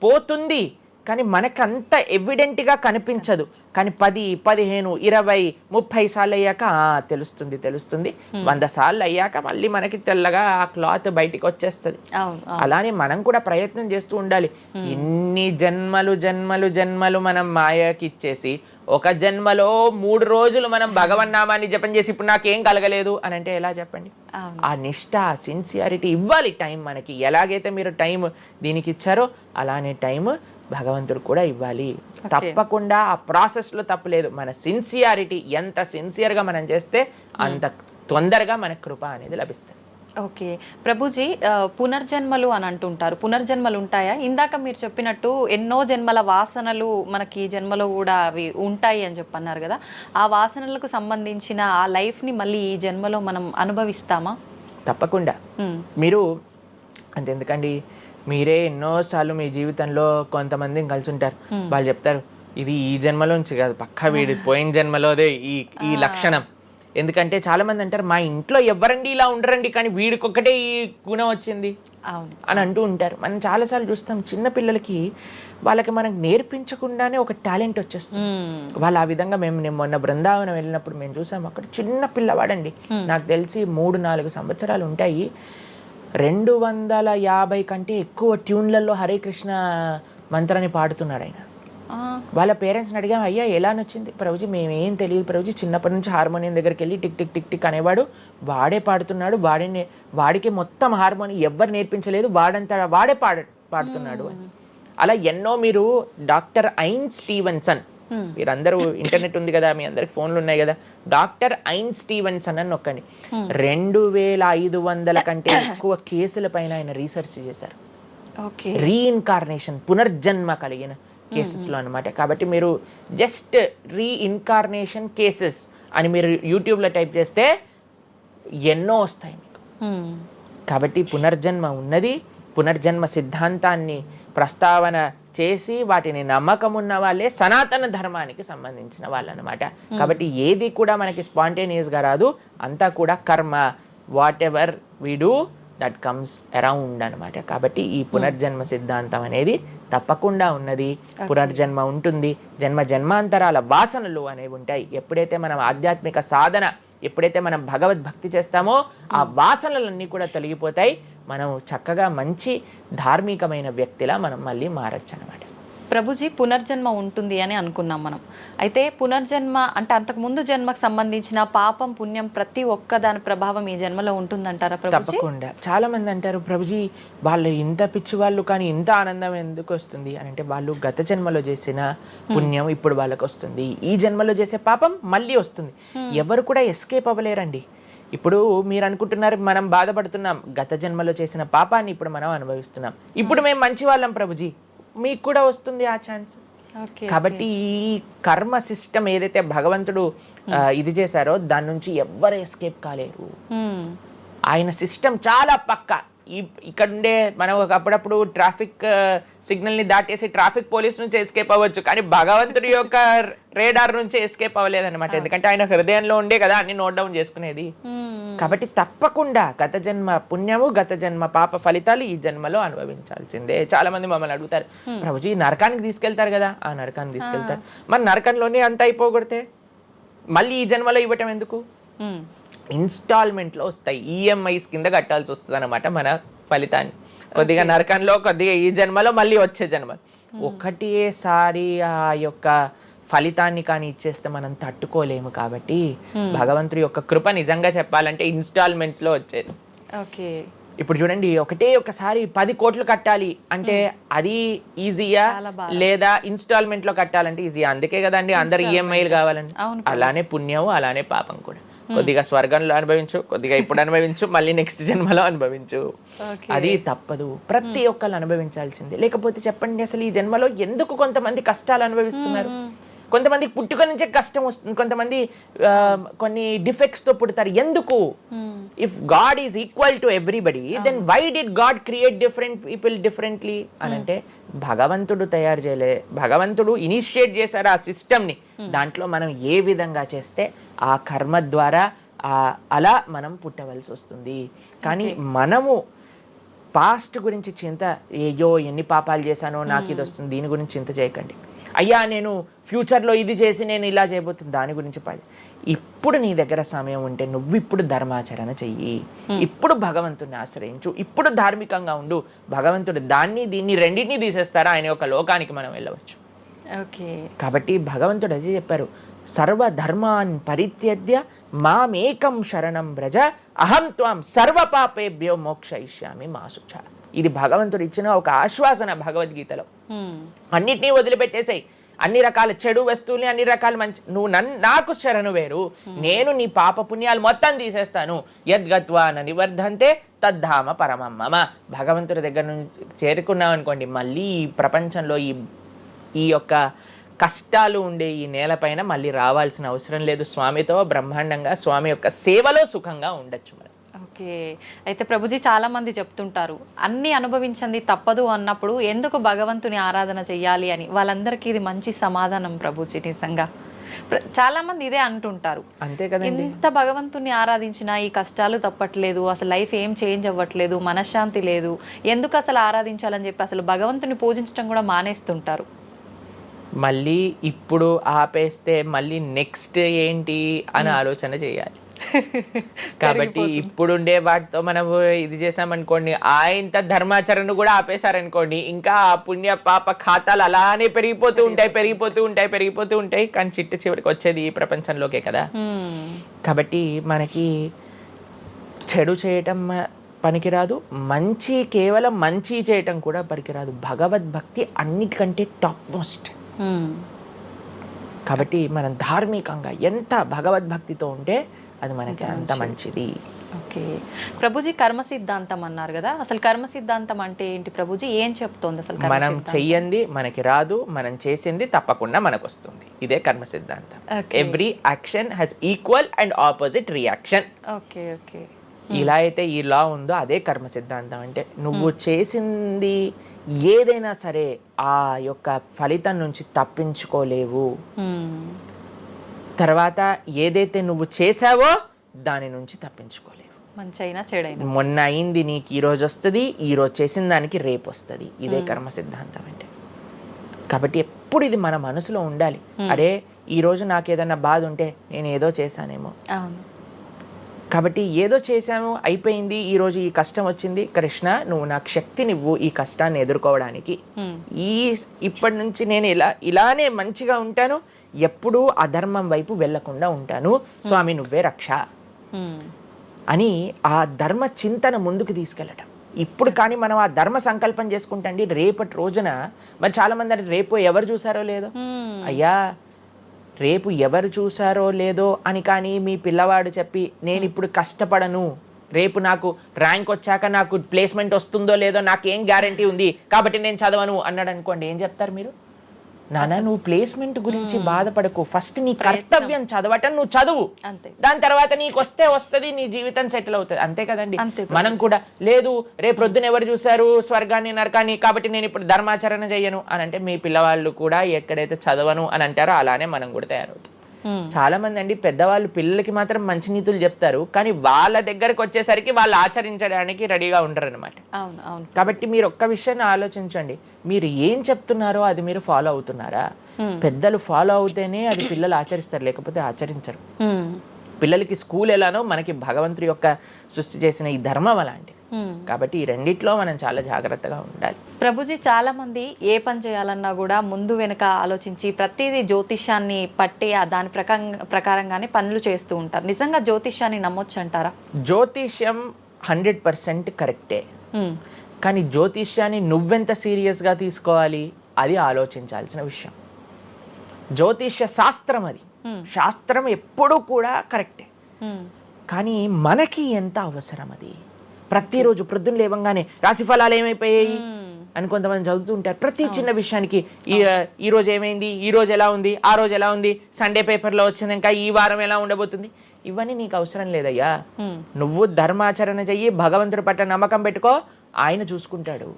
పోతుంది కానీ మనకు అంత ఎవిడెంట్గా కనిపించదు. కానీ 10, 15, 20, 30 సార్లు అయ్యాక తెలుస్తుంది. 100 సార్లు అయ్యాక మళ్ళీ మనకి తెల్లగా ఆ క్లాత్ బయటికి వచ్చేస్తుంది. అలానే మనం కూడా ప్రయత్నం చేస్తూ ఉండాలి. ఎన్ని జన్మలు మనం మాయకి ఇచ్చేసి ఒక జన్మలో 3 రోజులు మనం భగవన్నామాన్ని జపం చేసి ఇప్పుడు నాకేం కలగలేదు అని అంటే ఎలా చెప్పండి? ఆ నిష్ఠ, ఆ సిన్సియారిటీ ఇవ్వాలి టైం మనకి. ఎలాగైతే మీరు టైం దీనికి ఇచ్చారో అలానే టైం భగవంతుడు కూడా ఇవ్వాలి. తప్పకుండా ఆ ప్రాసెస్లో తప్పులేదు. మన సిన్సియారిటీ, ఎంత సిన్సియర్గా మనం చేస్తే అంత తొందరగా మనకు కృప అనేది లభిస్తుంది. ఓకే ప్రభుజీ, పునర్జన్మలు అని అంటుంటారు. పునర్జన్మలు ఉంటాయా? ఇందాక మీరు చెప్పినట్టు ఎన్నో జన్మల వాసనలు మనకి ఈ జన్మలో కూడా అవి ఉంటాయి అని చెప్పన్నారు కదా, ఆ వాసనలకు సంబంధించిన ఆ లైఫ్ని మళ్ళీ ఈ జన్మలో మనం అనుభవిస్తామా? తప్పకుండా. మీరు అంతెందుకండి, మీరే ఎన్నోసార్లు మీ జీవితంలో కొంతమందిని కలిసి ఉంటారు. వాళ్ళు చెప్తారు ఇది ఈ జన్మలోంచి కాదు, పక్కా వీడి పోయిన జన్మలోదే ఈ లక్షణం. ఎందుకంటే చాలా మంది అంటారు మా ఇంట్లో ఎవరండి ఇలా ఉండరండి కానీ వీడికొక్కటే ఈ గుణం వచ్చింది అని అంటూ ఉంటారు. మనం చాలాసార్లు చూస్తాం చిన్న పిల్లలకి, వాళ్ళకి మనకు నేర్పించకుండానే ఒక టాలెంట్ వచ్చేస్తుంది. వాళ్ళు ఆ విధంగా మేము మొన్న బృందావనం వెళ్ళినప్పుడు మేము చూసాం, అక్కడ చిన్న పిల్లవాడండి, నాకు తెలిసి 3-4 సంవత్సరాలు ఉంటాయి, 250 కంటే ఎక్కువ ట్యూన్లలో హరే కృష్ణ మంత్రాన్ని పాడుతున్నాడు ఆయన. వాళ్ళ పేరెంట్స్ని అడిగాం, అయ్యా ఎలా నచ్చింది? ప్రభుజీ మేమేం తెలియదు ప్రభుజీ, చిన్నప్పటి నుంచి హార్మోనియం దగ్గరికి వెళ్ళి టిక్ టిక్ టిక్ టిక్ అనేవాడు, వాడే పాడుతున్నాడు, వాడికి మొత్తం హార్మోనియం ఎవ్వరు నేర్పించలేదు, వాడే పాడుతున్నాడు అని. అలా ఎన్నో, మీరు డాక్టర్ ఐన్ స్టీవెన్సన్ మీరందరూ ఇంటర్నెట్ ఉంది కదా, మీ అందరికి ఫోన్లు ఉన్నాయి కదా, డాక్టర్ ఐన్ స్టీవెన్సన్ అని నొక్కండి. 2500 కంటే ఎక్కువ కేసుల పైన ఆయన రీసెర్చ్ చేశారు. రీఇన్కార్నేషన్, పునర్జన్మ కలిగిన కేసెస్లో అనమాట. కాబట్టి మీరు జస్ట్ రీఇన్కార్నేషన్ కేసెస్ అని మీరు యూట్యూబ్లో టైప్ చేస్తే ఎన్నో వస్తాయి మీకు. కాబట్టి పునర్జన్మ ఉన్నది. పునర్జన్మ సిద్ధాంతాన్ని ప్రస్తావన చేసి వాటిని నమ్మకం ఉన్న వాళ్ళే సనాతన ధర్మానికి సంబంధించిన వాళ్ళు అనమాట. కాబట్టి ఏది కూడా మనకి స్పాంటేనియస్గా రాదు, అంతా కూడా కర్మ. What ever we do that comes around అనమాట. కాబట్టి ఈ పునర్జన్మ సిద్ధాంతం అనేది తప్పకుండా ఉన్నది. పునర్జన్మ ఉంటుంది. జన్మాంతరాల వాసనలు అనేవి ఉంటాయి. ఎప్పుడైతే మనం ఆధ్యాత్మిక సాధన, ఎప్పుడైతే మనం భగవద్భక్తి చేస్తామో ఆ వాసనలన్నీ కూడా తొలగిపోతాయి. మనం చక్కగా మంచి ధార్మికమైన వ్యక్తిలా మనం మళ్ళీ మారచ్చు అనమాట. ప్రభుజీ, పునర్జన్మ ఉంటుంది అని అనుకున్నాం మనం. అయితే పునర్జన్మ అంటే అంతకుముందు జన్మకు సంబంధించిన పాపం పుణ్యం ప్రతి ఒక్క దాని ప్రభావం ఈ జన్మలో ఉంటుందంటారా ప్రభుజీ? తప్పకుండా. చాలా మంది అంటారు, ప్రభుజీ వాళ్ళు ఇంత పిచ్చి వాళ్ళు కానీ ఇంత ఆనందం ఎందుకు వస్తుంది అని అంటే, వాళ్ళు గత జన్మలో చేసిన పుణ్యం ఇప్పుడు వాళ్ళకి వస్తుంది, ఈ జన్మలో చేసే పాపం మళ్ళీ వస్తుంది. ఎవరు కూడా ఎస్కేప్ అవ్వలేరండి. ఇప్పుడు మీరు అనుకుంటున్నారు మనం బాధపడుతున్నాం, గత జన్మలో చేసిన పాపాన్ని ఇప్పుడు మనం అనుభవిస్తున్నాం, ఇప్పుడు మేము మంచి వాళ్ళం ప్రభుజీ, మీకు కూడా వస్తుంది ఆ ఛాన్స్. కాబట్టి ఈ కర్మ సిస్టమ్ ఏదైతే భగవంతుడు ఇది చేశారో దాని నుంచి ఎవ్వరు ఎస్కేప్ కాలేరు. ఆయన సిస్టమ్ చాలా పక్కా. ఇక్కడ ఉండే మనం అప్పుడప్పుడు ట్రాఫిక్ సిగ్నల్ ని దాటేసి ట్రాఫిక్ పోలీస్ నుంచి ఎస్కేప్ అవ్వచ్చు, కానీ భగవంతుడి యొక్క రేడార్ నుంచి ఎస్కేప్ అవ్వలేదన్నమాట. ఎందుకంటే ఆయన హృదయంలో ఉండే కదా అన్ని నోట్ డౌన్ చేసుకునేది. కాబట్టి తప్పకుండా గత జన్మ పుణ్యము, గత జన్మ పాప ఫలితాలు ఈ జన్మలో అనుభవించాల్సిందే. చాలా మంది మమ్మల్ని అడుగుతారు, ప్రభుజీ నరకానికి తీసుకెళ్తారు కదా. ఆ నరకానికి తీసుకెళ్తారు, మరి నరకంలోనే అంత అయిపోగొడితే మళ్ళీ ఈ జన్మలో ఇవ్వటం ఎందుకు? ఇన్స్టాల్మెంట్లో వస్తాయి, ఈఎంఐస్ కింద కట్టాల్సి వస్తుంది అనమాట మన ఫలితాన్ని. కొద్దిగా నరకంలో, కొద్దిగా ఈ జన్మలో, మళ్ళీ వచ్చే జన్మ. ఒకటేసారి ఆ యొక్క ఫలితాన్ని కానీ ఇచ్చేస్తే మనం తట్టుకోలేము. కాబట్టి భగవంతుడి యొక్క కృప నిజంగా చెప్పాలంటే ఇన్స్టాల్మెంట్స్ లో వచ్చేది. ఇప్పుడు చూడండి, ఒకసారి 10 కోట్లు కట్టాలి అంటే అది ఈజీయా, లేదా ఇన్స్టాల్మెంట్ లో కట్టాలంటే ఈజీయా? అందుకే కదండి అందరు ఈఎంఐలు కావాలండి. అలానే పుణ్యం, అలానే పాపం కూడా. కొద్దిగా స్వర్గంలో అనుభవించు, కొద్దిగా ఇప్పుడు అనుభవించు, మళ్ళీ నెక్స్ట్ జన్మలో అనుభవించు. అది తప్పదు, ప్రతి ఒక్కళ్ళు అనుభవించాల్సిందే. లేకపోతే చెప్పండి, అసలు ఈ జన్మలో ఎందుకు కొంతమంది కష్టాలు అనుభవిస్తున్నారు? కొంతమందికి పుట్టుక నుంచే కష్టం వస్తుంది, కొంతమంది కొన్ని డిఫెక్ట్స్ తో పుడతారు. ఎందుకు? If God is equal to everybody, then why did God create different people differently అని అంటే, భగవంతుడు తయారు చేయలే, భగవంతుడు ఇనిషియేట్ చేశారు ఆ సిస్టమ్ని. దాంట్లో మనం ఏ విధంగా చేస్తే ఆ కర్మ ద్వారా అలా మనం పుట్టవలసి వస్తుంది. కానీ మనము పాస్ట్ గురించి చింత, ఏయో ఎన్ని పాపాలు చేశానో నాకు ఇది వస్తుంది, దీని గురించి చింత చేయకండి. అయ్యా నేను ఫ్యూచర్లో ఇది చేసి నేను ఇలా చేయబోతుంది, దాని గురించి ఇప్పుడు నీ దగ్గర సమయం ఉంటే నువ్వు ఇప్పుడు ధర్మాచరణ చెయ్యి, ఇప్పుడు భగవంతుడిని ఆశ్రయించు, ఇప్పుడు ధార్మికంగా ఉండు. భగవంతుడు దీన్ని రెండింటినీ తీసేస్తారా, ఆయన యొక్క లోకానికి మనం వెళ్ళవచ్చు. కాబట్టి భగవంతుడు అదే చెప్పారు, సర్వధర్మాన్ పరిత్యజ్య మామేకం శరణం వ్రజ అహం త్వాం సర్వ పాపేభ్యో మోక్షయిష్యామి మా శుచ. ఇది భగవంతుడు ఇచ్చిన ఒక ఆశ్వాసన భగవద్గీతలో. అన్నిటినీ వదిలిపెట్టేసాయి, అన్ని రకాల చెడు వస్తువుల్ని, అన్ని రకాల మంచి, నువ్వు నాకు శరణు వేరు, నేను నీ పాప పుణ్యాలు మొత్తం తీసేస్తాను. యద్గత్వా న నివర్ధంతే తద్ధామ పరమం మమ. భగవంతుడి దగ్గర నుంచి చేరుకున్నాం అనుకోండి, మళ్ళీ ఈ ప్రపంచంలో ఈ యొక్క కష్టాలు ఉండే ఈ నేలపైన మళ్ళీ రావాల్సిన అవసరం లేదు. స్వామితో బ్రహ్మాండంగా స్వామి యొక్క సేవలో సుఖంగా ఉండొచ్చు మనం. అయితే ప్రభుజీ చాలా మంది చెప్తుంటారు, అన్ని అనుభవించండి తప్పదు అన్నప్పుడు ఎందుకు భగవంతుని ఆరాధన చెయ్యాలి అని. వాళ్ళందరికీ ఇది మంచి సమాధానం ప్రభుజీ. నిజంగా చాలా మంది ఇదే అంటుంటారు, అంతే కదా, ఎంత భగవంతుని ఆరాధించినా ఈ కష్టాలు తప్పట్లేదు, అసలు లైఫ్ ఏం చేంజ్ అవ్వట్లేదు, మనశ్శాంతి లేదు, ఎందుకు అసలు ఆరాధించాలని చెప్పి అసలు భగవంతుని పూజించడం కూడా మానేస్తుంటారు. మళ్ళీ ఇప్పుడు ఆపేస్తే మళ్ళీ నెక్స్ట్ ఏంటి అని ఆలోచన చేయాలి. కాబట్టి ఇప్పుడుండే వాటితో మనం ఇది చేసామనుకోండి, ఇంత ధర్మాచరణ కూడా ఆపేశారనుకోండి, ఇంకా ఆ పుణ్య పాప ఖాతాలు అలానే పెరిగిపోతూ ఉంటాయి. కానీ చివరికి వచ్చేది ఈ ప్రపంచంలోకే కదా. కాబట్టి మనకి చెడు చేయటం పనికిరాదు, కేవలం మంచి చేయటం కూడా పనికిరాదు. భగవద్భక్తి అన్నిటికంటే టాప్ మోస్ట్. కాబట్టి మనం ధార్మికంగా ఎంత భగవద్భక్తితో ఉంటే అది మనకి అంత మంచిది. ఓకే ప్రభుజీ, కర్మ సిద్ధాంతం అన్నారు కదా, అసలు కర్మ సిద్ధాంతం అంటే ఏంటి ప్రభుజీ? ఏం చెప్తోంది అసలు కర్మ మనం సిద్ధాంతం? చెయ్యంది మనకి రాదు, మనం చేసింది తప్పకుండా మనకు వస్తుంది. ఇదే కర్మ సిద్ధాంతం. Okay. Every action has equal and opposite reaction. Okay okay. ఇలా అయితే ఈ లా ఉందో అదే కర్మ సిద్ధాంతం. అంటే నువ్వు చేసింది ఏదైనా సరే ఆ యొక్క ఫలితం నుంచి తప్పించుకోలేవు. తర్వాత ఏదైతే నువ్వు చేసావో దాని నుంచి తప్పించుకోలేవు. మంచి అయినా చెడైనా మొన్న అయింది నీకు ఈ రోజు వస్తుంది, ఈ రోజు చేసిన దానికి రేపు వస్తుంది. ఇదే కర్మ సిద్ధాంతం అంటే. కాబట్టి ఎప్పుడు ఇది మన మనసులో ఉండాలి. అరే ఈ రోజు నాకు ఏదైనా బాధ ఉంటే నేను ఏదో చేశానేమో, అవును, కాబట్టి ఏదో చేశాము అయిపోయింది, ఈ రోజు ఈ కష్టం వచ్చింది, కృష్ణ నువ్వు నాకు శక్తినివ్వు ఈ కష్టాన్ని ఎదుర్కోవడానికి. ఇప్పటి నుంచి నేను ఇలానే మంచిగా ఉంటాను, ఎప్పుడూ అధర్మం వైపు వెళ్లకుండా ఉంటాను, స్వామి నువ్వే రక్ష అని ఆ ధర్మ చింతన ముందుకు తీసుకెళ్ళటం. ఇప్పుడు కానీ మనం ఆ ధర్మ సంకల్పం చేసుకుంటండి రేపటి రోజున మరి చాలా మంది అంటే రేపు ఎవరు చూసారో లేదో, అయ్యా రేపు ఎవరు చూసారో లేదో అని కానీ మీ పిల్లవాడు చెప్పి నేను ఇప్పుడు కష్టపడను, రేపు నాకు ర్యాంక్ వచ్చాక నాకు ప్లేస్మెంట్ వస్తుందో లేదో నాకేం గ్యారంటీ ఉంది కాబట్టి నేను చదవను అన్నాడు అనుకోండి, ఏం చెప్తారు మీరు? నాన్న నువ్వు ప్లేస్మెంట్ గురించి బాధపడకు, ఫస్ట్ నీ కర్తవ్యం చదవటం నువ్వు చదువు, దాని తర్వాత నీకు వస్తే వస్తుంది, నీ జీవితం సెటిల్ అవుతుంది. అంతే కదండి. మనం కూడా లేదు రేపు ప్రొద్దున ఎవరు చూసారు స్వర్గాన్ని నరకాన్ని కాబట్టి నేను ఇప్పుడు ధర్మాచరణ చెయ్యను అని అంటే మీ పిల్లవాళ్ళు కూడా ఎక్కడైతే చదవను అని అంటారో అలానే మనం కూడా తయారవుతాం. చాలా మంది అండి పెద్దవాళ్ళు పిల్లలకి మాత్రం మంచి నీతులు చెప్తారు, కానీ వాళ్ళ దగ్గరకు వచ్చేసరికి వాళ్ళు ఆచరించడానికి రెడీగా ఉండరు అనమాట. కాబట్టి మీరు ఒక్క విషయాన్ని ఆలోచించండి, మీరు ఏం చెప్తున్నారో అది మీరు ఫాలో అవుతున్నారా? పెద్దలు ఫాలో అవుతేనే అది పిల్లలు ఆచరిస్తారు, లేకపోతే ఆచరించరు. పిల్లలకి స్కూల్ ఎలానో మనకి భగవంతుడి యొక్క సృష్టి చేసిన ఈ ధర్మం అలాంటి. కాబట్టి ఈ రెండిట్లో మనం చాలా జాగ్రత్తగా ఉండాలి. ప్రభుజీ, చాలా మంది ఏ పని చేయాలన్నా కూడా ముందు వెనుక ఆలోచించి ప్రతిదీ జ్యోతిష్యాన్ని పట్టి దాని ప్రకారంగానే పనులు చేస్తూ ఉంటారు. నిజంగా జ్యోతిష్యాన్ని నమ్మొచ్చు అంటారా? జ్యోతిష్యం 100% కరెక్టే, కానీ జ్యోతిష్యాన్ని నువ్వెంత సీరియస్గా తీసుకోవాలి అది ఆలోచించాల్సిన విషయం. జ్యోతిష్య శాస్త్రం అది, శాస్త్రం ఎప్పుడూ కూడా కరెక్టే, కానీ మనకి ఎంత అవసరం అది. ప్రతిరోజు ప్రొద్దున లేవంగానే రాశి ఫలాలు ఏమైపోయాయి అని కొంతమంది చదువుతూ ఉంటారు. ప్రతి చిన్న విషయానికి ఈ రోజు ఏమైంది, ఈ రోజు ఎలా ఉంది, ఆ రోజు ఎలా ఉంది, సండే పేపర్లో వచ్చింది, ఇంకా ఈ వారం ఎలా ఉండబోతుంది, ఇవన్నీ నీకు అవసరం లేదయ్యా. నువ్వు ధర్మాచరణ చెయ్యి, భగవంతుడి పట్ల నమ్మకం పెట్టుకో, ఆయన చూసుకుంటాడు.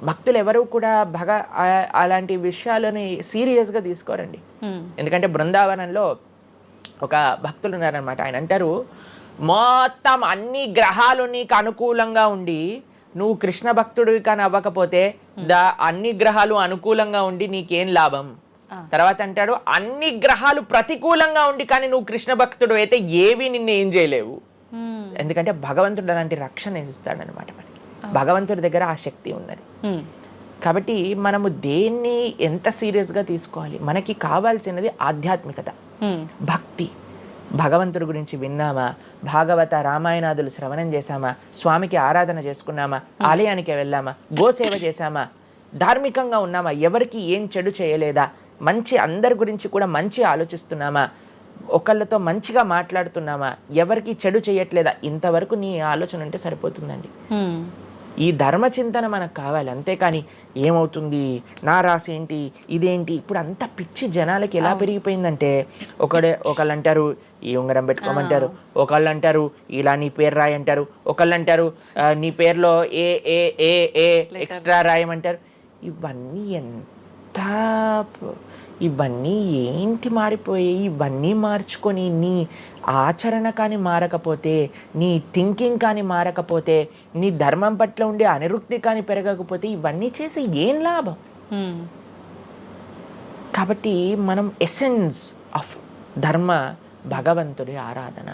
భక్తులు ఎవరు కూడా అలాంటి విషయాలని సీరియస్గా తీసుకోరండి. ఎందుకంటే బృందావనంలో ఒక భక్తులు ఉన్నారనమాట. ఆయన అంటారు, మొత్తం అన్ని గ్రహాలు నీకు అనుకూలంగా ఉండి నువ్వు కృష్ణ భక్తుడివి కానీ అవ్వకపోతే అన్ని గ్రహాలు అనుకూలంగా ఉండి నీకేం లాభం. తర్వాత అంటాడు, అన్ని గ్రహాలు ప్రతికూలంగా ఉండి కానీ నువ్వు కృష్ణ భక్తుడు అయితే ఏవి నిన్ను ఏం చేయలేవు. ఎందుకంటే భగవంతుడు అలాంటి రక్షణ ఇస్తాడనమాట మనకి. భగవంతుడి దగ్గర ఆ శక్తి ఉన్నది. కాబట్టి మనము దేన్ని ఎంత సీరియస్గా తీసుకోవాలి? మనకి కావాల్సినది ఆధ్యాత్మికత, భక్తి. భగవంతుడి గురించి విన్నామా, భాగవత రామాయణాదులు శ్రవణం చేశామా, స్వామికి ఆరాధన చేసుకున్నామా, ఆలయానికి వెళ్ళామా, గోసేవ చేశామా, ధార్మికంగా ఉన్నామా, ఎవరికి ఏం చెడు చేయలేదా, మంచి అందరి గురించి కూడా మంచి ఆలోచిస్తున్నామా, ఒకళ్ళతో మంచిగా మాట్లాడుతున్నామా, ఎవరికి చెడు చేయట్లేదా, ఇంతవరకు నీ ఆలోచన ఉంటే సరిపోతుందండి. ఈ ధర్మ చింతన మనకు కావాలి. అంతేకాని ఏమవుతుంది, నా రాసి ఏంటి, ఇదేంటి, ఇప్పుడు అంత పిచ్చి జనాలకి ఎలా పెరిగిపోయిందంటే ఒకళ్ళు అంటారు ఈ ఉంగరం పెట్టుకోమంటారు, ఒకళ్ళు అంటారు ఇలా నీ పేరు రాయి అంటారు, ఒకళ్ళు అంటారు నీ పేరులో ఏ ఏ ఏ ఏ ఎక్స్ట్రా రాయమంటారు. ఇవన్నీ ఏంటి మారిపోయాయి? ఇవన్నీ మార్చుకొని నీ ఆచరణ కానీ మారకపోతే, నీ థింకింగ్ కానీ మారకపోతే, నీ ధర్మం పట్ల ఉండే అనిరుక్తి కానీ పెరగకపోతే ఇవన్నీ చేసి ఏం లాభం? కాబట్టి మనం ఎసెన్స్ ఆఫ్ ధర్మ భగవంతుడి ఆరాధన.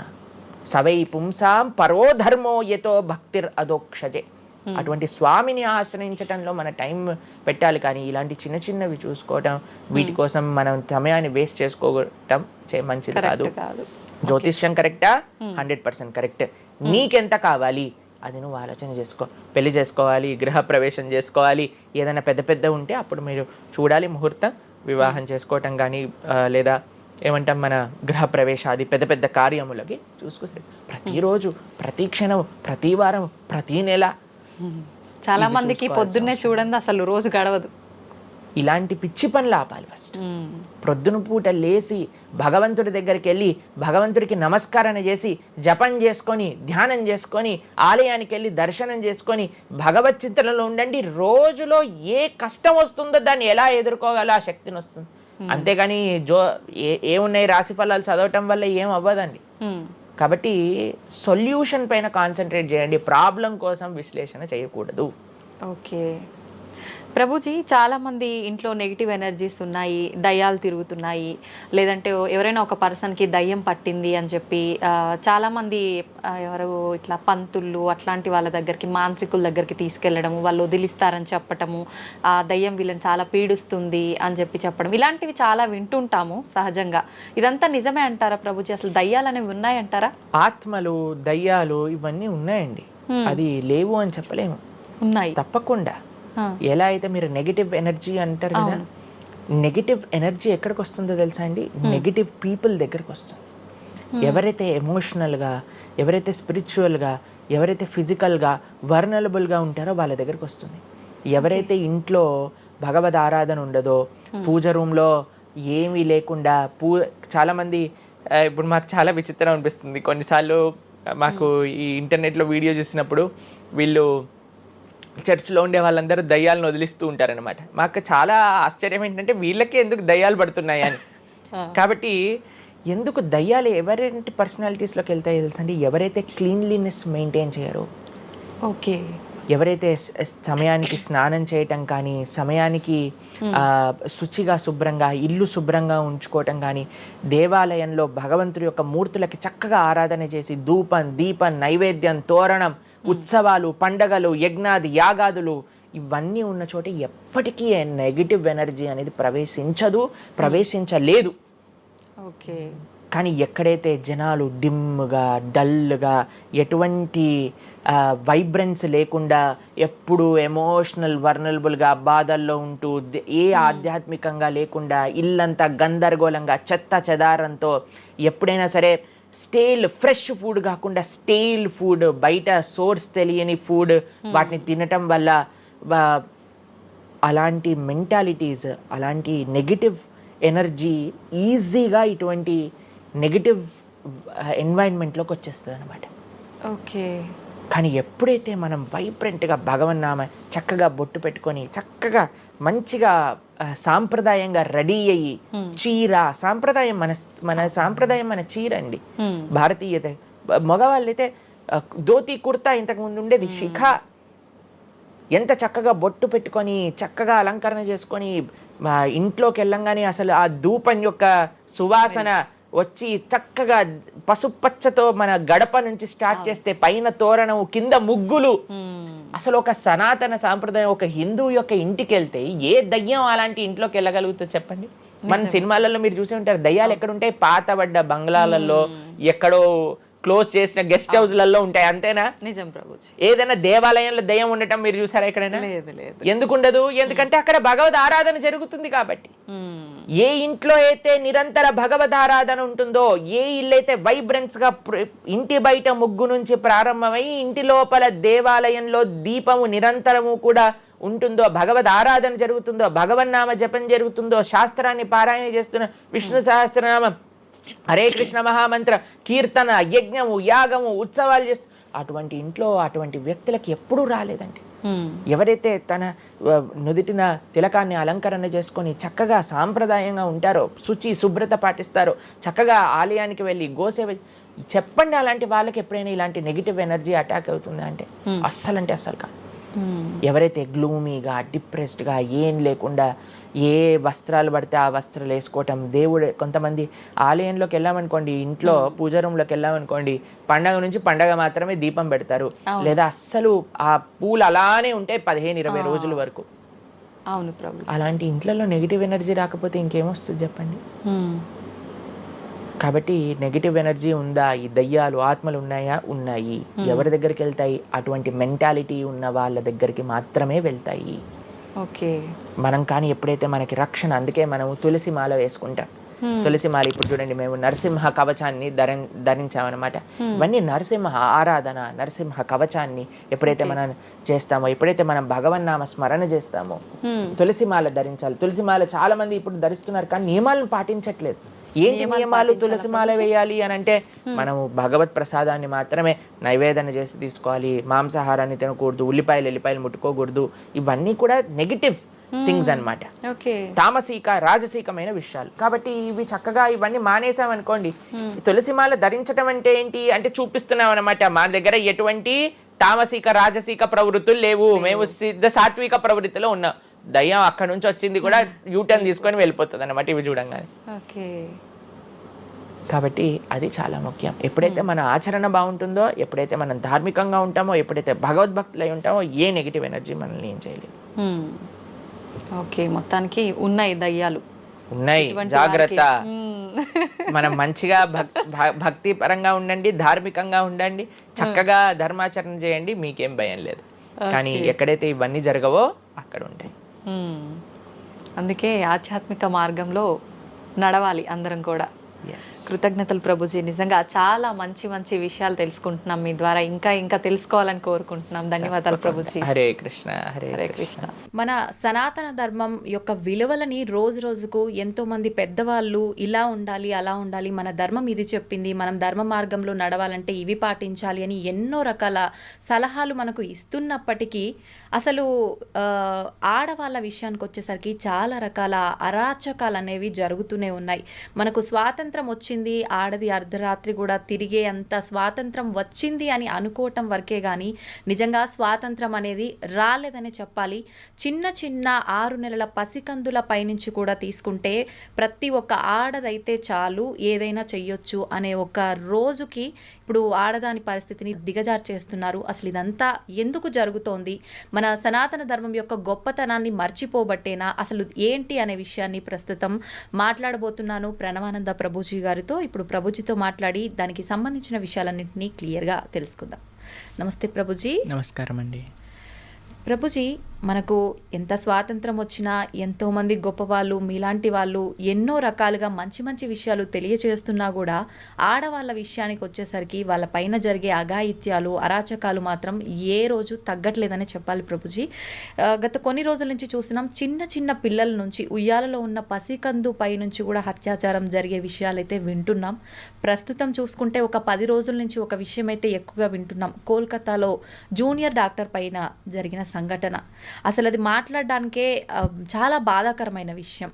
సవై పుంసాం పరో ధర్మో యతో భక్తిర్ అదోక్షజే. అటువంటి స్వామిని ఆశ్రయించటంలో మన టైం పెట్టాలి, కానీ ఇలాంటి చిన్న చిన్నవి చూసుకోవటం, వీటి కోసం మనం సమయాన్ని వేస్ట్ చేసుకోవటం మంచిది కాదు. జ్యోతిష్యం కరెక్టా? 100% కరెక్ట్. నీకెంత కావాలి అది నువ్వు ఆలోచన చేసుకో. పెళ్లి చేసుకోవాలి, గృహ ప్రవేశం చేసుకోవాలి, ఏదైనా పెద్ద ఉంటే అప్పుడు మీరు చూడాలి ముహూర్తం, వివాహం చేసుకోవటం కానీ లేదా ఏమంటాం మన గృహ ప్రవేశాది పెద్ద పెద్ద కార్యములకి చూసుకొస్తే ప్రతిరోజు ప్రతి క్షణం ప్రతి వారం ప్రతి నెల చాలా మందికి పొద్దున్నే చూడండి అసలు రోజు గడవదు. ఇలాంటి పిచ్చి పనులు ఆపాలి. ఫస్ట్ ప్రొద్దున పూట లేచి భగవంతుడి దగ్గరికి వెళ్ళి భగవంతుడికి నమస్కారం చేసి జపం చేసుకొని ధ్యానం చేసుకొని ఆలయానికి వెళ్ళి దర్శనం చేసుకొని భగవత్ చింతనలో ఉండండి. రోజులో ఏ కష్టం వస్తుందో దాన్ని ఎలా ఎదుర్కోగలో ఆ శక్తిని వస్తుంది. అంతేగాని ఏమున్నాయి రాశి ఫలాలు చదవటం వల్ల ఏం అవ్వదండి. కాబట్టి సొల్యూషన్ పైన కాన్సన్ట్రేట్ చేయండి, ప్రాబ్లం కోసం విశ్లేషణ చేయకూడదు. ఓకే ప్రభుజీ, చాలామంది ఇంట్లో నెగిటివ్ ఎనర్జీస్ ఉన్నాయి, దయ్యాలు తిరుగుతున్నాయి, లేదంటే ఎవరైనా ఒక పర్సన్కి దయ్యం పట్టింది అని చెప్పి చాలామంది ఎవరు ఇట్లా పంతుళ్ళు అట్లాంటి వాళ్ళ దగ్గరికి మాంత్రికుల దగ్గరికి తీసుకెళ్ళడము, వాళ్ళు వదిలిస్తారని చెప్పటము, ఆ దయ్యం వీళ్ళని చాలా పీడిస్తుంది అని చెప్పడం, ఇలాంటివి చాలా వింటుంటాము సహజంగా. ఇదంతా నిజమే అంటారా ప్రభుజీ? అసలు దయ్యాలు అనేవి ఉన్నాయంటారా? ఆత్మలు దయ్యాలు ఇవన్నీ ఉన్నాయండి, అది లేవు అని చెప్పలేము. ఉన్నాయి తప్పకుండా. ఎలా అయితే మీరు నెగిటివ్ ఎనర్జీ అంటారు కదా, నెగిటివ్ ఎనర్జీ ఎక్కడికి వస్తుందో తెలుసా అండి? నెగిటివ్ పీపుల్ దగ్గరకు వస్తుంది. ఎవరైతే ఎమోషనల్గా, ఎవరైతే స్పిరిచువల్గా, ఎవరైతే ఫిజికల్గా వర్నలబుల్గా ఉంటారో వాళ్ళ దగ్గరకు వస్తుంది. ఎవరైతే ఇంట్లో భగవద్ ఆరాధన ఉండదో, పూజ రూమ్లో ఏమీ లేకుండా చాలామంది ఇప్పుడు మాకు చాలా విచిత్రం అనిపిస్తుంది కొన్నిసార్లు. మాకు ఈ ఇంటర్నెట్లో వీడియో చూసినప్పుడు వీళ్ళు చర్చ్లో ఉండే వాళ్ళందరూ దయ్యాలను వదిలిస్తూ ఉంటారనమాట. మాకు చాలా ఆశ్చర్యం ఏంటంటే వీళ్ళకి ఎందుకు దయ్యాలు పడుతున్నాయి అని. కాబట్టి ఎందుకు దయ్యాలు ఎవరైతే పర్సనాలిటీస్లోకి వెళ్తాయో తెలుసా అండి? ఎవరైతే క్లీన్లీనెస్ మెయింటైన్ చేయరో, ఓకే, ఎవరైతే సమయానికి స్నానం చేయటం కానీ, సమయానికి శుచిగా శుభ్రంగా ఇల్లు శుభ్రంగా ఉంచుకోవటం కానీ, దేవాలయంలో భగవంతుడి యొక్క మూర్తులకి చక్కగా ఆరాధన చేసి ధూపం దీపం నైవేద్యం తోరణం ఉత్సవాలు పండగలు యజ్ఞాది యాగాదులు ఇవన్నీ ఉన్న చోట ఎప్పటికీ నెగిటివ్ ఎనర్జీ అనేది ప్రవేశించలేదు. ఓకే. కానీ ఎక్కడైతే జనాలు డిమ్గా డల్గా ఎటువంటి వైబ్రెన్స్ లేకుండా ఎప్పుడు ఎమోషనల్ వర్నలబుల్గా బాధల్లో ఉంటూ ఆధ్యాత్మికంగా లేకుండా ఇల్లంతా గందరగోళంగా చెత్త చెదారంతో ఎప్పుడైనా సరే ఫ్రెష్ ఫుడ్ కాకుండా స్టేల్ ఫుడ్, బయట సోర్స్ తెలియని ఫుడ్ వాటిని తినటం వల్ల అలాంటి మెంటాలిటీస్, అలాంటి నెగిటివ్ ఎనర్జీ ఈజీగా ఇటువంటి నెగిటివ్ ఎన్వైరన్మెంట్లోకి వచ్చేస్తుంది అనమాట. ఓకే. కానీ ఎప్పుడైతే మనం వైబ్రెంట్గా భగవన్నామ చక్కగా బొట్టు పెట్టుకొని చక్కగా మంచిగా సాంప్రదాయంగా రెడీ అయ్యి చీర సాంప్రదాయం మన సాంప్రదాయం మన చీర అండి. భారతీయత మగవాళ్ళు అయితే ధోతి కుర్తా ఇంతకు ముందు ఉండేది, శిఖ ఎంత చక్కగా బొట్టు పెట్టుకొని చక్కగా అలంకరణ చేసుకొని ఇంట్లోకి వెళ్ళంగానే అసలు ఆ ధూపం యొక్క సువాసన వచ్చి చక్కగా పసుపచ్చతో మన గడప నుంచి స్టార్ట్ చేస్తే పైన తోరణం కింద ముగ్గులు. అసలు ఒక సనాతన సాంప్రదాయం ఒక హిందువు యొక్క ఇంటికి వెళ్తే ఏ దయ్యం అలాంటి ఇంట్లోకి వెళ్ళగలుగుతుంది చెప్పండి? మన సినిమాలలో మీరు చూసి ఉంటారు, దయ్యాలు ఎక్కడుంటాయి? పాతబడ్డ బంగ్లాలలో, ఎక్కడో క్లోజ్ చేసిన గెస్ట్ హౌస్లలో ఉంటాయి, అంతేనా? నిజం ప్రభుజీ. ఏదైనా దేవాలయంలో దయ్యం ఉండటం మీరు చూసారా ఎక్కడైనా? ఎందుకు ఉండదు? ఎందుకంటే అక్కడ భగవద్ ఆరాధన జరుగుతుంది కాబట్టి. ఏ ఇంట్లో అయితే నిరంతర భగవద్ ఆరాధన ఉంటుందో, ఏ ఇల్లు అయితే వైబ్రెన్స్ గా ఇంటి బయట ముగ్గు నుంచి ప్రారంభమై ఇంటి లోపల దేవాలయంలో దీపము నిరంతరము కూడా ఉంటుందో, భగవద్ ఆరాధన జరుగుతుందో, భగవన్నామ జపం జరుగుతుందో, శాస్త్రాన్ని పారాయణ చేస్తున్న విష్ణు సహస్రనామం హరే కృష్ణ మహామంత్ర కీర్తన యజ్ఞము యాగము ఉత్సవాలు చేస్తూ అటువంటి ఇంట్లో అటువంటి వ్యక్తులకి ఎప్పుడూ రాలేదండి. ఎవరైతే తన నుదిటిన తిలకాన్ని అలంకరణ చేసుకొని చక్కగా సాంప్రదాయంగా ఉంటారో, శుచి శుభ్రత పాటిస్తారో, చక్కగా ఆలయానికి వెళ్ళి గోసేవ చెప్పండి, అలాంటి వాళ్ళకి ఎప్పుడైనా ఇలాంటి నెగిటివ్ ఎనర్జీ అటాక్ అవుతుందా అంటే అస్సలు కాదు. ఎవరైతే గ్లూమీగా డిప్రెస్డ్గా ఏం లేకుండా ఏ వస్త్రాలు పడితే ఆ వస్త్రాలు వేసుకోవటం, దేవుడు కొంతమంది ఆలయంలోకి వెళ్ళామనుకోండి, ఇంట్లో పూజ రూమ్లోకి వెళ్ళామనుకోండి, పండగ నుంచి పండగ మాత్రమే దీపం పెడతారు, లేదా అస్సలు ఆ పూలు అలానే ఉంటాయి 15-20 రోజుల వరకు. అవును ప్రభు. అలాంటి ఇంట్లలో నెగిటివ్ ఎనర్జీ రాకపోతే ఇంకేమొస్తుంది చెప్పండి? కాబట్టి నెగిటివ్ ఎనర్జీ ఉందా? ఈ దయ్యాలు ఆత్మలు ఉన్నాయా? ఉన్నాయి. ఎవరి దగ్గరికి వెళ్తాయి? అటువంటి మెంటాలిటీ ఉన్న వాళ్ళ దగ్గరికి మాత్రమే వెళ్తాయి. ఓకే. మనం కానీ ఎప్పుడైతే మనకి రక్షణ, అందుకే మనము తులసి మాల వేసుకుంటాం. తులసి మాల ఇప్పుడు చూడండి, మేము నరసింహ కవచాన్ని ధరించామన్నమాట. ఇవన్నీ నరసింహ ఆరాధన, నరసింహ కవచాన్ని ఎప్పుడైతే మనం చేస్తామో, ఎప్పుడైతే మనం భగవన్నామ స్మరణ చేస్తామో తులసి మాల ధరించాలి. తులసి మాల చాలా మంది ఇప్పుడు ధరిస్తున్నారు కానీ నియమాలను పాటించట్లేదు. ఏంటి నియమాలు? తులసి మాల వేయాలి అని అంటే మనము భగవత్ ప్రసాదాన్ని మాత్రమే నైవేదన చేసి తీసుకోవాలి, మాంసాహారాన్ని తినకూడదు, ఎల్లిపాయలు ముట్టుకోకూడదు. ఇవన్నీ కూడా నెగిటివ్ థింగ్స్ అన్నమాట, తామసిక రాజసికమైన విషయాలు. కాబట్టి ఇవి చక్కగా ఇవన్నీ మానేసామనుకోండి. తులసిమాల ధరించడం అంటే ఏంటి అంటే చూపిస్తున్నాం అనమాట, మా దగ్గర ఎటువంటి తామసిక రాజసిక ప్రవృత్తులు లేవు, మేము సిద్ధ సాత్విక ప్రవృత్తిలో ఉన్నాం. దయ్యం అక్కడ నుంచి వచ్చింది కూడా యూటర్న్ తీసుకొని వెళ్ళిపోతుంది అనమాట ఇవి చూడంగానే. కాబట్టి అది చాలా ముఖ్యం. ఎప్పుడైతే మన ఆచరణ బాగుంటుందో, ఎప్పుడైతే మనం ధార్మికంగా ఉంటామో, ఎప్పుడైతే భగవద్భక్తులై ఉంటామో, ఏ నెగిటివ్ ఎనర్జీ మనల్ని ఏం చేయలేదు. ఓకే, మొత్తానికి ఉన్నాయి దయ్యాలు, ఉన్నాయి, జాగ్రత్త. మనం మంచిగా భక్తి పరంగా ఉండండి, ధార్మికంగా ఉండండి, చక్కగా ధర్మాచరణ చేయండి, మీకేం భయం లేదు. కానీ ఎక్కడైతే ఇవన్నీ జరగవో అక్కడ ఉంటాయి. అందుకే ఆధ్యాత్మిక మార్గంలో నడవాలి అందరం కూడా. కృతజ్ఞతలు ప్రభుజీ, నిజంగా చాలా మంచి మంచి విషయాలు తెలుసుకుంటున్నాం మీ ద్వారా. ఇంకా ఇంకా తెలుసుకోవాలని కోరుకుంటున్నాం. ధన్యవాదాలు ప్రభుజీ. హరే కృష్ణ. హరే కృష్ణ. మన సనాతన ధర్మం యొక్క విలువలని రోజు రోజుకు ఎంతో మంది పెద్దవాళ్ళు ఇలా ఉండాలి, అలా ఉండాలి, మన ధర్మం ఇది చెప్పింది, మనం ధర్మ మార్గంలో నడవాలంటే ఇవి పాటించాలి అని ఎన్నో రకాల సలహాలు మనకు ఇస్తున్నప్పటికీ అసలు ఆడవాళ్ళ విషయానికి వచ్చేసరికి చాలా రకాల అరాచకాలు అనేవి జరుగుతూనే ఉన్నాయి. మనకు స్వాతంత్రం వచ్చింది, ఆడది అర్ధరాత్రి కూడా తిరిగే అంత స్వాతంత్రం వచ్చింది అని అనుకోవటం వరకే కానీ నిజంగా స్వాతంత్రం అనేది రాలేదని చెప్పాలి. చిన్న చిన్న 6 నెలల పసికందుల పైనుంచి కూడా తీసుకుంటే ప్రతి ఒక్క ఆడదైతే చాలు ఏదైనా చెయ్యొచ్చు అనే ఒక రోజుకి ఇప్పుడు ఆడదాని పరిస్థితిని దిగజారు చేస్తున్నారు. అసలు ఇదంతా ఎందుకు జరుగుతోంది? మన సనాతన ధర్మం యొక్క గొప్పతనాన్ని మర్చిపోబట్టేనా, అసలు ఏంటి అనే విషయాన్ని ప్రస్తుతం మాట్లాడబోతున్నాను ప్రణవానంద ప్రభుజీ గారితో. ఇప్పుడు ప్రభుజీతో మాట్లాడి దానికి సంబంధించిన విషయాలన్నింటినీ క్లియర్గా తెలుసుకుందాం. నమస్తే ప్రభుజీ. నమస్కారం అండి. ప్రభుజీ, మనకు ఎంత స్వాతంత్రం వచ్చినా ఎంతోమంది గొప్పవాళ్ళు మీలాంటి వాళ్ళు ఎన్నో రకాలుగా మంచి మంచి విషయాలు తెలియచేస్తున్నా కూడా ఆడవాళ్ళ విషయానికి వచ్చేసరికి వాళ్ళ పైన జరిగే అఘాయిత్యాలు, అరాచకాలు మాత్రం ఏ రోజు తగ్గట్లేదని చెప్పాలి ప్రభుజీ. గత కొన్ని రోజుల నుంచి చూస్తున్నాం, చిన్న చిన్న పిల్లల నుంచి ఉయ్యాలలో ఉన్న పసికందు పై నుంచి కూడా అత్యాచారం జరిగే విషయాలైతే వింటున్నాం. ప్రస్తుతం చూసుకుంటే ఒక 10 రోజుల నుంచి ఒక విషయం అయితే ఎక్కువగా వింటున్నాం. కోల్కతాలో జూనియర్ డాక్టర్ పైన జరిగిన సంఘటన. అసలు అది మాట్లాడడానికే చాలా బాధాకరమైన విషయం.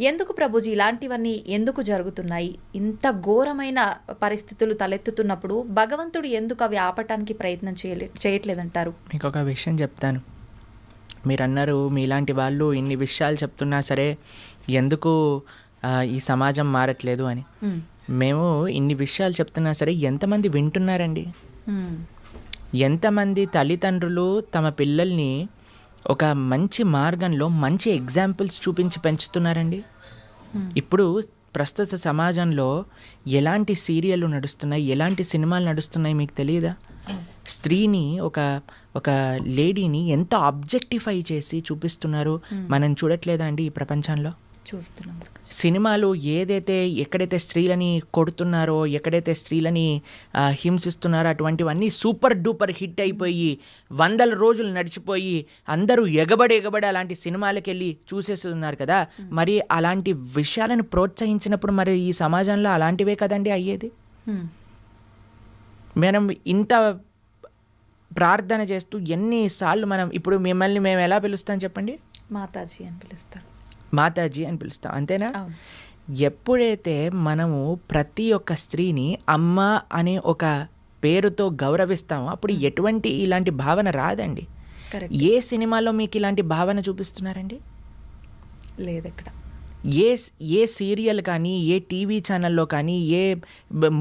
ఎందుకు ప్రభుజీ ఇలాంటివన్నీ ఎందుకు జరుగుతున్నాయి? ఇంత ఘోరమైన పరిస్థితులు తలెత్తుతున్నప్పుడు భగవంతుడు ఎందుకు అవి ఆపటానికి ప్రయత్నం చేయట్లేదంటారు? మీకు ఒక విషయం చెప్తాను. మీరు అన్నారు మీలాంటి వాళ్ళు ఇన్ని విషయాలు చెప్తున్నా సరే ఎందుకు ఈ సమాజం మారట్లేదు అని. మేము ఇన్ని విషయాలు చెప్తున్నా సరే ఎంతమంది వింటున్నారండి? ఎంతమంది తల్లిదండ్రులు తమ పిల్లల్ని ఒక మంచి మార్గంలో మంచి ఎగ్జాంపుల్స్ చూపించి పెంచుతున్నారండి? ఇప్పుడు ప్రస్తుత సమాజంలో ఎలాంటి సీరియళ్ళు నడుస్తున్నాయి, ఎలాంటి సినిమాలు నడుస్తున్నాయి మీకు తెలియదా? స్త్రీని ఒక లేడీని ఎంత ఆబ్జెక్టిఫై చేసి చూపిస్తున్నారు. మనం చూడట్లేదా అండి ఈ ప్రపంచంలో? చూస్తున్నాం. సినిమాలు ఎక్కడైతే స్త్రీలని కొడుతున్నారో, ఎక్కడైతే స్త్రీలని హింసిస్తున్నారో అటువంటివన్నీ సూపర్ డూపర్ హిట్ అయిపోయి 100 రోజులు నడిచిపోయి అందరూ ఎగబడి అలాంటి సినిమాలకు వెళ్ళి చూసేస్తున్నారు కదా. మరి అలాంటి విషయాలను ప్రోత్సహించినప్పుడు మరి ఈ సమాజంలో అలాంటివే కదండి అయ్యేది. మనం ఇంత ప్రార్థన చేస్తూ ఎన్నిసార్లు మనం ఇప్పుడు మిమ్మల్ని మేము ఎలా పిలుస్తాం చెప్పండి? మాతాజీ అని పిలుస్తారు. మాతాజీ అని పిలుస్తాం, అంతేనా? ఎప్పుడైతే మనము ప్రతి ఒక్క స్త్రీని అమ్మ అనే ఒక పేరుతో గౌరవిస్తామో అప్పుడు ఎటువంటి ఇలాంటి భావన రాదండి. ఏ సినిమాలో మీకు ఇలాంటి భావన చూపిస్తున్నారండి? లేదు ఎక్కడ. ఏ సీరియల్ కానీ, ఏ టీవీ ఛానల్లో కానీ, ఏ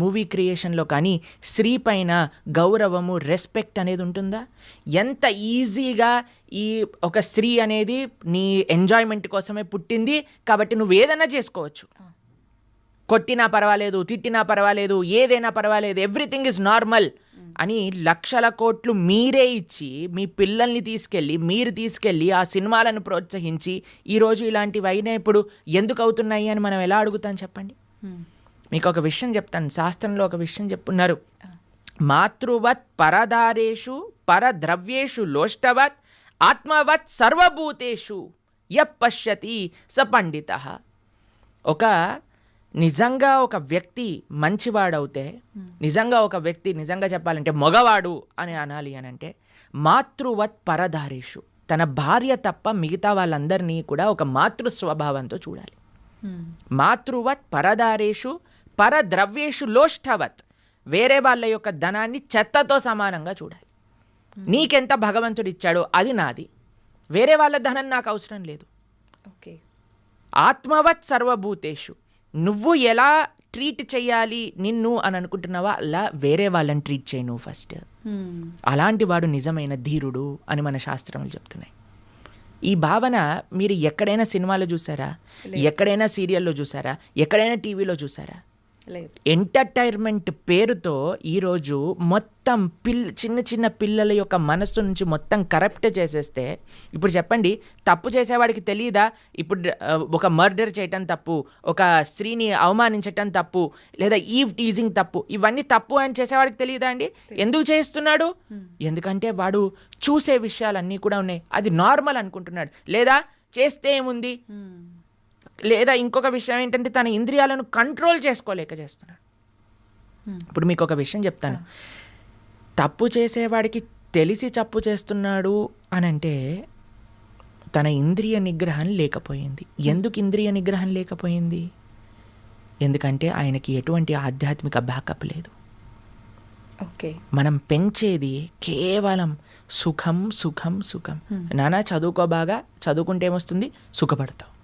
మూవీ క్రియేషన్లో కానీ స్త్రీ పైన గౌరవము, రెస్పెక్ట్ అనేది ఉంటుందా? ఎంత ఈజీగా ఈ ఒక స్త్రీ అనేది నీ ఎంజాయ్మెంట్ కోసమే పుట్టింది కాబట్టి నువ్వు ఏదైనా చేసుకోవచ్చు. కొట్టినా పర్వాలేదు, తిట్టినా పర్వాలేదు, ఏదైనా పర్వాలేదు, ఎవ్రీథింగ్ ఈజ్ నార్మల్. అని లక్షల కోట్లు మీరే ఇచ్చి మీ పిల్లల్ని మీరు తీసుకెళ్ళి ఆ సినిమాలను ప్రోత్సహించి ఈరోజు ఇలాంటివి అయినా ఇప్పుడు ఎందుకు అవుతున్నాయి అని మనం ఎలా అడుగుతాం చెప్పండి. మీకు ఒక విషయం చెప్తాను, శాస్త్రంలో ఒక విషయం చెప్పున్నారు. మాతృవత్ పరదారేషు పరద్రవ్యేషు లోష్టవత్ ఆత్మవత్ సర్వభూతేషు యపశ్యతి స పండితః. నిజంగా ఒక వ్యక్తి మంచివాడవుతే, నిజంగా చెప్పాలంటే మగవాడు అని అనాలి అని అంటే, మాతృవత్ పరదారేషు, తన భార్య తప్ప మిగతా వాళ్ళందరినీ కూడా ఒక మాతృ స్వభావంతో చూడాలి. మాతృవత్ పరదారేషు పరద్రవ్యేషు లోష్టవత్, వేరే వాళ్ళ యొక్క ధనాన్ని చెత్తతో సమానంగా చూడాలి. నీకెంత భగవంతుడు ఇచ్చాడో అది నాది, వేరే వాళ్ళ ధనం నాకు అవసరం లేదు. ఓకే. ఆత్మవత్ సర్వభూతేషు, నువ్వు ఎలా ట్రీట్ చేయాలి నిన్ను అని అనుకుంటున్నావా అలా వేరే వాళ్ళని ట్రీట్ చేయి నువ్వు ఫస్ట్. అలాంటి వాడు నిజమైన ధీరుడు అని మన శాస్త్రములు చెప్తున్నాయి. ఈ భావన మీరు ఎక్కడైనా సినిమాలో చూసారా, ఎక్కడైనా సీరియల్లో చూసారా, ఎక్కడైనా టీవీలో చూసారా? ఎంటర్టైన్మెంట్ పేరుతో ఈరోజు మొత్తం చిన్న చిన్న పిల్లల యొక్క మనస్సు నుంచి మొత్తం కరప్ట్ చేసేస్తే, ఇప్పుడు చెప్పండి, తప్పు చేసేవాడికి తెలియదా ఇప్పుడు ఒక మర్డర్ చేయటం తప్పు, ఒక స్త్రీని అవమానించటం తప్పు, లేదా ఈవ్ టీజింగ్ తప్పు, ఇవన్నీ తప్పు అని చేసేవాడికి తెలియదా అండి? ఎందుకు చేస్తున్నాడు? ఎందుకంటే వాడు చూసే విషయాలన్నీ కూడా ఉన్నాయి, అది నార్మల్ అనుకుంటున్నాడు. లేదా చేస్తే ఏముంది, లేదా ఇంకొక విషయం ఏంటంటే తన ఇంద్రియాలను కంట్రోల్ చేసుకోలేక చేస్తున్నాడు. ఇప్పుడు మీకు ఒక విషయం చెప్తాను, తప్పు చేసేవాడికి తెలిసి తప్పు చేస్తున్నాడు అని అంటే తన ఇంద్రియ నిగ్రహం లేకపోయింది. ఎందుకు ఇంద్రియ నిగ్రహం లేకపోయింది? ఎందుకంటే ఆయనకి ఎటువంటి ఆధ్యాత్మిక బ్యాకప్ లేదు. ఓకే. మనం పెంచేది కేవలం సుఖం సుఖం సుఖం. నానా చదువుకో, బాగా చదువుకుంటే ఏమొస్తుంది, సుఖపడతావు.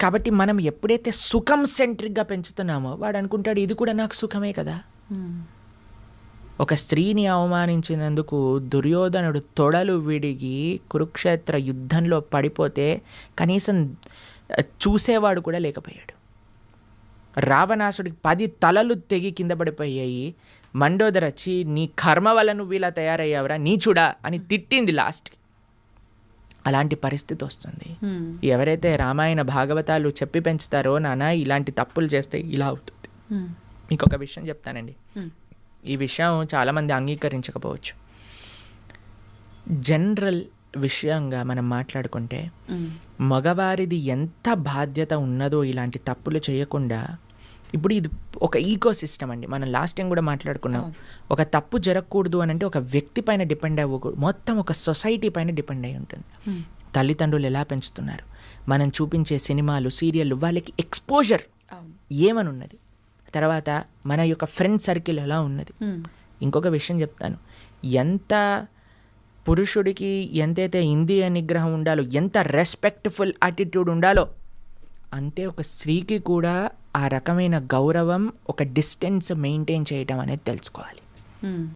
కాబట్టి మనం ఎప్పుడైతే సుఖం సెంట్రిక్గా పెంచుతున్నామో వాడు అనుకుంటాడు ఇది కూడా నాకు సుఖమే కదా. ఒక స్త్రీని అవమానించినందుకు దుర్యోధనుడు తొడలు విడిగి కురుక్షేత్ర యుద్ధంలో పడిపోతే కనీసం చూసేవాడు కూడా లేకపోయాడు. రావణాసుడికి 10 తలలు తెగి కింద పడిపోయాయి. మండోదరి వచ్చి నీ కర్మ వల్ల నువ్వు ఇలా తయారయ్యావురా నీచుడా అని తిట్టింది లాస్ట్కి. అలాంటి పరిస్థితి వస్తుంది. ఎవరైతే రామాయణ భాగవతాలు చెప్పి పెంచుతారో నాన్న ఇలాంటి తప్పులు చేస్తే ఇలా అవుతుంది. మీకు ఒక విషయం చెప్తానండి, ఈ విషయం చాలామంది అంగీకరించకపోవచ్చు. జనరల్ విషయంగా మనం మాట్లాడుకుంటే మగవారిది ఎంత బాధ్యత ఉన్నదో ఇలాంటి తప్పులు చేయకుండా. ఇప్పుడు ఇది ఒక ఈకో సిస్టమ్ అండి, మనం లాస్ట్ టైం కూడా మాట్లాడుకున్నాం. ఒక తప్పు జరగకూడదు అని అంటే ఒక వ్యక్తి పైన డిపెండ్ అవ్వకూడదు, మొత్తం ఒక సొసైటీ పైన డిపెండ్ అయి ఉంటుంది. తల్లిదండ్రులు ఎలా పెంచుతున్నారు, మనం చూపించే సినిమాలు సీరియళ్ళు, వాళ్ళకి ఎక్స్పోజర్ ఏమని ఉన్నది, తర్వాత మన యొక్క ఫ్రెండ్ సర్కిల్ ఎలా ఉన్నది. ఇంకొక విషయం చెప్తాను, ఎంత పురుషుడికి ఎంతైతే ఇంద్రియ నిగ్రహం ఉండాలో, ఎంత రెస్పెక్ట్ఫుల్ యాటిట్యూడ్ ఉండాలో, అంతే ఒక స్త్రీకి కూడా ఆ రకమైన గౌరవం, ఒక డిస్టెన్స్ మెయింటైన్ చేయటం అనేది తెలుసుకోవాలి.